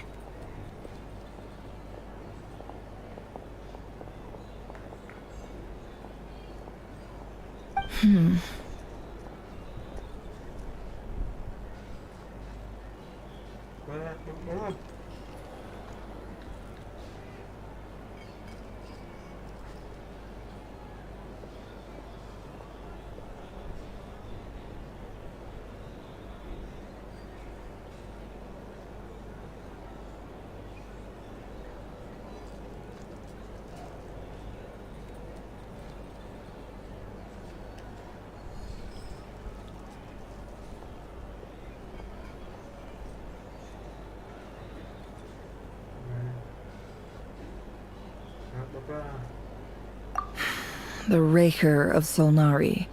The Raker of Solnari.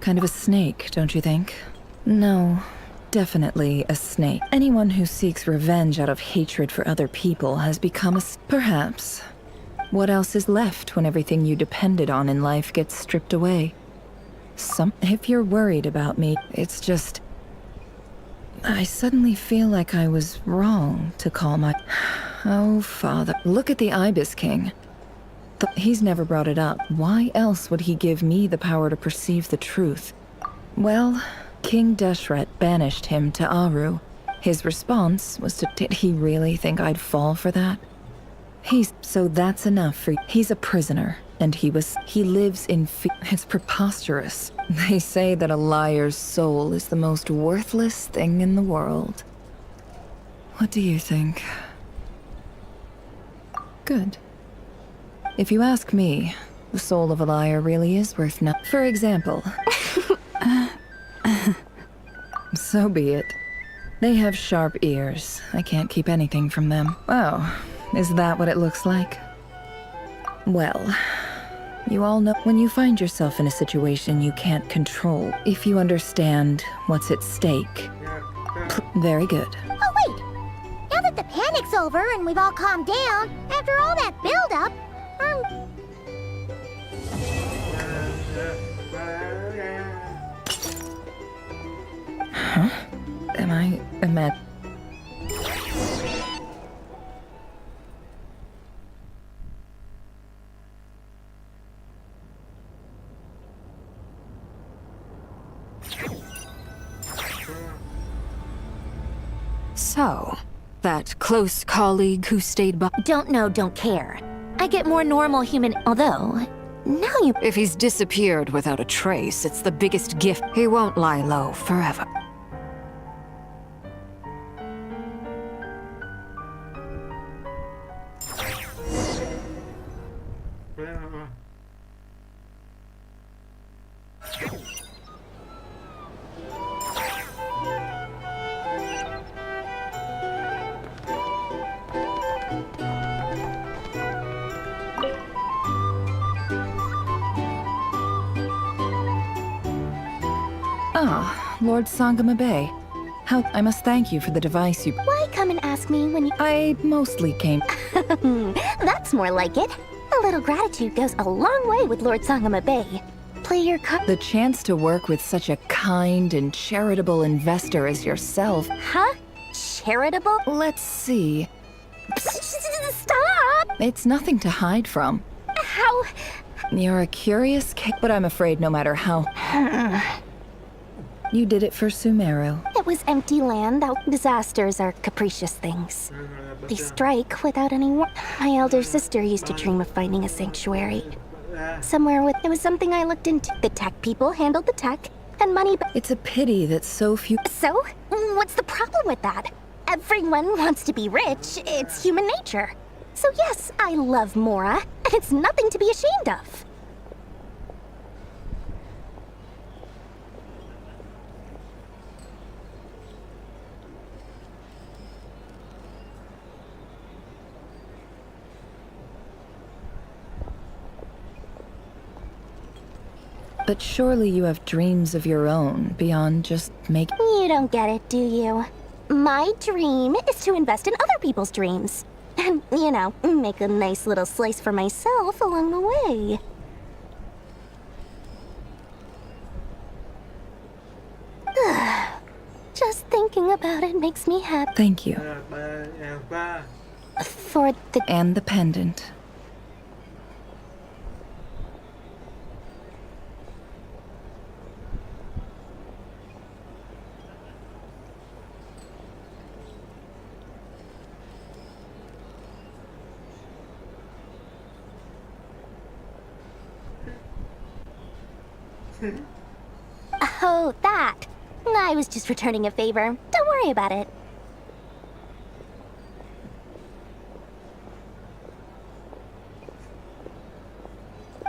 Kind of a snake, don't you think? No, definitely a snake. Anyone who seeks revenge out of hatred for other people has become a— Perhaps. What else is left when everything you depended on in life gets stripped away? If you're worried about me, it's just— I suddenly feel like I was wrong to call my— Oh, Father. Look at the Ibis King. He's never brought it up. Why else would he give me the power to perceive the truth? Well, King Deshret banished him to Aru. His response was to— Did he really think I'd fall for that? So that's enough for he's a prisoner, and he lives in it's preposterous. They say that a liar's soul is the most worthless thing in the world. What do you think? Good. If you ask me, the soul of a liar really is worth nothing. For example... So be it. They have sharp ears. I can't keep anything from them. Oh, is that what it looks like? Well, you all know when you find yourself in a situation you can't control, if you understand what's at stake. Very good. Oh, wait! Now that the panic's over and we've all calmed down, after all that build-up, Huh? Am I... So, that close colleague who stayed by... Don't know, don't care. I get more normal human... Although, now you... If he's disappeared without a trace, it's the biggest gift. He won't lie low forever. Ah, Lord Sangama Bay. I must thank you for the device you... Why come and ask me when you... I mostly came... That's more like it. A little gratitude goes a long way with Lord Sangama Bay. Play your card... The chance to work with such a kind and charitable investor as yourself... Huh? Charitable? Let's see... Stop! It's nothing to hide from. How... You're a curious but I'm afraid no matter how... You did it for Sumeru. It was empty land. Disasters are capricious things. They strike without any warning. My elder sister used to dream of finding a sanctuary. Somewhere with... It was something I looked into. The tech people handled the tech, and money... It's a pity that so few... So? What's the problem with that? Everyone wants to be rich. It's human nature. So yes, I love Mora, and it's nothing to be ashamed of. But surely you have dreams of your own, beyond just making... You don't get it, do you? My dream is to invest in other people's dreams. And, you know, make a nice little slice for myself along the way. Just thinking about it makes me happy. Thank you. For the... And the pendant. Oh, that. I was just returning a favor. Don't worry about it.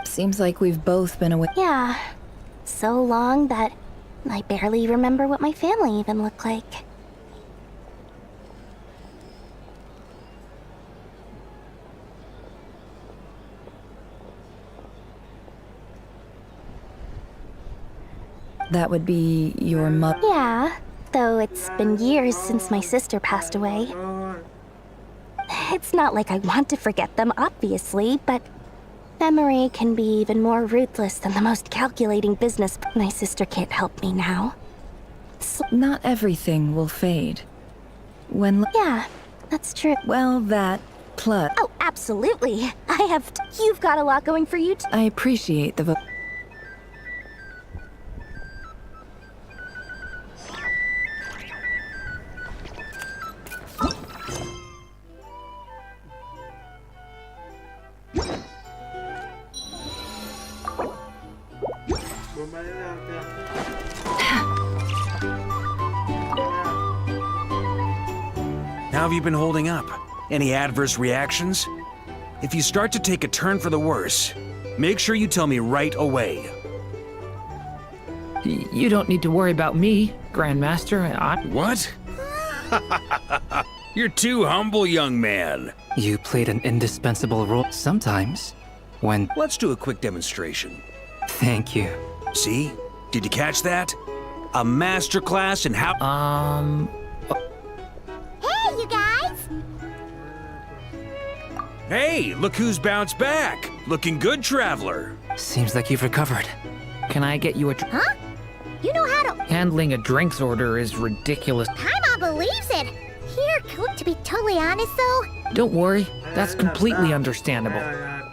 Seems like we've both been away. Yeah. So long that I barely remember what my family even looked like. That would be your mother. Yeah, though it's been years since my sister passed away. It's not like I want to forget them, obviously, but memory can be even more ruthless than the most calculating business. My sister can't help me now. Not everything will fade. Yeah, that's true. Well, that plus... Oh, absolutely. You've got a lot going for you too. I appreciate the How have you been holding up? Any adverse reactions? If you start to take a turn for the worse, make sure you tell me right away. You don't need to worry about me, Grandmaster. What? You're too humble, young man. You played an indispensable role sometimes. When... Let's do a quick demonstration. Thank you. See? Did you catch that? A masterclass in how... Hey, you guys! Hey, look who's bounced back. Looking good, traveler. Seems like you've recovered. Can I get you a... Huh? You know how to... Handling a drinks order is ridiculous. Paimon believes it! Here, to be totally honest though... Don't worry, that's completely understandable.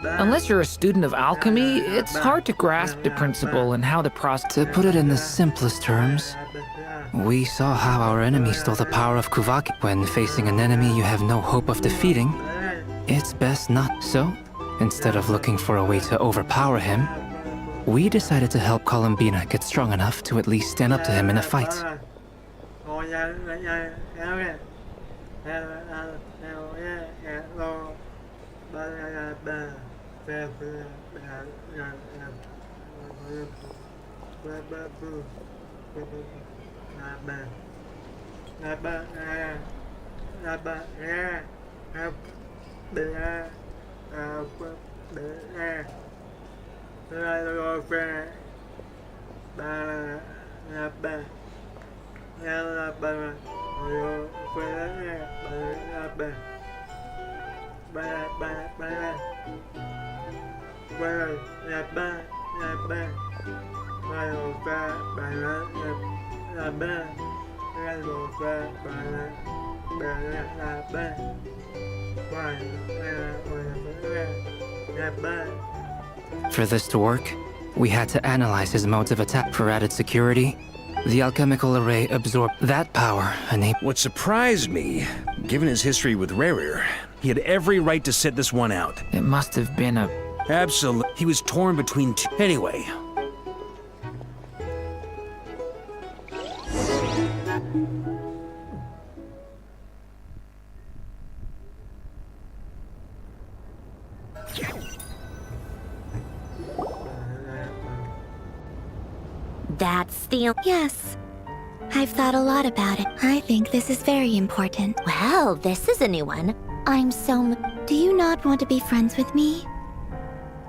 Unless you're a student of alchemy, it's hard to grasp the principle and how the process... To put it in the simplest terms, we saw how our enemy stole the power of Kuvaki. When facing an enemy you have no hope of defeating, it's best not. So, instead of looking for a way to overpower him, we decided to help Columbina get strong enough to at least stand up to him in a fight. For this to work, we had to analyze his modes of attack. For added security, the alchemical array absorbed that power, What surprised me, given his history with Rarir, he had every right to sit this one out. It must have been a... Absolutely. He was torn between two... Anyway. That's the... Yes. I've thought a lot about it. I think this is very important. Well, this is a new one. I'm so... Do you not want to be friends with me?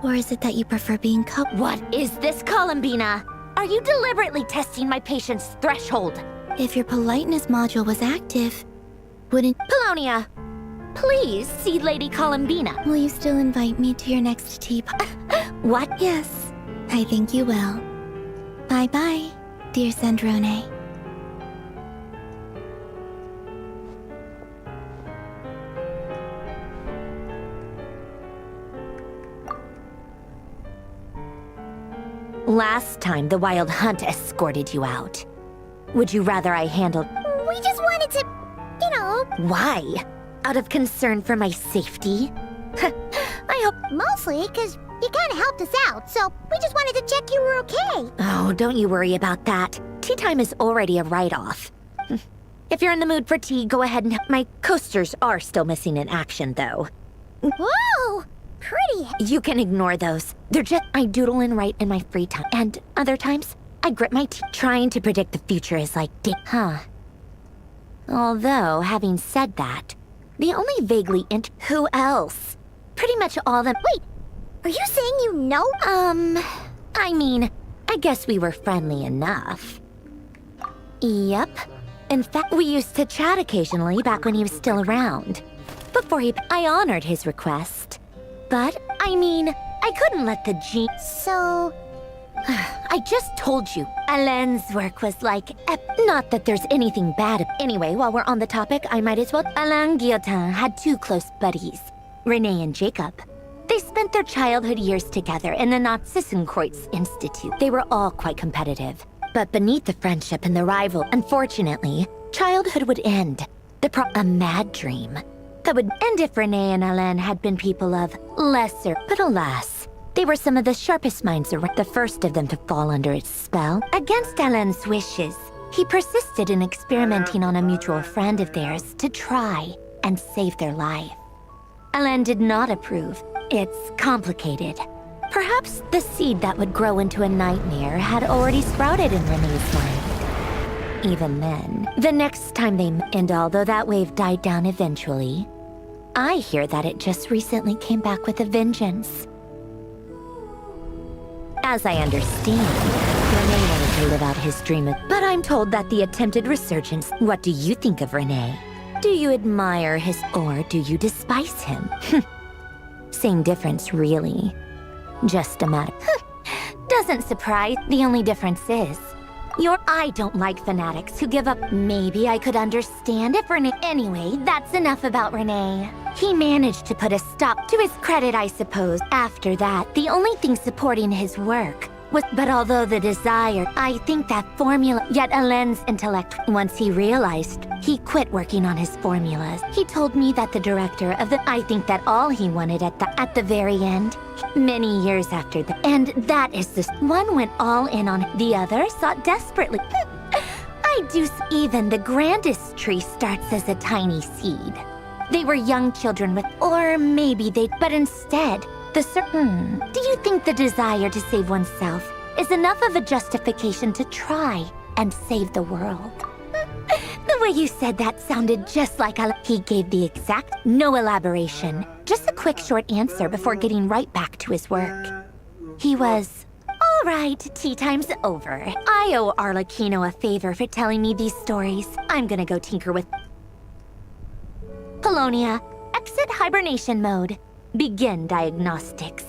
Or is it that you prefer being What is this, Columbina? Are you deliberately testing my patience threshold? If your politeness module was active, wouldn't... Polonia, please see Lady Columbina. Will you still invite me to your next tea What? Yes, I think you will. Bye-bye, dear Sandrone. Last time, the Wild Hunt escorted you out. Would you rather I handled... We just wanted to, you know... Why? Out of concern for my safety? I hope... Mostly, because you kind of helped us out, so we just wanted to check you were okay. Oh, don't you worry about that. Tea time is already a write-off. If you're in the mood for tea, go ahead and... My coasters are still missing in action, though. Whoa! Pretty. You can ignore those. They're just... I doodle and write in my free time. And other times, I grit my teeth. Trying to predict the future is like... Although, having said that, the only vaguely Who else? Pretty much all them... Wait, are you saying you know? I mean, I guess we were friendly enough. Yep. In fact, we used to chat occasionally back when he was still around. Before I honored his request. But, I mean, I couldn't let the So... I just told you, Alain's work was like not that there's anything bad. Anyway, while we're on the topic, I might as well... Alain Guillotin had two close buddies, Renee and Jacob. They spent their childhood years together in the Narzissenkreuz Institute. They were all quite competitive. But beneath the friendship and the rival, unfortunately, childhood would end. A mad dream. That would end if Renee and Alain had been people of lesser, but alas, They were some of the sharpest minds around, the first of them to fall under its spell. Against Alain's wishes, he persisted in experimenting on a mutual friend of theirs to try and save their life. Alain did not approve. It's complicated. Perhaps the seed that would grow into a nightmare had already sprouted in Renee's mind. Even then, the next time they met, and although that wave died down eventually, I hear that it just recently came back with a vengeance. As I understand, Renee wanted to live out his dream, but I'm told that the attempted resurgence... What do you think of Renee? Do you admire his... or do you despise him? Same difference, really. Just a matter... Doesn't surprise. The only difference is... I don't like fanatics who give up. Maybe I could understand if Renee... Anyway, that's enough about Renee. He managed to put a stop to his credit, I suppose. After that, the only thing supporting his work was... But although the desire, I think that formula... Yet Alain's intellect, once he realized, he quit working on his formulas. He told me that the director of the... I think that all he wanted at the very end, many years after that. And that is the... One went all in on it. The other sought desperately... I do... Even the grandest tree starts as a tiny seed. They were young children with... Or maybe they... But instead... Do you think the desire to save oneself is enough of a justification to try and save the world? The way you said that sounded just like he gave the exact, no elaboration, just a quick short answer before getting right back to his work. He was, all right, tea time's over. I owe Arlecchino a favor for telling me these stories. I'm gonna go tinker with... Colonia, exit hibernation mode. Begin diagnostics.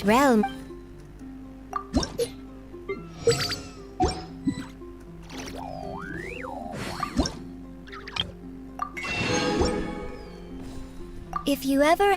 realm. If you ever...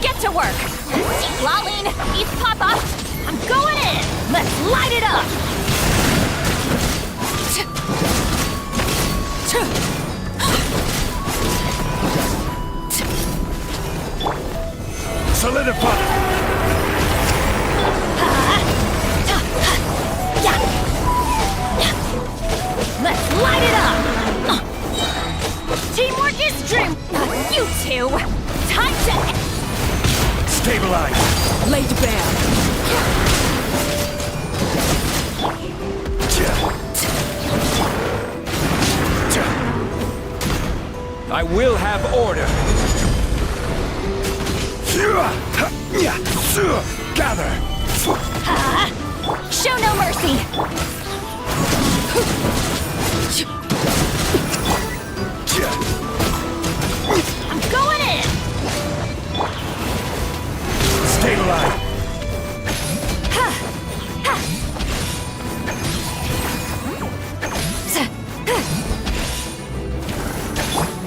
Get to work! Lolene, East Papa! I'm going in! Let's light it up! Solidify! Let's light it up! Teamwork is dream! You two! Time to... Stabilize! Laid bare! I will have order. Gather! Show no mercy! I'm going in! Stabilize!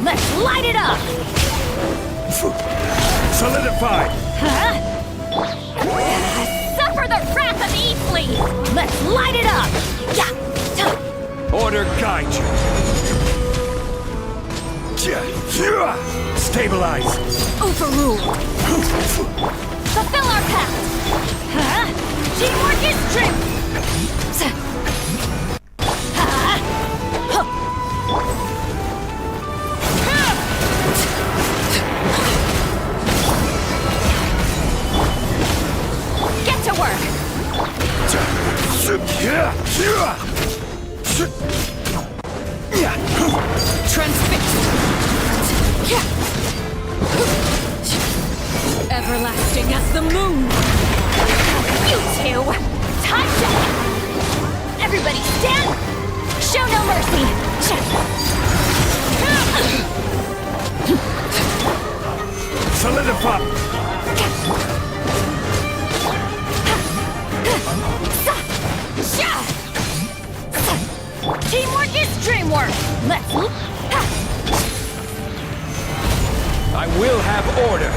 Let's light it up! Solidify! Suffer the wrath of Eastleaf! Let's light it up! Order guide you! Stabilize! Overruled! Fulfill our pact! Teamwork is strength! Get to work! Transfixed! Everlasting as the moon! You two! Time to... Everybody stand! Show no mercy! Solidify! Teamwork is dreamwork! Let's... I will have order.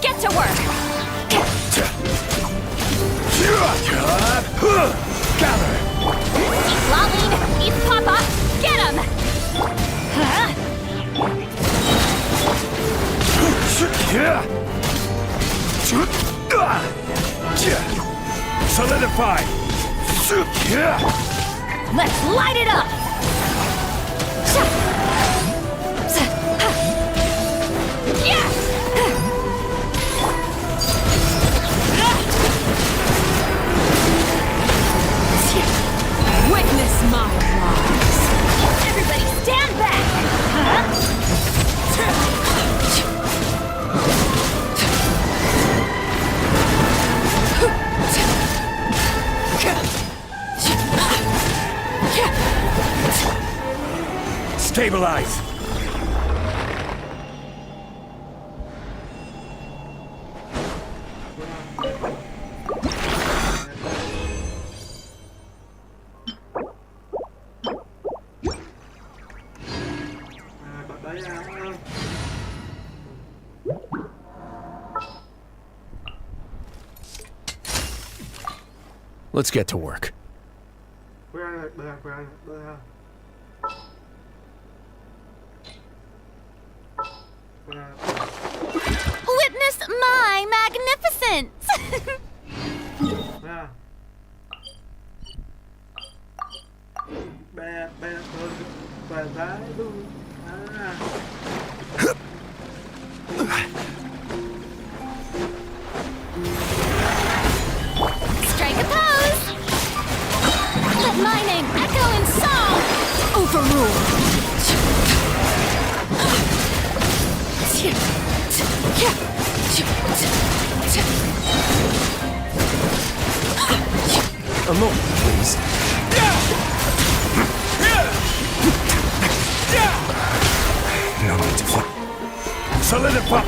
Get to work! Gather! Lolene, East Papa, get him! Solidify! Let's light it up! Witness my rise! Everybody stand back! Stabilize! Let's get to work. Witness my magnificence! Strike a pose! Let my name echo in song! Overrule! A moment, please. No need to fight. Solidify!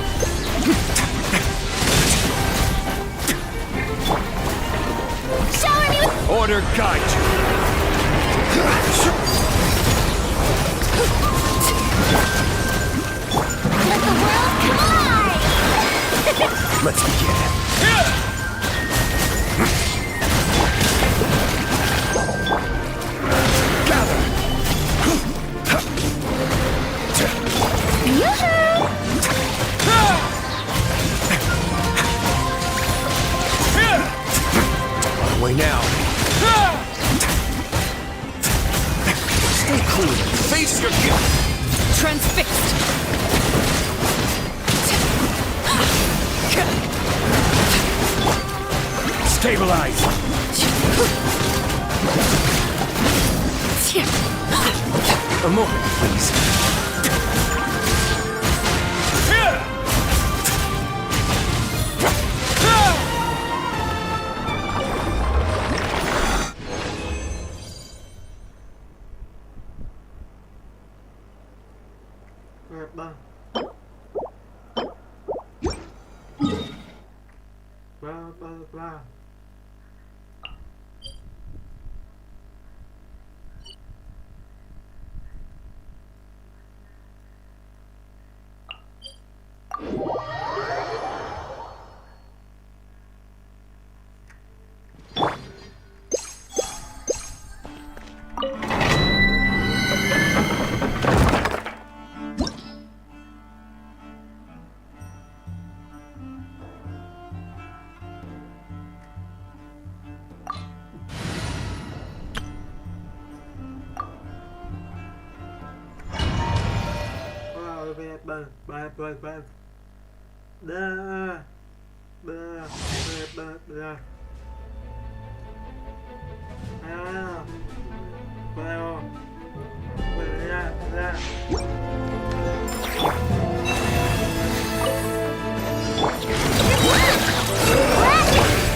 Shower me with... Order guide you. Let the world collide! Let's begin. Gather! Yoo-hoo! On the way now. Stay cool. Face your gift. Transfixed! Stabilize. A moment, please.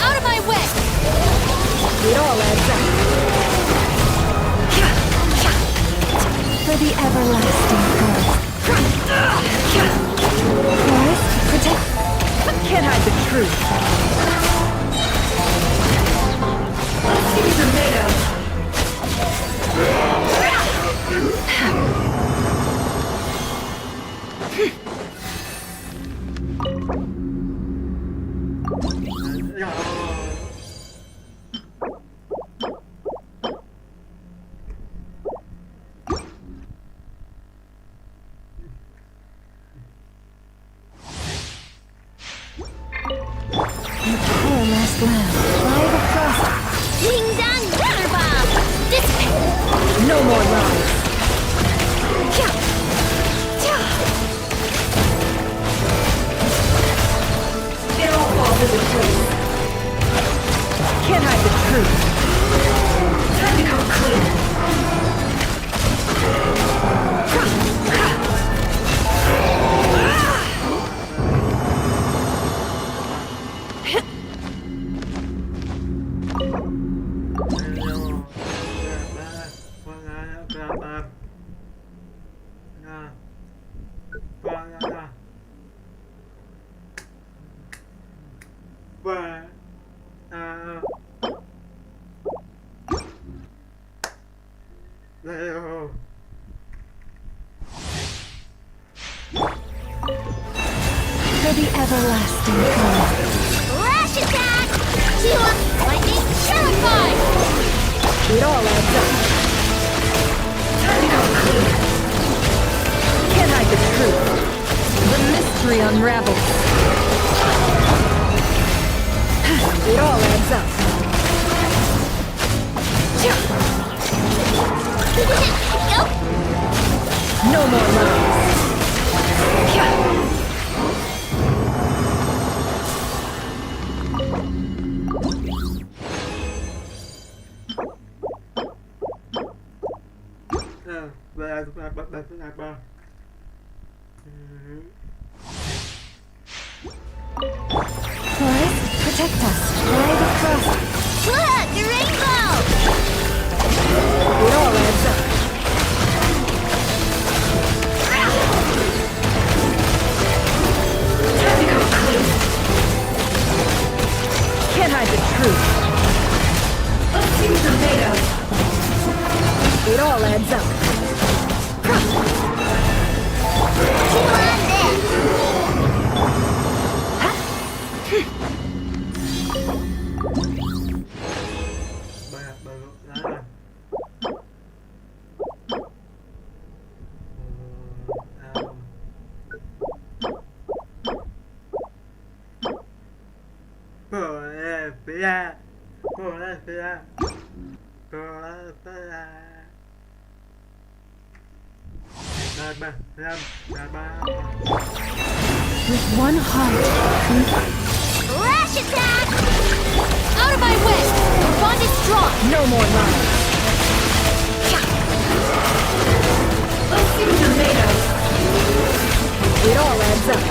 Out of my way! It all adds up. For the everlasting good. Forest, protect. Can't hide the truth. Let's see what you're made of. Last lamb. Fly the frost. Ding dong, water bomb. Dissipate. No more lies. It all falls into place. Can't hide the truth. Time to come clean. It all adds up. Can't hide the truth. The mystery unravels. It all adds up. No more lies. Forest, protect us. Fly the frost. Look, a rainbow! It all adds up. Can't hide the truth. Let's see tomatoes. It all adds up. With one heart. Lash attack! Out of my way! Your bond is strong! No more lies. Let's see tomatoes. It all adds up.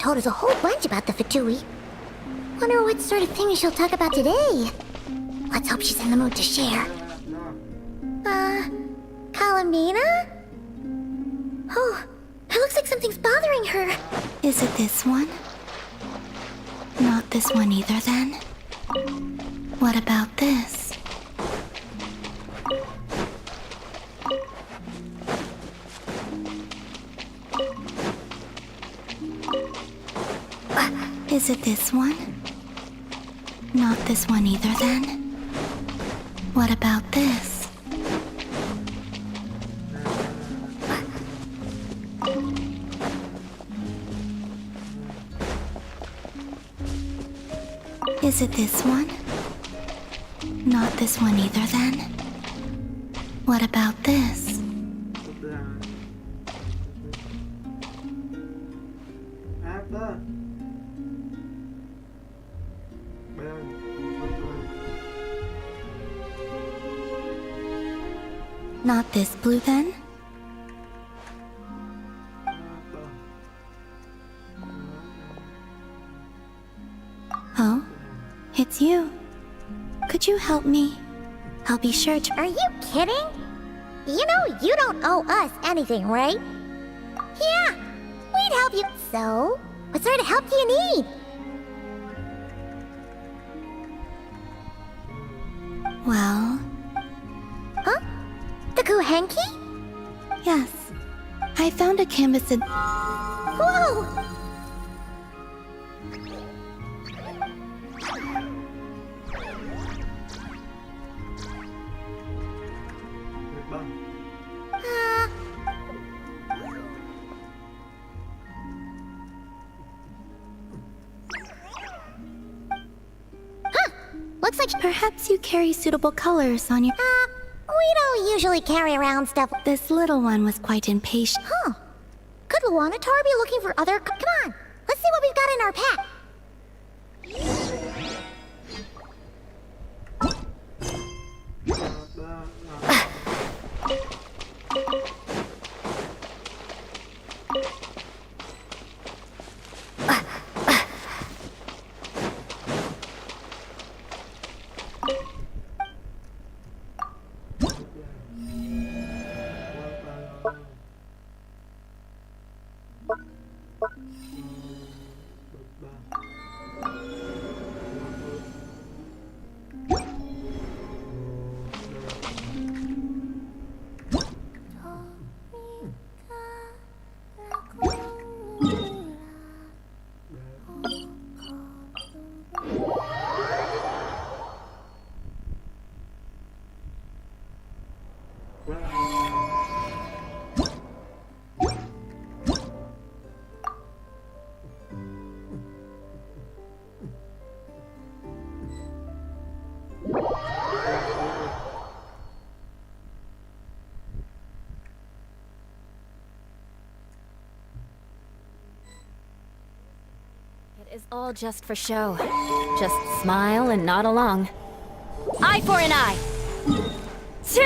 told us a whole bunch about the Fatui. Wonder what sort of things she'll talk about today. Let's hope she's in the mood to share. Columbina? Oh, it looks like something's bothering her. Is it this one? Not this one either, then? What about this? Is it this one? Not this one either, then? What about this? Is it this one? Not this one either, then? What about this? Not this blue, then? Oh, it's you. Could you help me? I'll be sure to— Are you kidding? You know you don't owe us anything, right? Yeah, we'd help you. So, what sort of help do you need? Well... Huh? The Kuhenki? Yes. I found a canvas in— Whoa! Looks like— Perhaps you carry suitable colors on your— We don't usually carry around stuff. This little one was quite impatient. Huh. Could Luanatar be looking for other— Come on, let's see what we've got in our pack. It is all just for show. Just smile and nod along. Eye for an eye! Tch!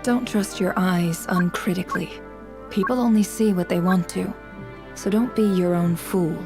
Don't trust your eyes uncritically. People only see what they want to, so don't be your own fool.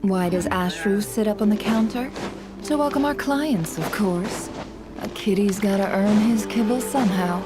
Why does Ashru sit up on the counter? To welcome our clients, of course. A kitty's gotta earn his kibble somehow.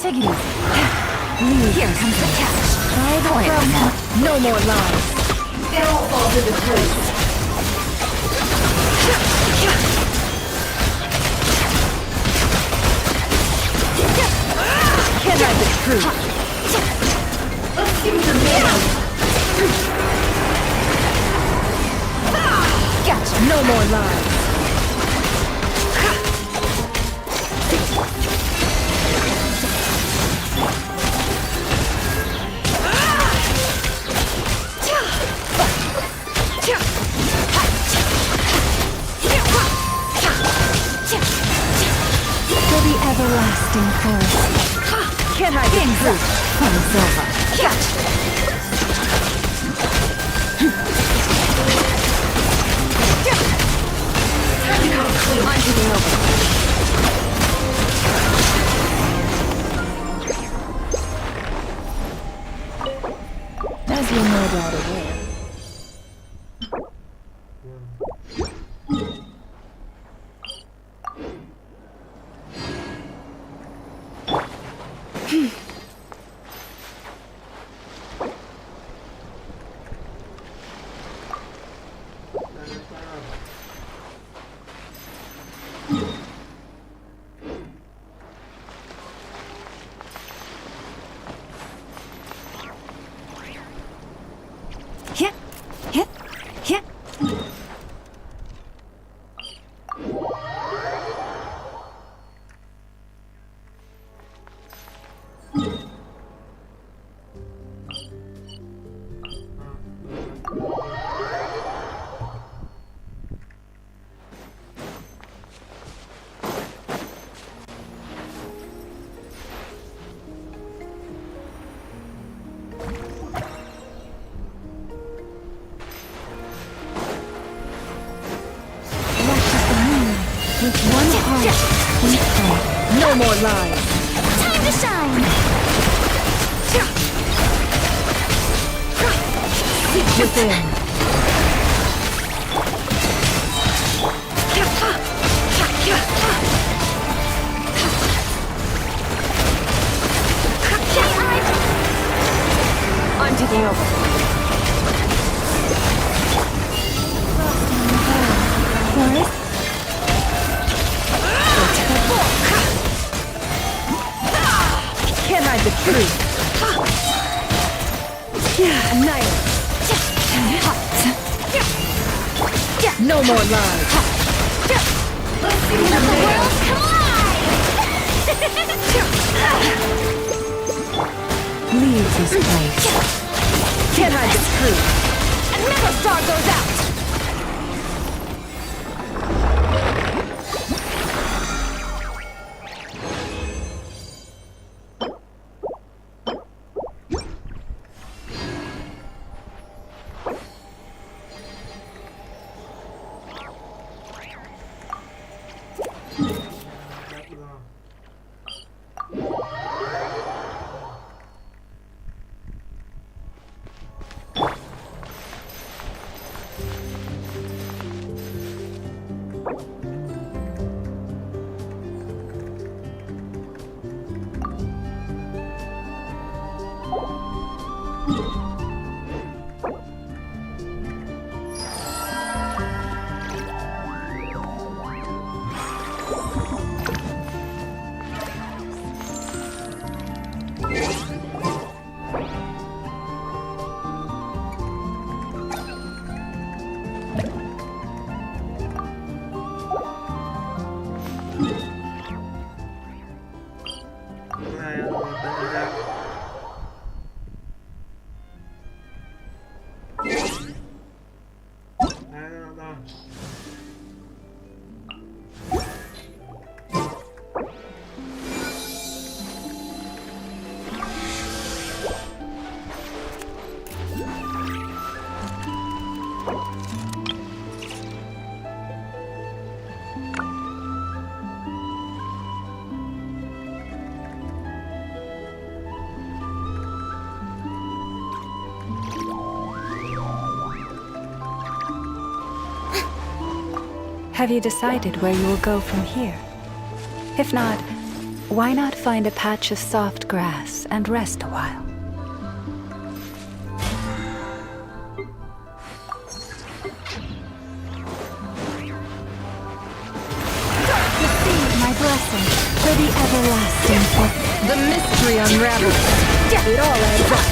Take it easy. Here comes the catch. No more lies. It all falls into place. Can't hide the truth. Let's see what you're made of. Gotcha. No more lies. For the everlasting forest. Can I get through? Fun's over. I'm taking over. As you're no doubt aware. With one heart, we pray. No more lies. Time to shine! Seek within. I'm taking over. Forest? Can't hide the truth. Annihilate. No more lies. Let the worlds collide! Leave this place. Can't hide the truth. And Metal Star goes out! Have you decided where you will go from here? If not, why not find a patch of soft grass and rest a while? Receive my blessing for the everlasting The mystery unravels. It all adds up.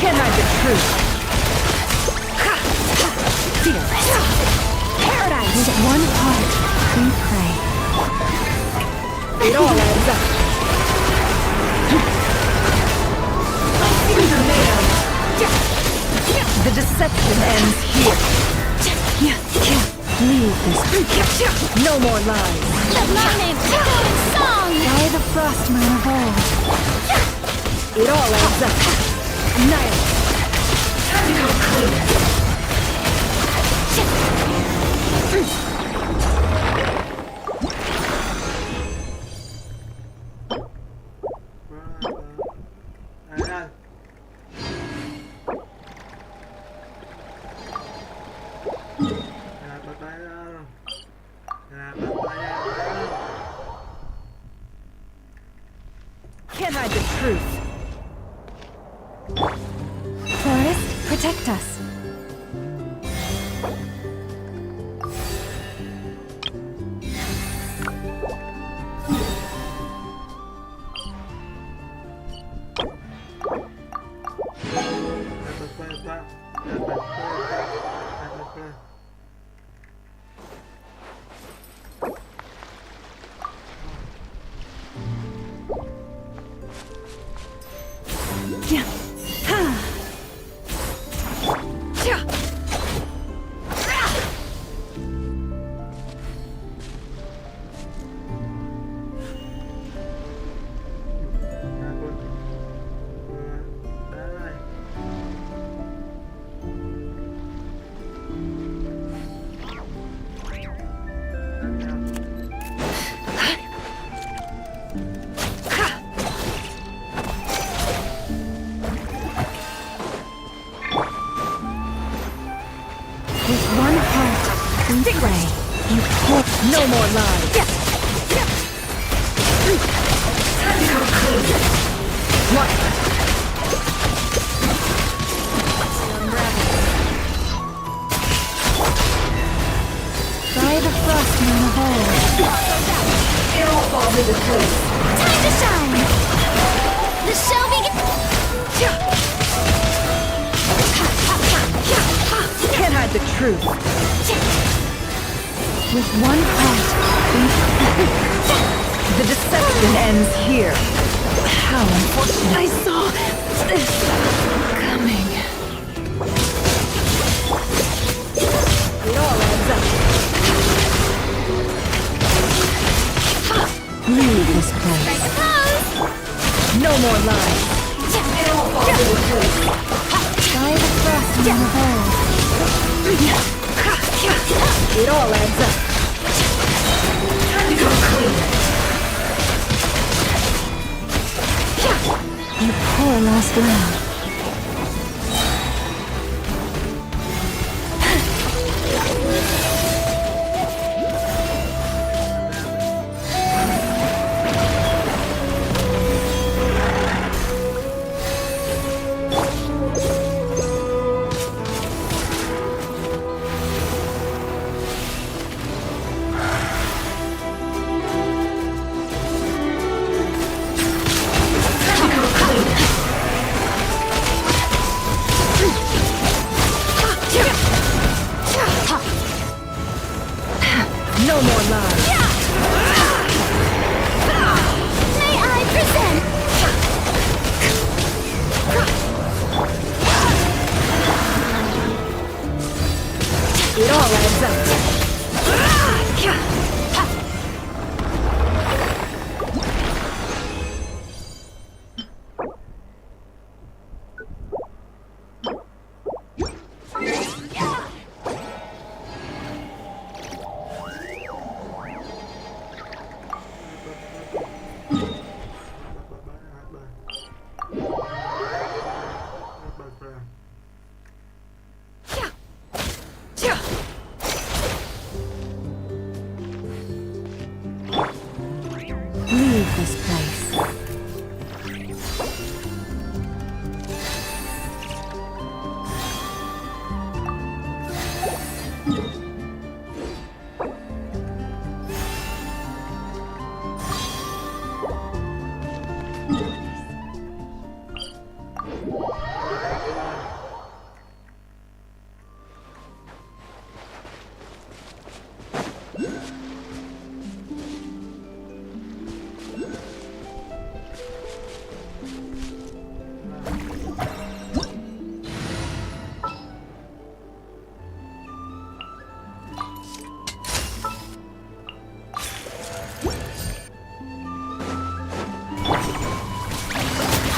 Can't hide the truth. fearless. Paradise! With one heart, we pray. It all adds up. The deception ends here. Leave this. No more lies. The longing echoing song! By the frost moon of old. It all adds up. Annihilate. Can't hide the truth. Forest, protect us. We play. You poor. No more lies. What? By the frost moon of old. It all falls into place. Time to shine! The show begins! Can't hide the truth. With one heart, The deception ends here. How unfortunate. I saw this coming. It all adds up. leave this place. No more lies. It all falls into place. By the frost moon of old. It all adds up. Time to go clean. You poor lost lamb. No more lies. May I present? It all adds up. Leave this place.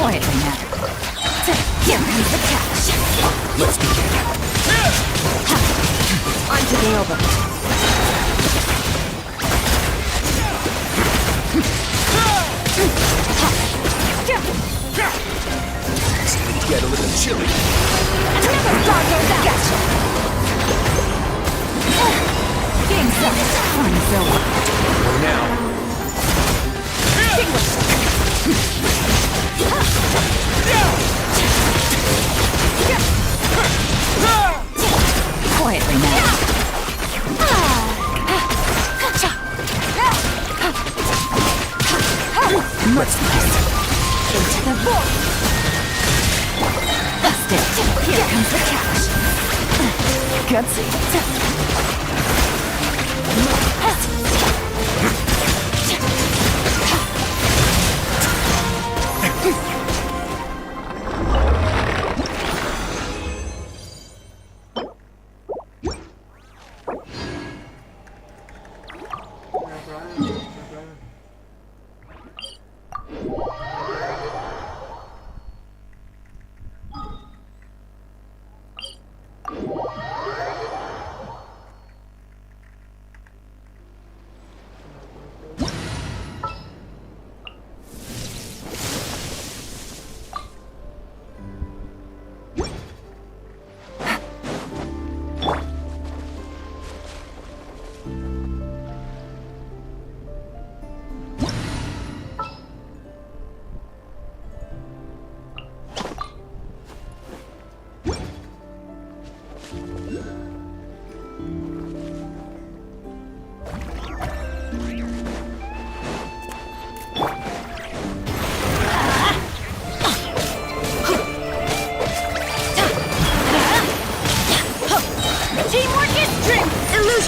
Quietly now. Here comes the catch. Let's begin. I'm taking over. It's gonna get a little chilly. Never thought you'd gotcha. Game's up. Time's over. Go now. Quietly now. Much nice. Into the void. Busted. Here comes the catch. Gutsy.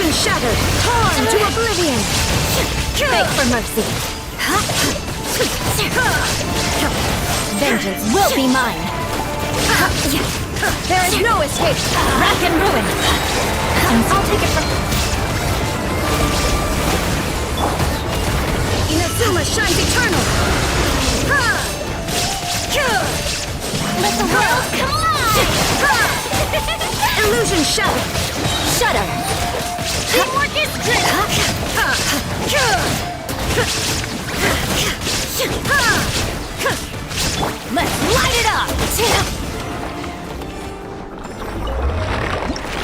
Illusion shattered! Torn to oblivion! Beg for mercy. Vengeance will be mine. There is no escape! Rack and ruin. I'll take it from... Inazuma shines eternal! Let the world come alive! Illusion shattered! Shudder! Teamwork is great! Let's light it up!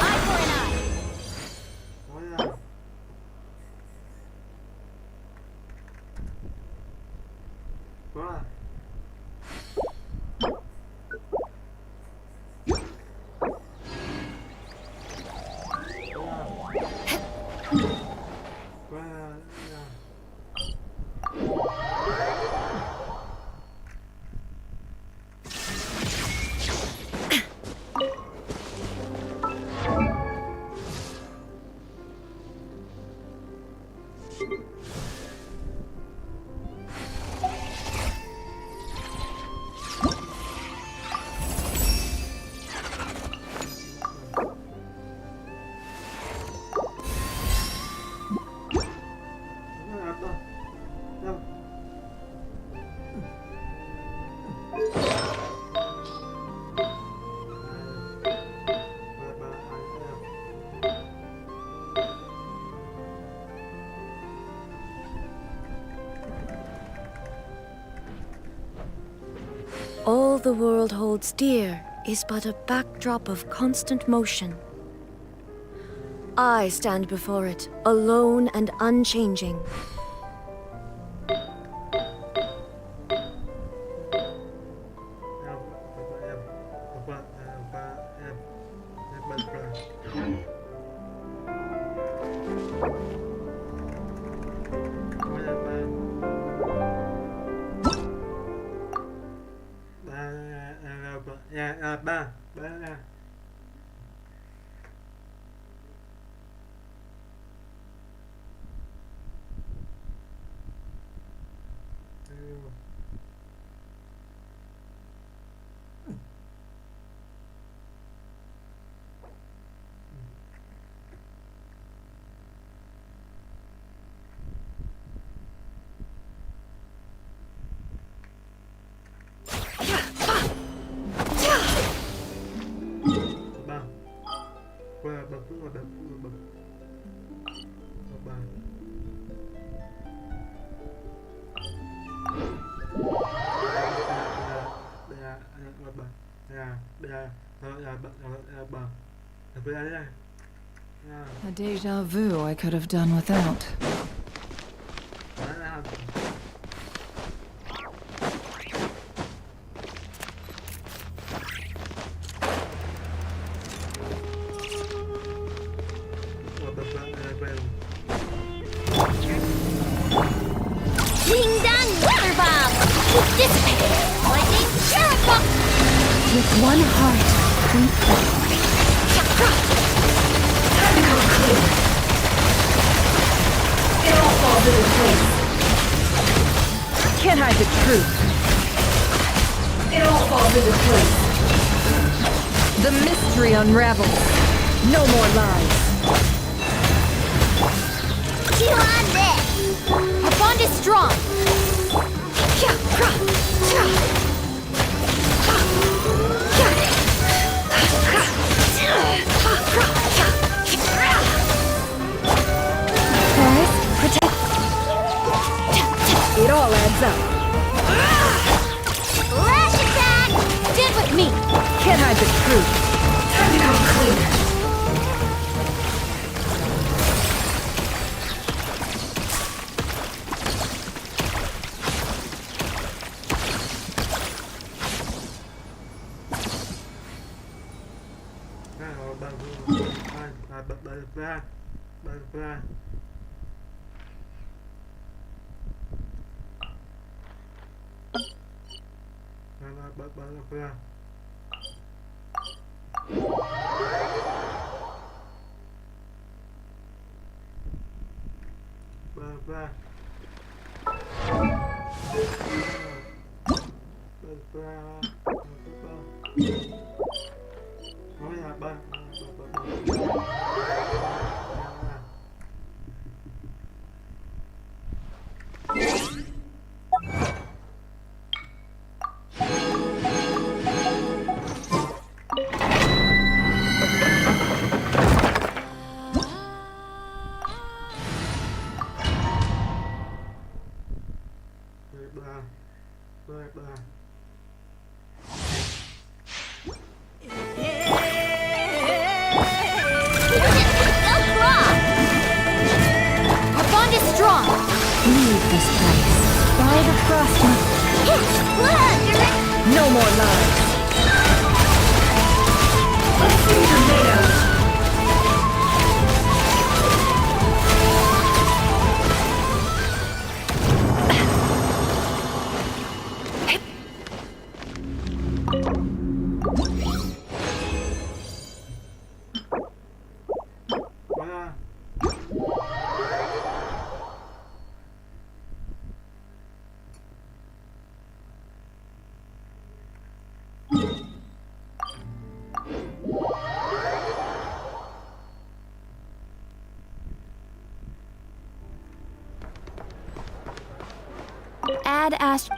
Eye for an eye. All the world holds dear is but a backdrop of constant motion. I stand before it, alone and unchanging. A deja vu I could have done without. Ding dong, water bomb! Dissipate! Lightning, Sheriff! With one heart, we fall. It all falls into place. Can't hide the truth. It all falls into place. The mystery unravels. No more lies. Chew on this! Our bond is strong! Forest, protect. It all adds up. Lash attack! Stand with me! Can't hide the truth. Time to come clean. Our bond is strong. Leave this place. Ride across me. No more lies. Let's see your made out. Add Ash.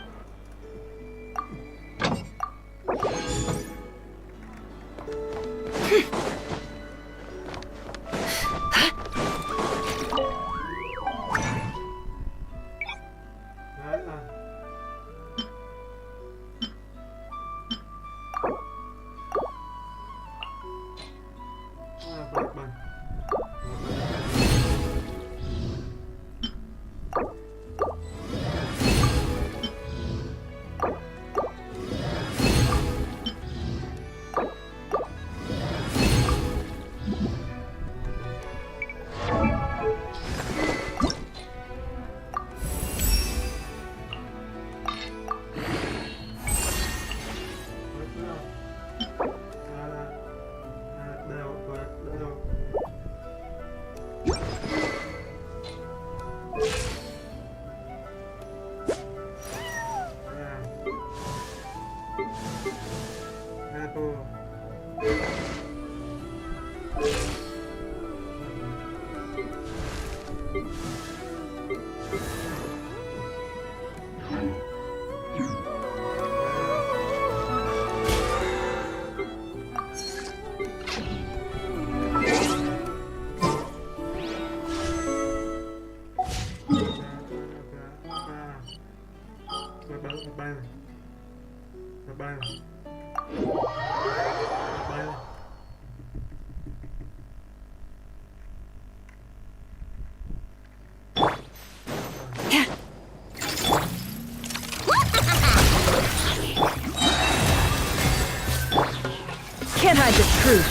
Can't hide the truth.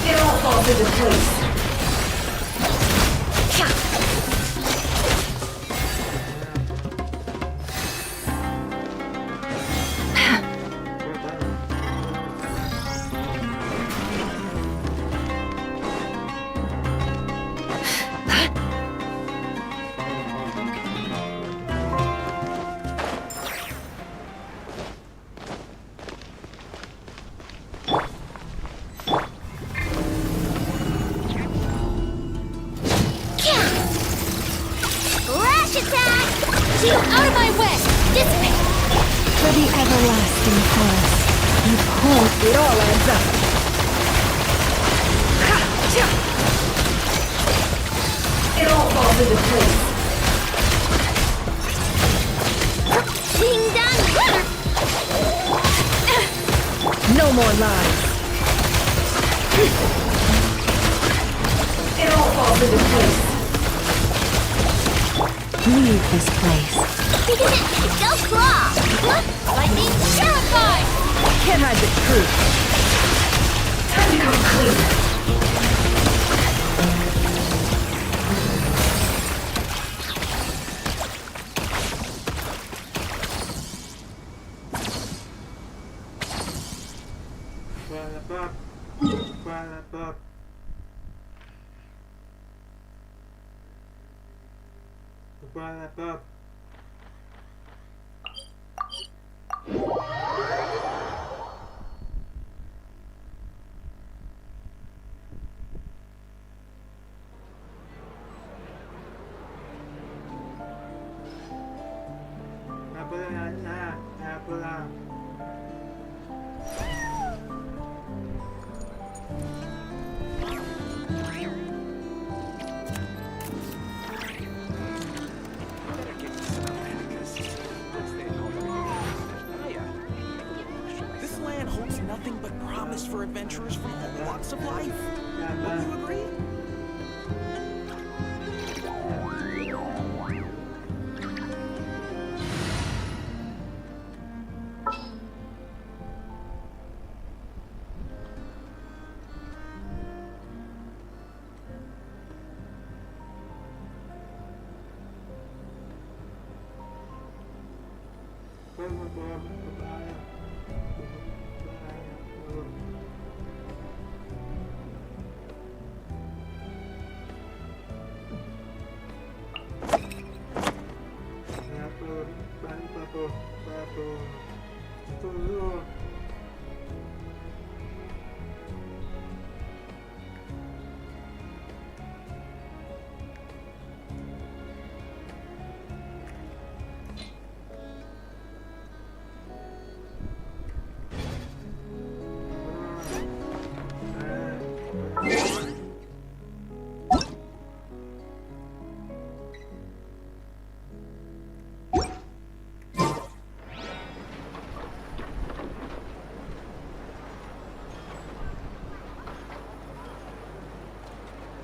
It all falls into place. nothing but promise for adventurers from all walks of life. Would you agree?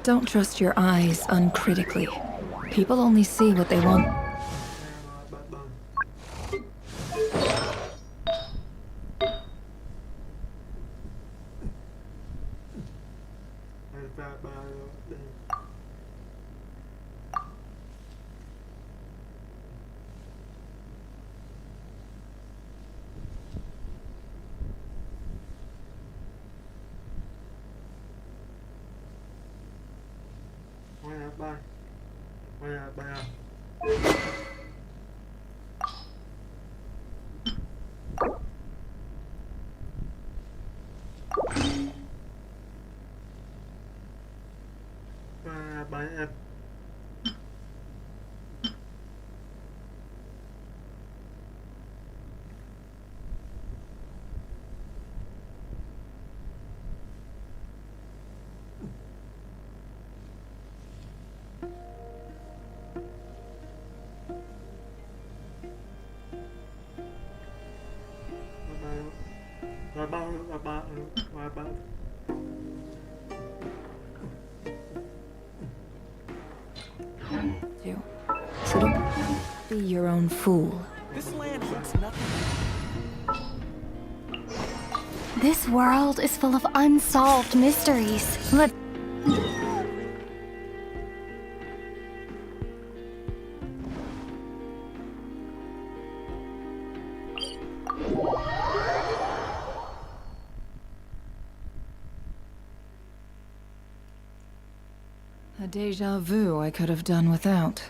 Don't trust your eyes uncritically. People only see what they want. So don't be your own fool. This land holds nothing. This world is full of unsolved mysteries. A déjà vu I could have done without.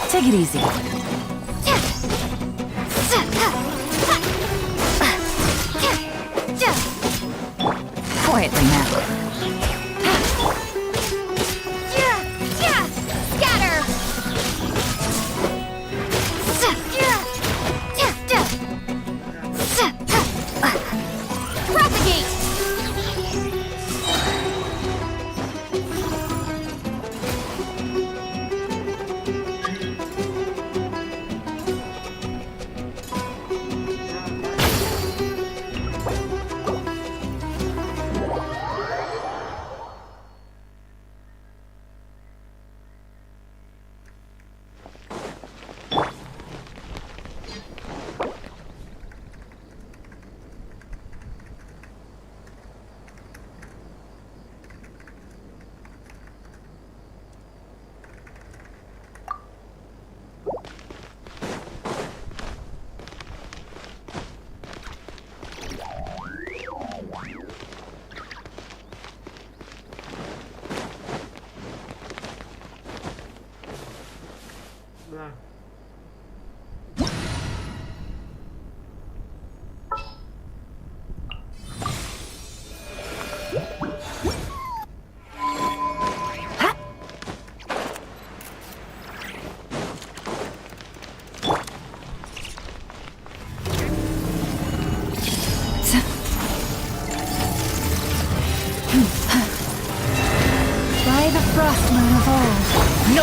Take it easy. Quietly now. Scatter! Propagate!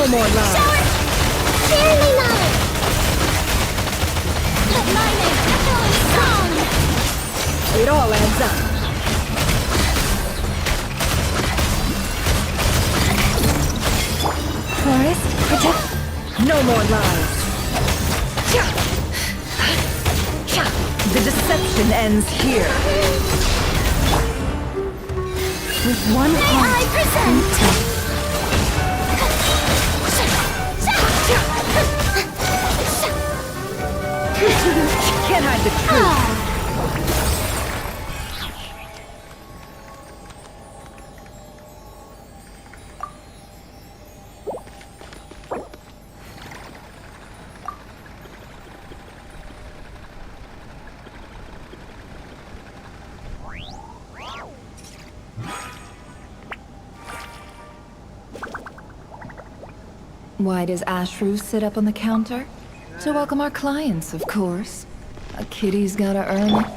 No more lies. Share my knowledge. Let my name echo in song! It all adds up. Forest, protect. No more lies. The deception ends here. With one heart. I present! Can't hide the truth. Why does Ashru sit up on the counter? To welcome our clients, of course. A kitty's gotta earn it.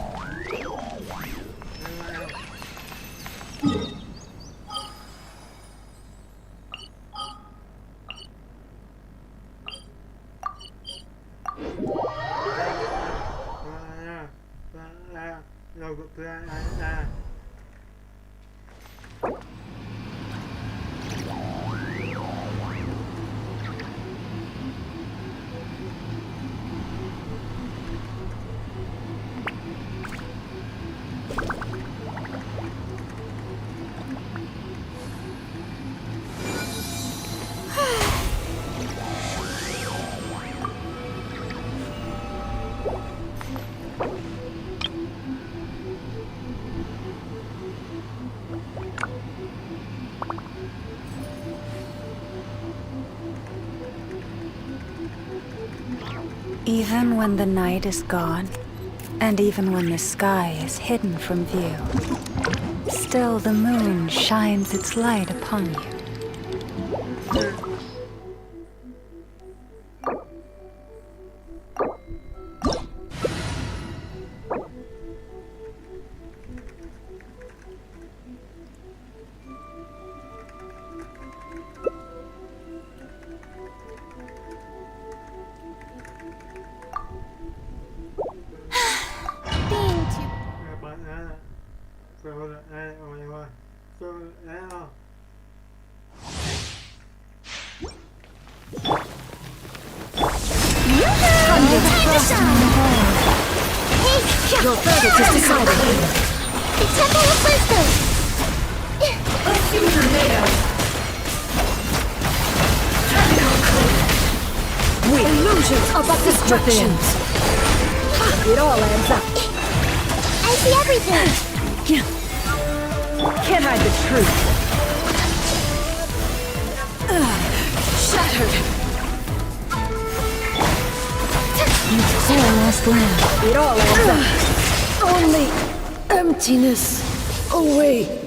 Even when the night is gone, and even when the sky is hidden from view, still the moon shines its light upon you. Your verdict is decided. The Temple of Wisdom. Illusions of destructions. It all adds up. I see everything. Can't hide the truth. Shattered. You poor lost lamb. It all adds up. Only emptiness awaits.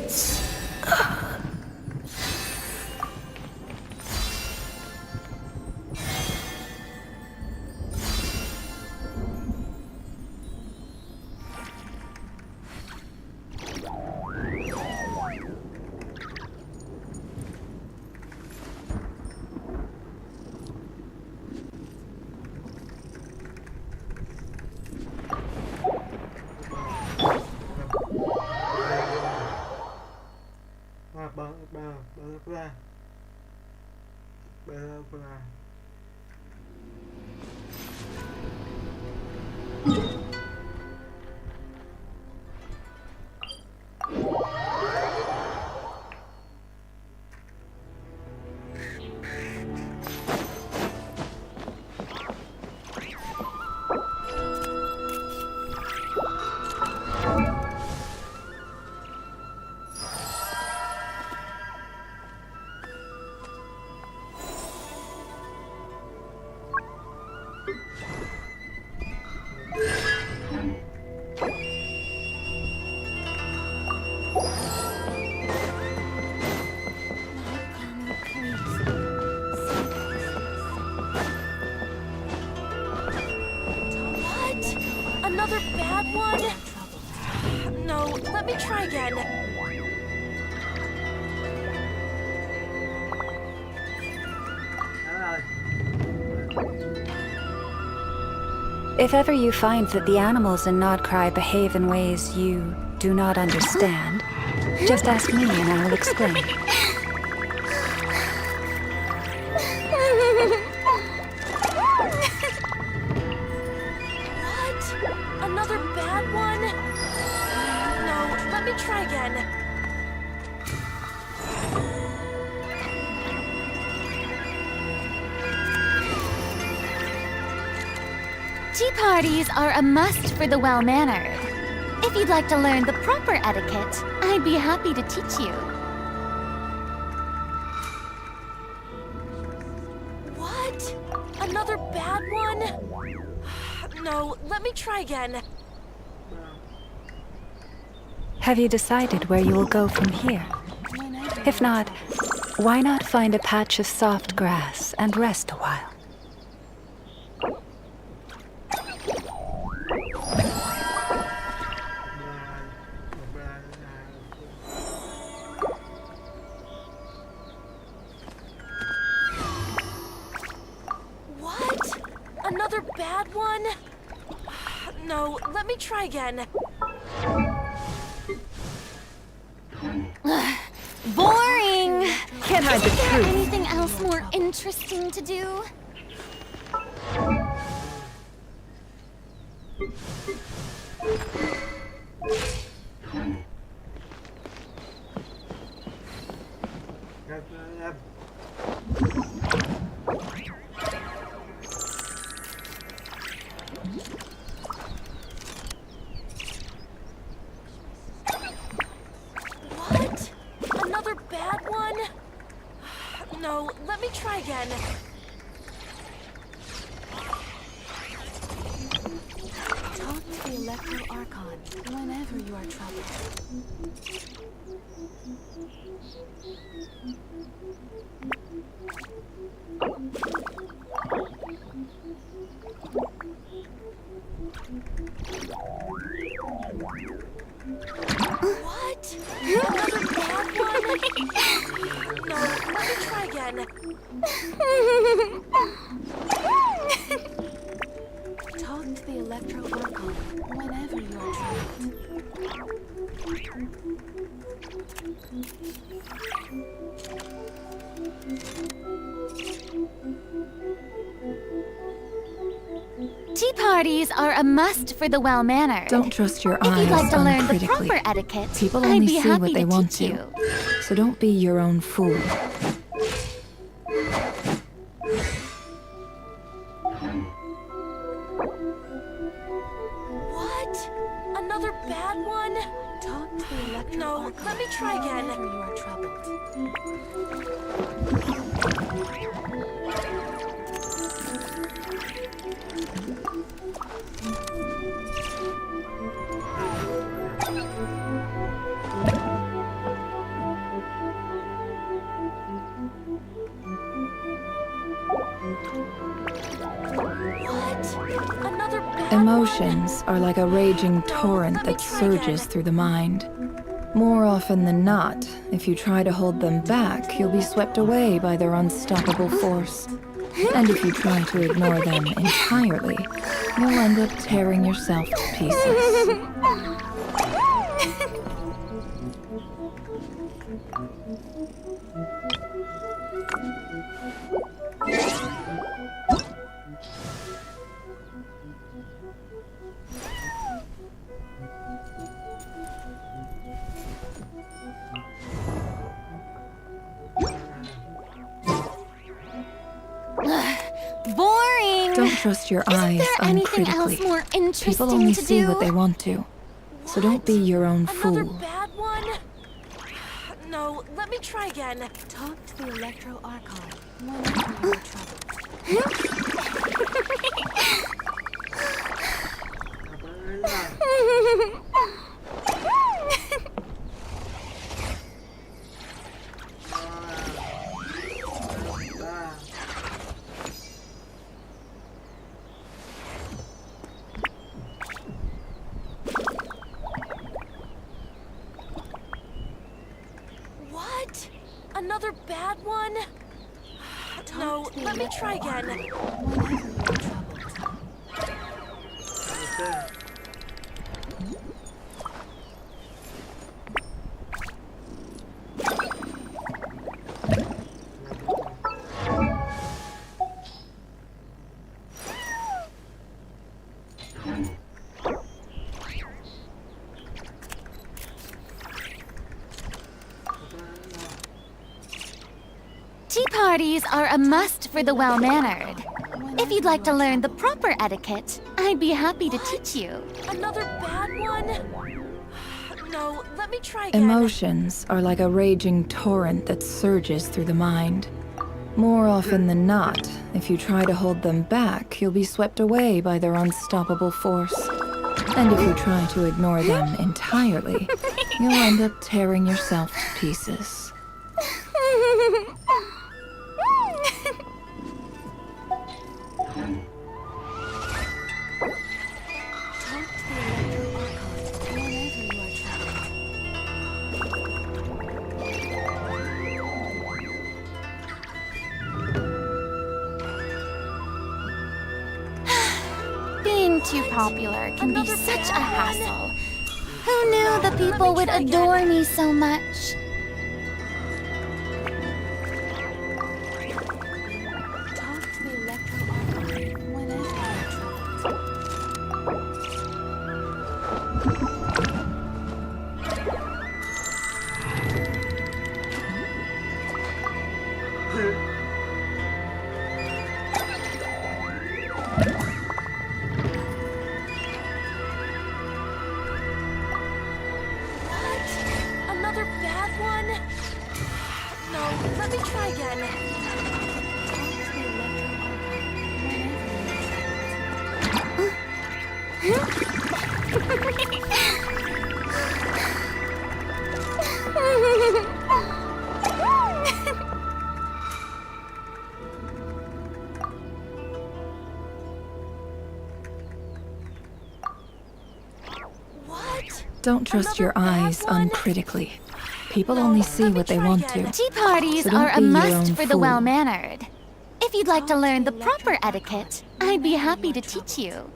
Another bad one? No, let me try again. If ever you find that the animals in Nodcry behave in ways you do not understand, just ask me and I will explain. What? Another bad one? No, let me try again. Tea parties are a must for the well-mannered. If you'd like to learn the proper etiquette, I'd be happy to teach you. What? Another bad one? No, let me try again. Have you decided where you will go from here? If not, why not find a patch of soft grass and rest a while? What? Another bad one? No, let me try again. Boring! Can't hide the Is there truth. anything else more interesting to do? What? Another bad one? No, let me try again. Talk to the Electro Archon whenever you are troubled. What? Another bad one? No, let me try again. Talk to the Electro Archon whenever you are troubled. Tea parties are a must for the well-mannered. Don't trust your If eyes you'd like to learn the uncritically. proper etiquette, People I'd only be see happy what they to want teach to. you. So don't be your own fool. What? Another bad one? Talk to the Electro No, Archon let me try again. whenever you are troubled. What? Another bad Emotions are like a raging torrent that surges through the mind. More often than not, if you try to hold them back, you'll be swept away by their unstoppable force. And if you try to ignore them entirely, you'll end up tearing yourself to pieces. Boring! Don't trust your Isn't eyes there anything uncritically. else more interesting People only to see do? what they want to. So don't be your own Another fool. bad one? No, let me try again. Talk to the Electro Archon whenever you are troubled. What? Another bad one? No, let me try again. Whenever you are troubled. Tea parties are a must for the well-mannered. If you'd like to learn the proper etiquette, I'd be happy to teach you. Another bad one? No, let me try again. Emotions are like a raging torrent that surges through the mind. More often than not, if you try to hold them back, you'll be swept away by their unstoppable force. And if you try to ignore them entirely, you'll end up tearing yourself to pieces. Being too popular can be such a hassle. Who knew the people would adore me so much? Another bad one? No, let me try again. Don't trust your eyes uncritically. People only see what they want to. Tea parties So don't are a be your must own for the fool. well-mannered. If you'd like to learn the proper etiquette, I'd be happy to teach you.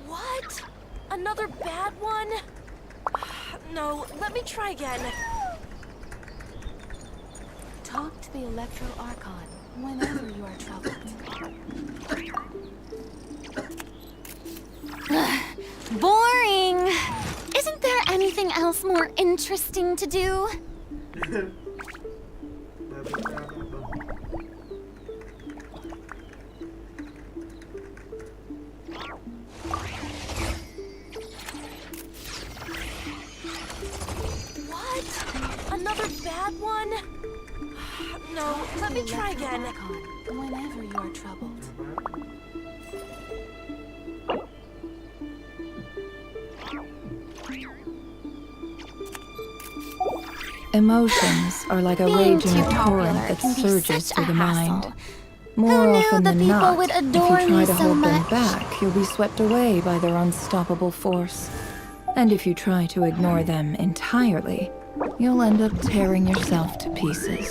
What? Another bad one? No, let me try again. Talk to the Electro Archon whenever you are troubled. Boring! Isn't there anything else more interesting to do? What? Another bad one? No, let me try again. Whenever you are troubled. Emotions are like a Being raging too torrent popular that can be surges such a through the mind. hassle. More Who knew often the than people not, would if you adore try me to so hold them much? back, you'll be swept away by their unstoppable force. And if you try to ignore them entirely, you'll end up tearing yourself to pieces.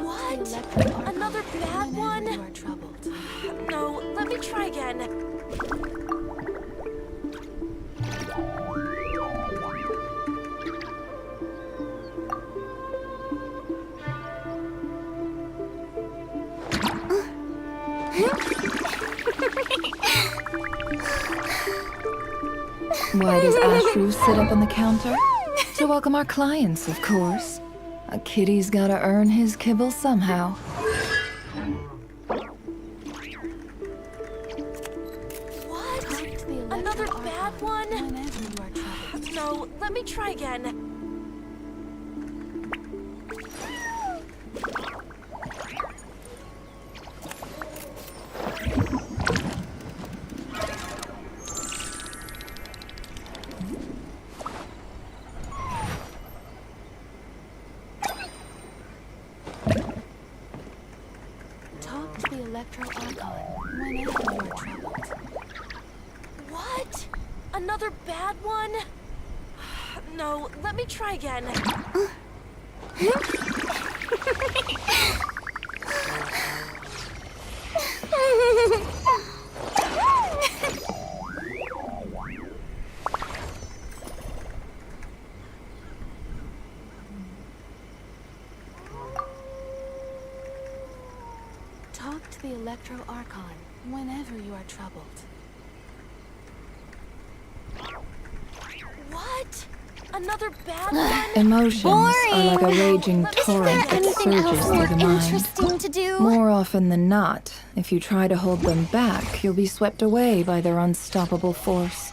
What? Another bad one? You are troubled. No, let me try again. Why does Ashru sit up on the counter? To welcome our clients, of course. A kitty's gotta earn his kibble somehow. What? Another bad one? Whenever you are troubled. No, let me try again. the electro icon whenever you are troubled. What? Another bad one? No, let me try again. Talk to the Electro Archon whenever you are troubled. What? Another bad one? Emotions are like a raging torrent that surges through the mind. Interesting to do. More often than not, if you try to hold them back, you'll be swept away by their unstoppable force.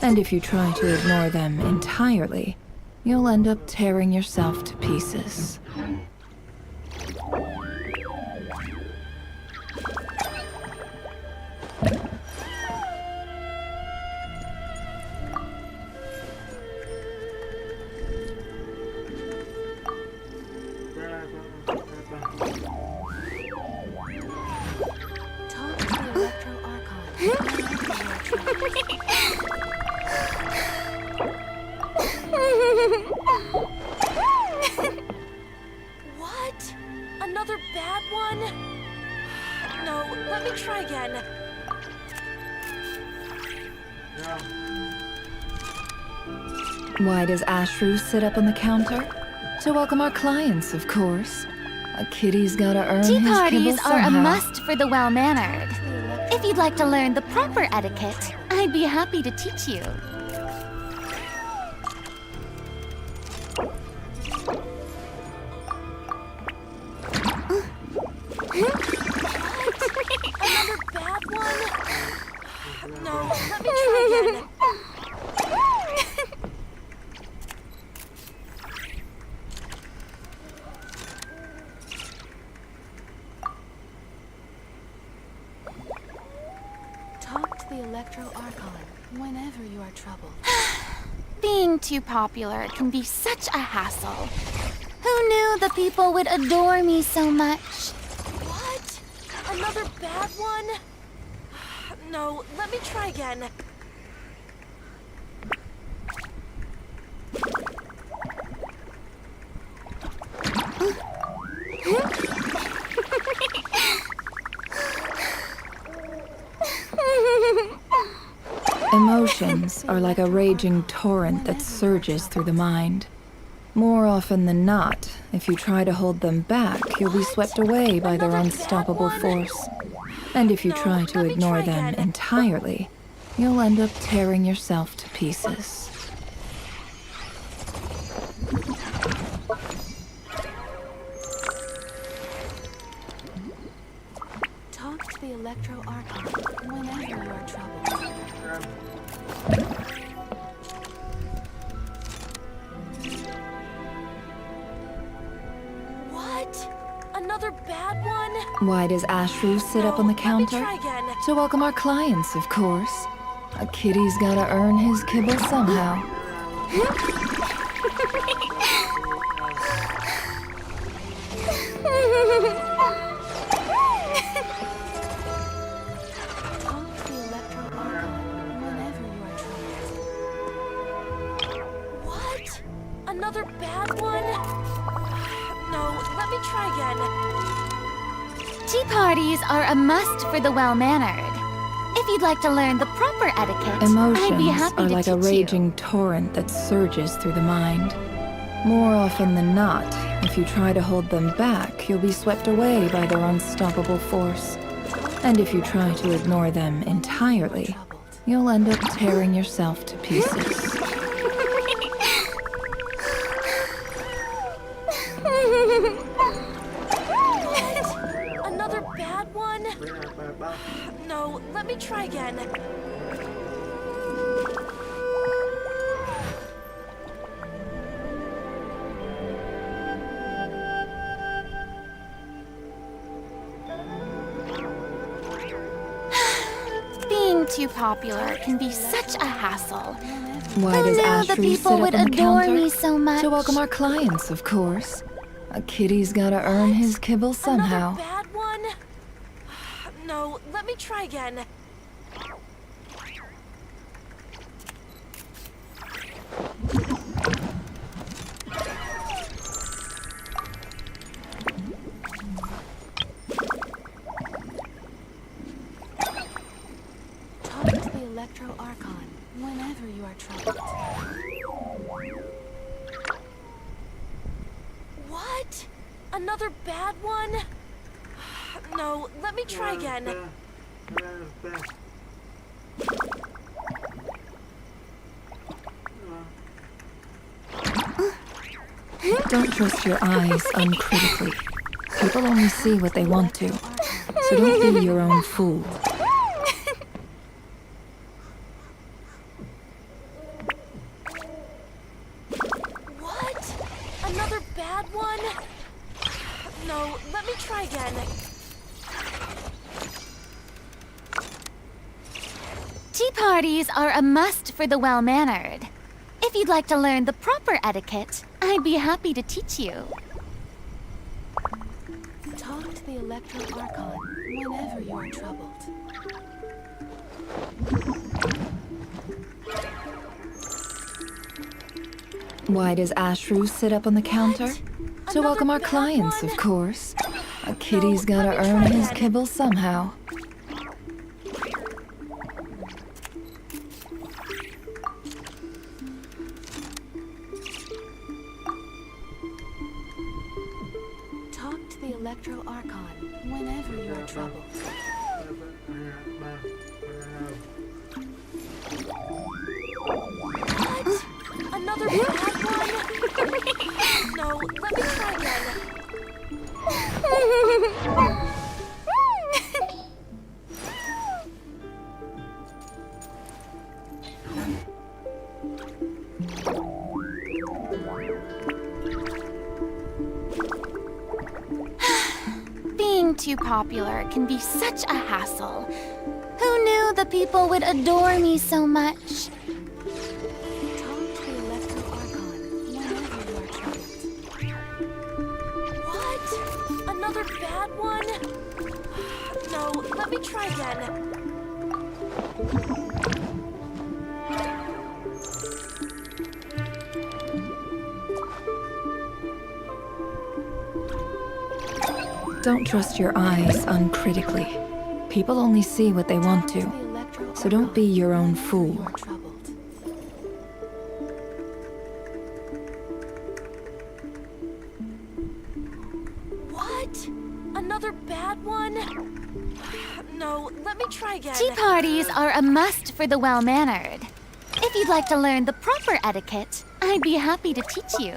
And if you try to ignore them entirely, you'll end up tearing yourself to pieces. What? Another bad one? No, let me try again. Why does Ashru sit up on the counter? To welcome our clients, of course. A kitty's gotta earn his Tea kibble parties are a somehow. must for the well-mannered. If you'd like to learn the proper etiquette, I'd be happy to teach you. Another bad one? No, let me try again. Talk to the Electro Archon whenever you are troubled. Being too popular can be such a hassle. Who knew the people would adore me so much? What? Another bad one? No, let me try again. Emotions are like a raging torrent that surges through the mind. More often than not, if you try to hold them back, you'll be swept away by their unstoppable force. And if you try to ignore them entirely, you'll end up tearing yourself to pieces. Talk to the Electro Archon whenever you are troubled. What? Another bad one? Why does Ashru sit up on the counter? Try again. To welcome our clients, of course. A kitty's gotta earn his kibble somehow. Talk to the Electro Archon whenever you are troubled. What? Another bad one? No, let me try again. Tea parties are a must for the well-mannered. If you'd like to learn the proper etiquette, I'd be Emotions happy are to like a teach you. raging torrent that surges through the mind. More often than not, if you try to hold them back, you'll be swept away by their unstoppable force. And if you try to ignore them entirely, you'll end up tearing yourself to pieces. Another bad one? No, let me try again. Being too popular can be such a hassle. Why Who does knew the Ashru sit people up would on the adore counter? me so much? To welcome our clients, of course. A kitty's gotta earn his kibble somehow. Bad one? No, let me try again. Talk to the Electro Archon whenever you are troubled. What? Another bad one? No, let me try again. Don't trust your eyes uncritically. People only see what they want to, so don't be your own fool. What? Another bad one? No, let me try again. Tea parties are a must for the well-mannered. If you'd like to learn the proper etiquette, I'd be happy to teach you. Talk to the Electro Archon whenever you are troubled. Why does Ashru sit up on the counter? To welcome our clients, of course. A kitty's gotta earn his kibble somehow. Talk to the Electro Archon whenever you are troubled. What? Another bad one? No, let me try again. Being too popular can be such a hassle. Who knew the people would adore me so much? Another bad one? No, let me try again. Don't trust your eyes uncritically. People only see what they want to, so don't be your own fool. What? Another bad one? No, let me try again. Tea parties are a must for the well-mannered. If you'd like to learn the proper etiquette, I'd be happy to teach you.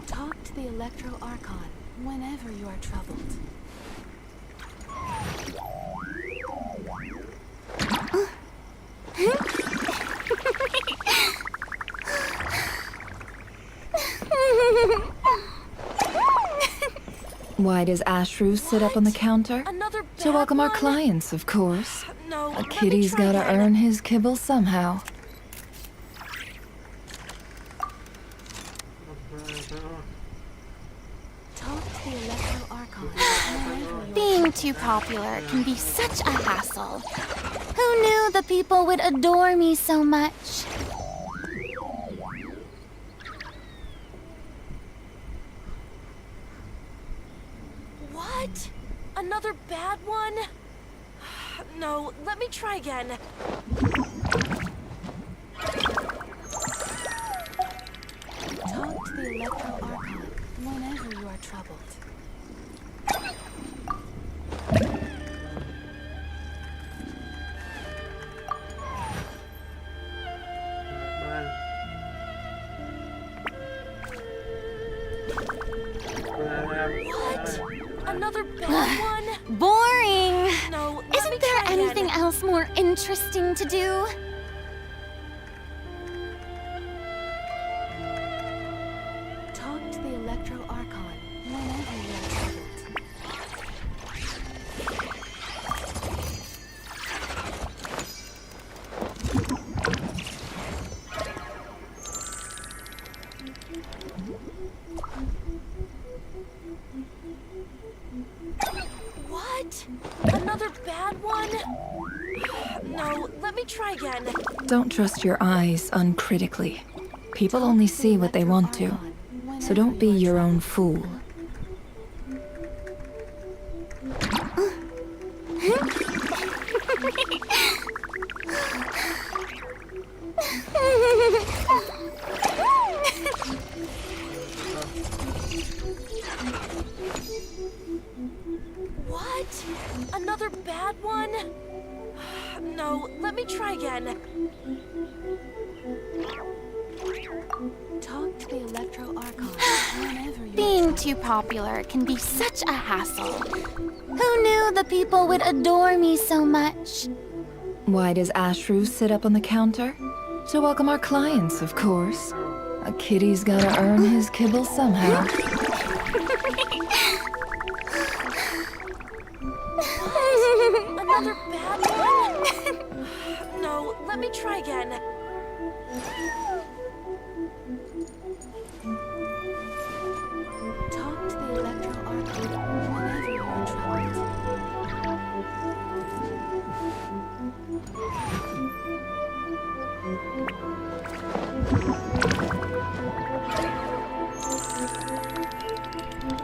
Talk to the Electro Archon whenever you are troubled. Why does Ashru sit up on the counter? To welcome our clients, of course. No, A kitty's gotta earn his kibble somehow. Talk to the Electro Archon whenever you are Being too popular can be such a hassle. Who knew the people would adore me so much? What? Another bad one? No, let me try again. Talk to the Electro Archon whenever you are troubled. What? Another bad one? Boring! No, Isn't there anything else more interesting to do? Talk to the Electro Archon whenever you are troubled. What? Another bad one? No, let me try again. Don't trust your eyes uncritically. People only see what they want to, so don't be your own fool. What? Another bad one? No, let me try again. Talk to the Electro Archon whenever you... Being too popular can be such a hassle. Who knew the people would adore me so much? Why does Ashru sit up on the counter? To welcome our clients, of course. A kitty's gotta earn his kibble somehow. Another bad one? No, let me try again. Talk to the Electro Archon whenever you're in trouble.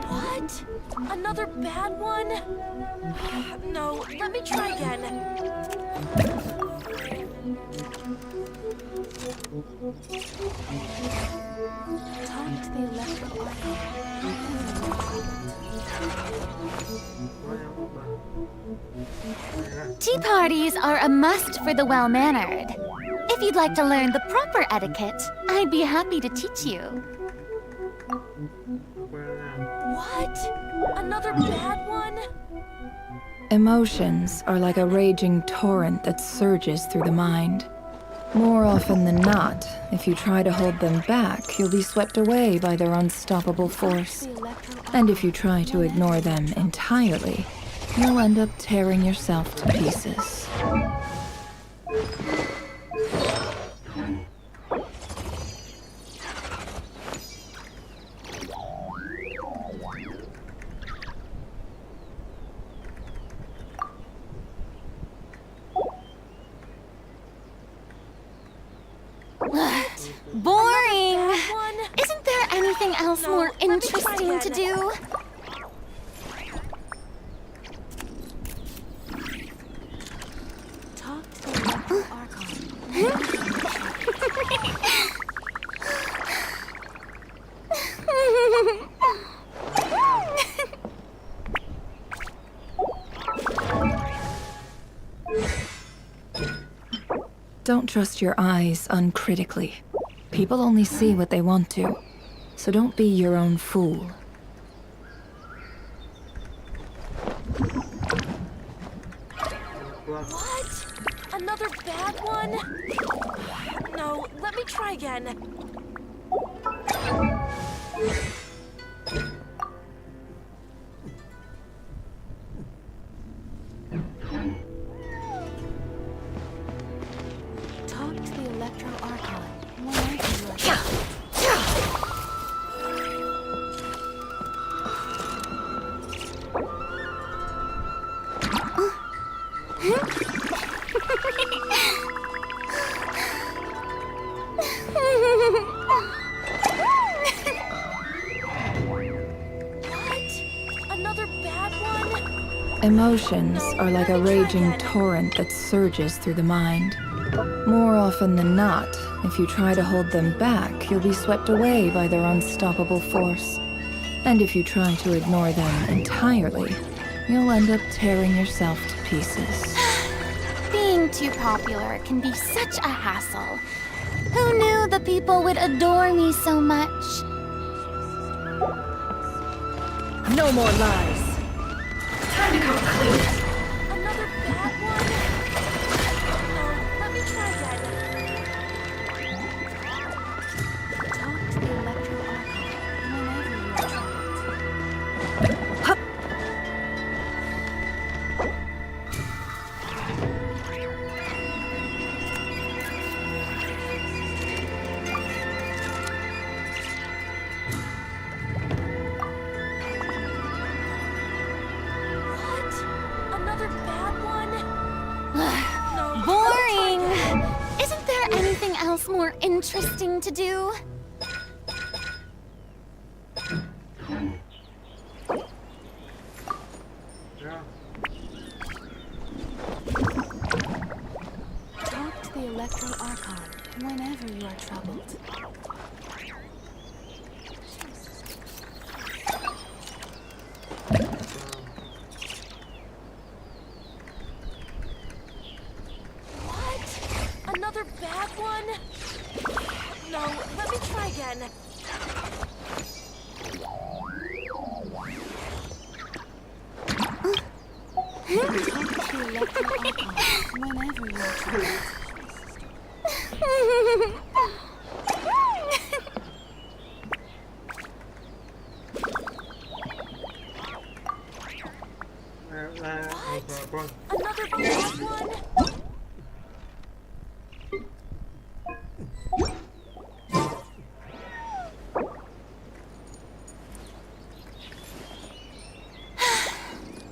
What? Another bad one? No, let me try again. Talk to the Electro Archon. Tea parties are a must for the well-mannered. If you'd like to learn the proper etiquette, I'd be happy to teach you. What? Another bad one? Emotions are like a raging torrent that surges through the mind. More often than not, if you try to hold them back, you'll be swept away by their unstoppable force. And if you try to ignore them entirely, you'll end up tearing yourself to pieces. Boring! Isn't there anything else more interesting to do? Talk to the Electro Archon. Don't trust your eyes uncritically. People only see what they want to, so don't be your own fool. What? Another bad one? No, let me try again. Talk to the Electro Archon. Emotions are like a raging torrent that surges through the mind. More often than not, if you try to hold them back, you'll be swept away by their unstoppable force. And if you try to ignore them entirely, you'll end up tearing yourself to pieces. Being too popular can be such a hassle. Who knew the people would adore me so much? No more lies. Time to come clean. Another bad one? No, let me try again. Talk to the Electro Archon whenever you're Hup. more interesting to do. Talk to the Electro Archon whenever you are troubled. What? Another bad one? No, let me try again. Talk to the Electro Archon whenever you are troubled. What? Another bad one?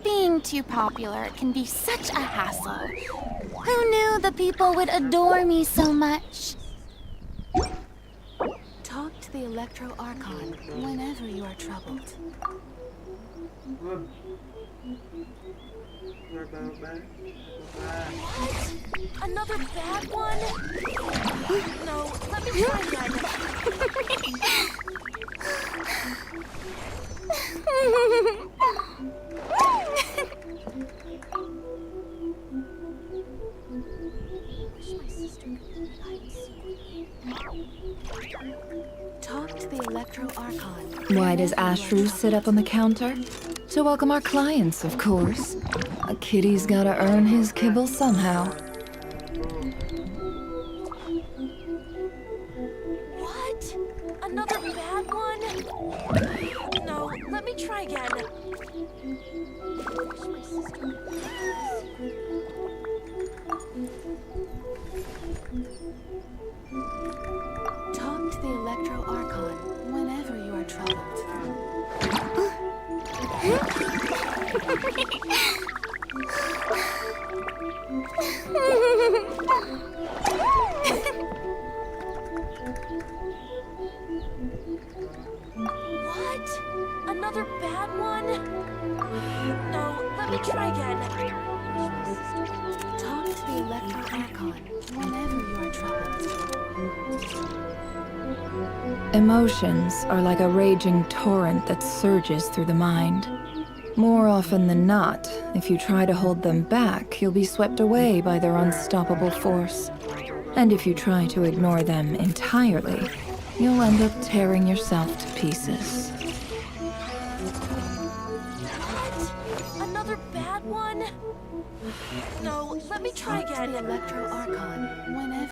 Being too popular can be such a hassle. Who knew the people would adore me so much? Talk to the Electro Archon whenever you are troubled. What? Another bad one? No, let me try Talk to the Electro Archon. Why does Ashru sit up on the counter? To welcome our clients, of course. A kitty's gotta earn his kibble somehow. What? Another bad one? No, let me try again. Talk to the Electro Archon whenever you are troubled. What? Another bad one? No, let me try again. Talk to the Electro Archon whenever you are troubled. Emotions are like a raging torrent that surges through the mind. More often than not, if you try to hold them back, you'll be swept away by their unstoppable force. And if you try to ignore them entirely, you'll end up tearing yourself to pieces. What? Another bad one? No, let me try again. Electro Archon whenever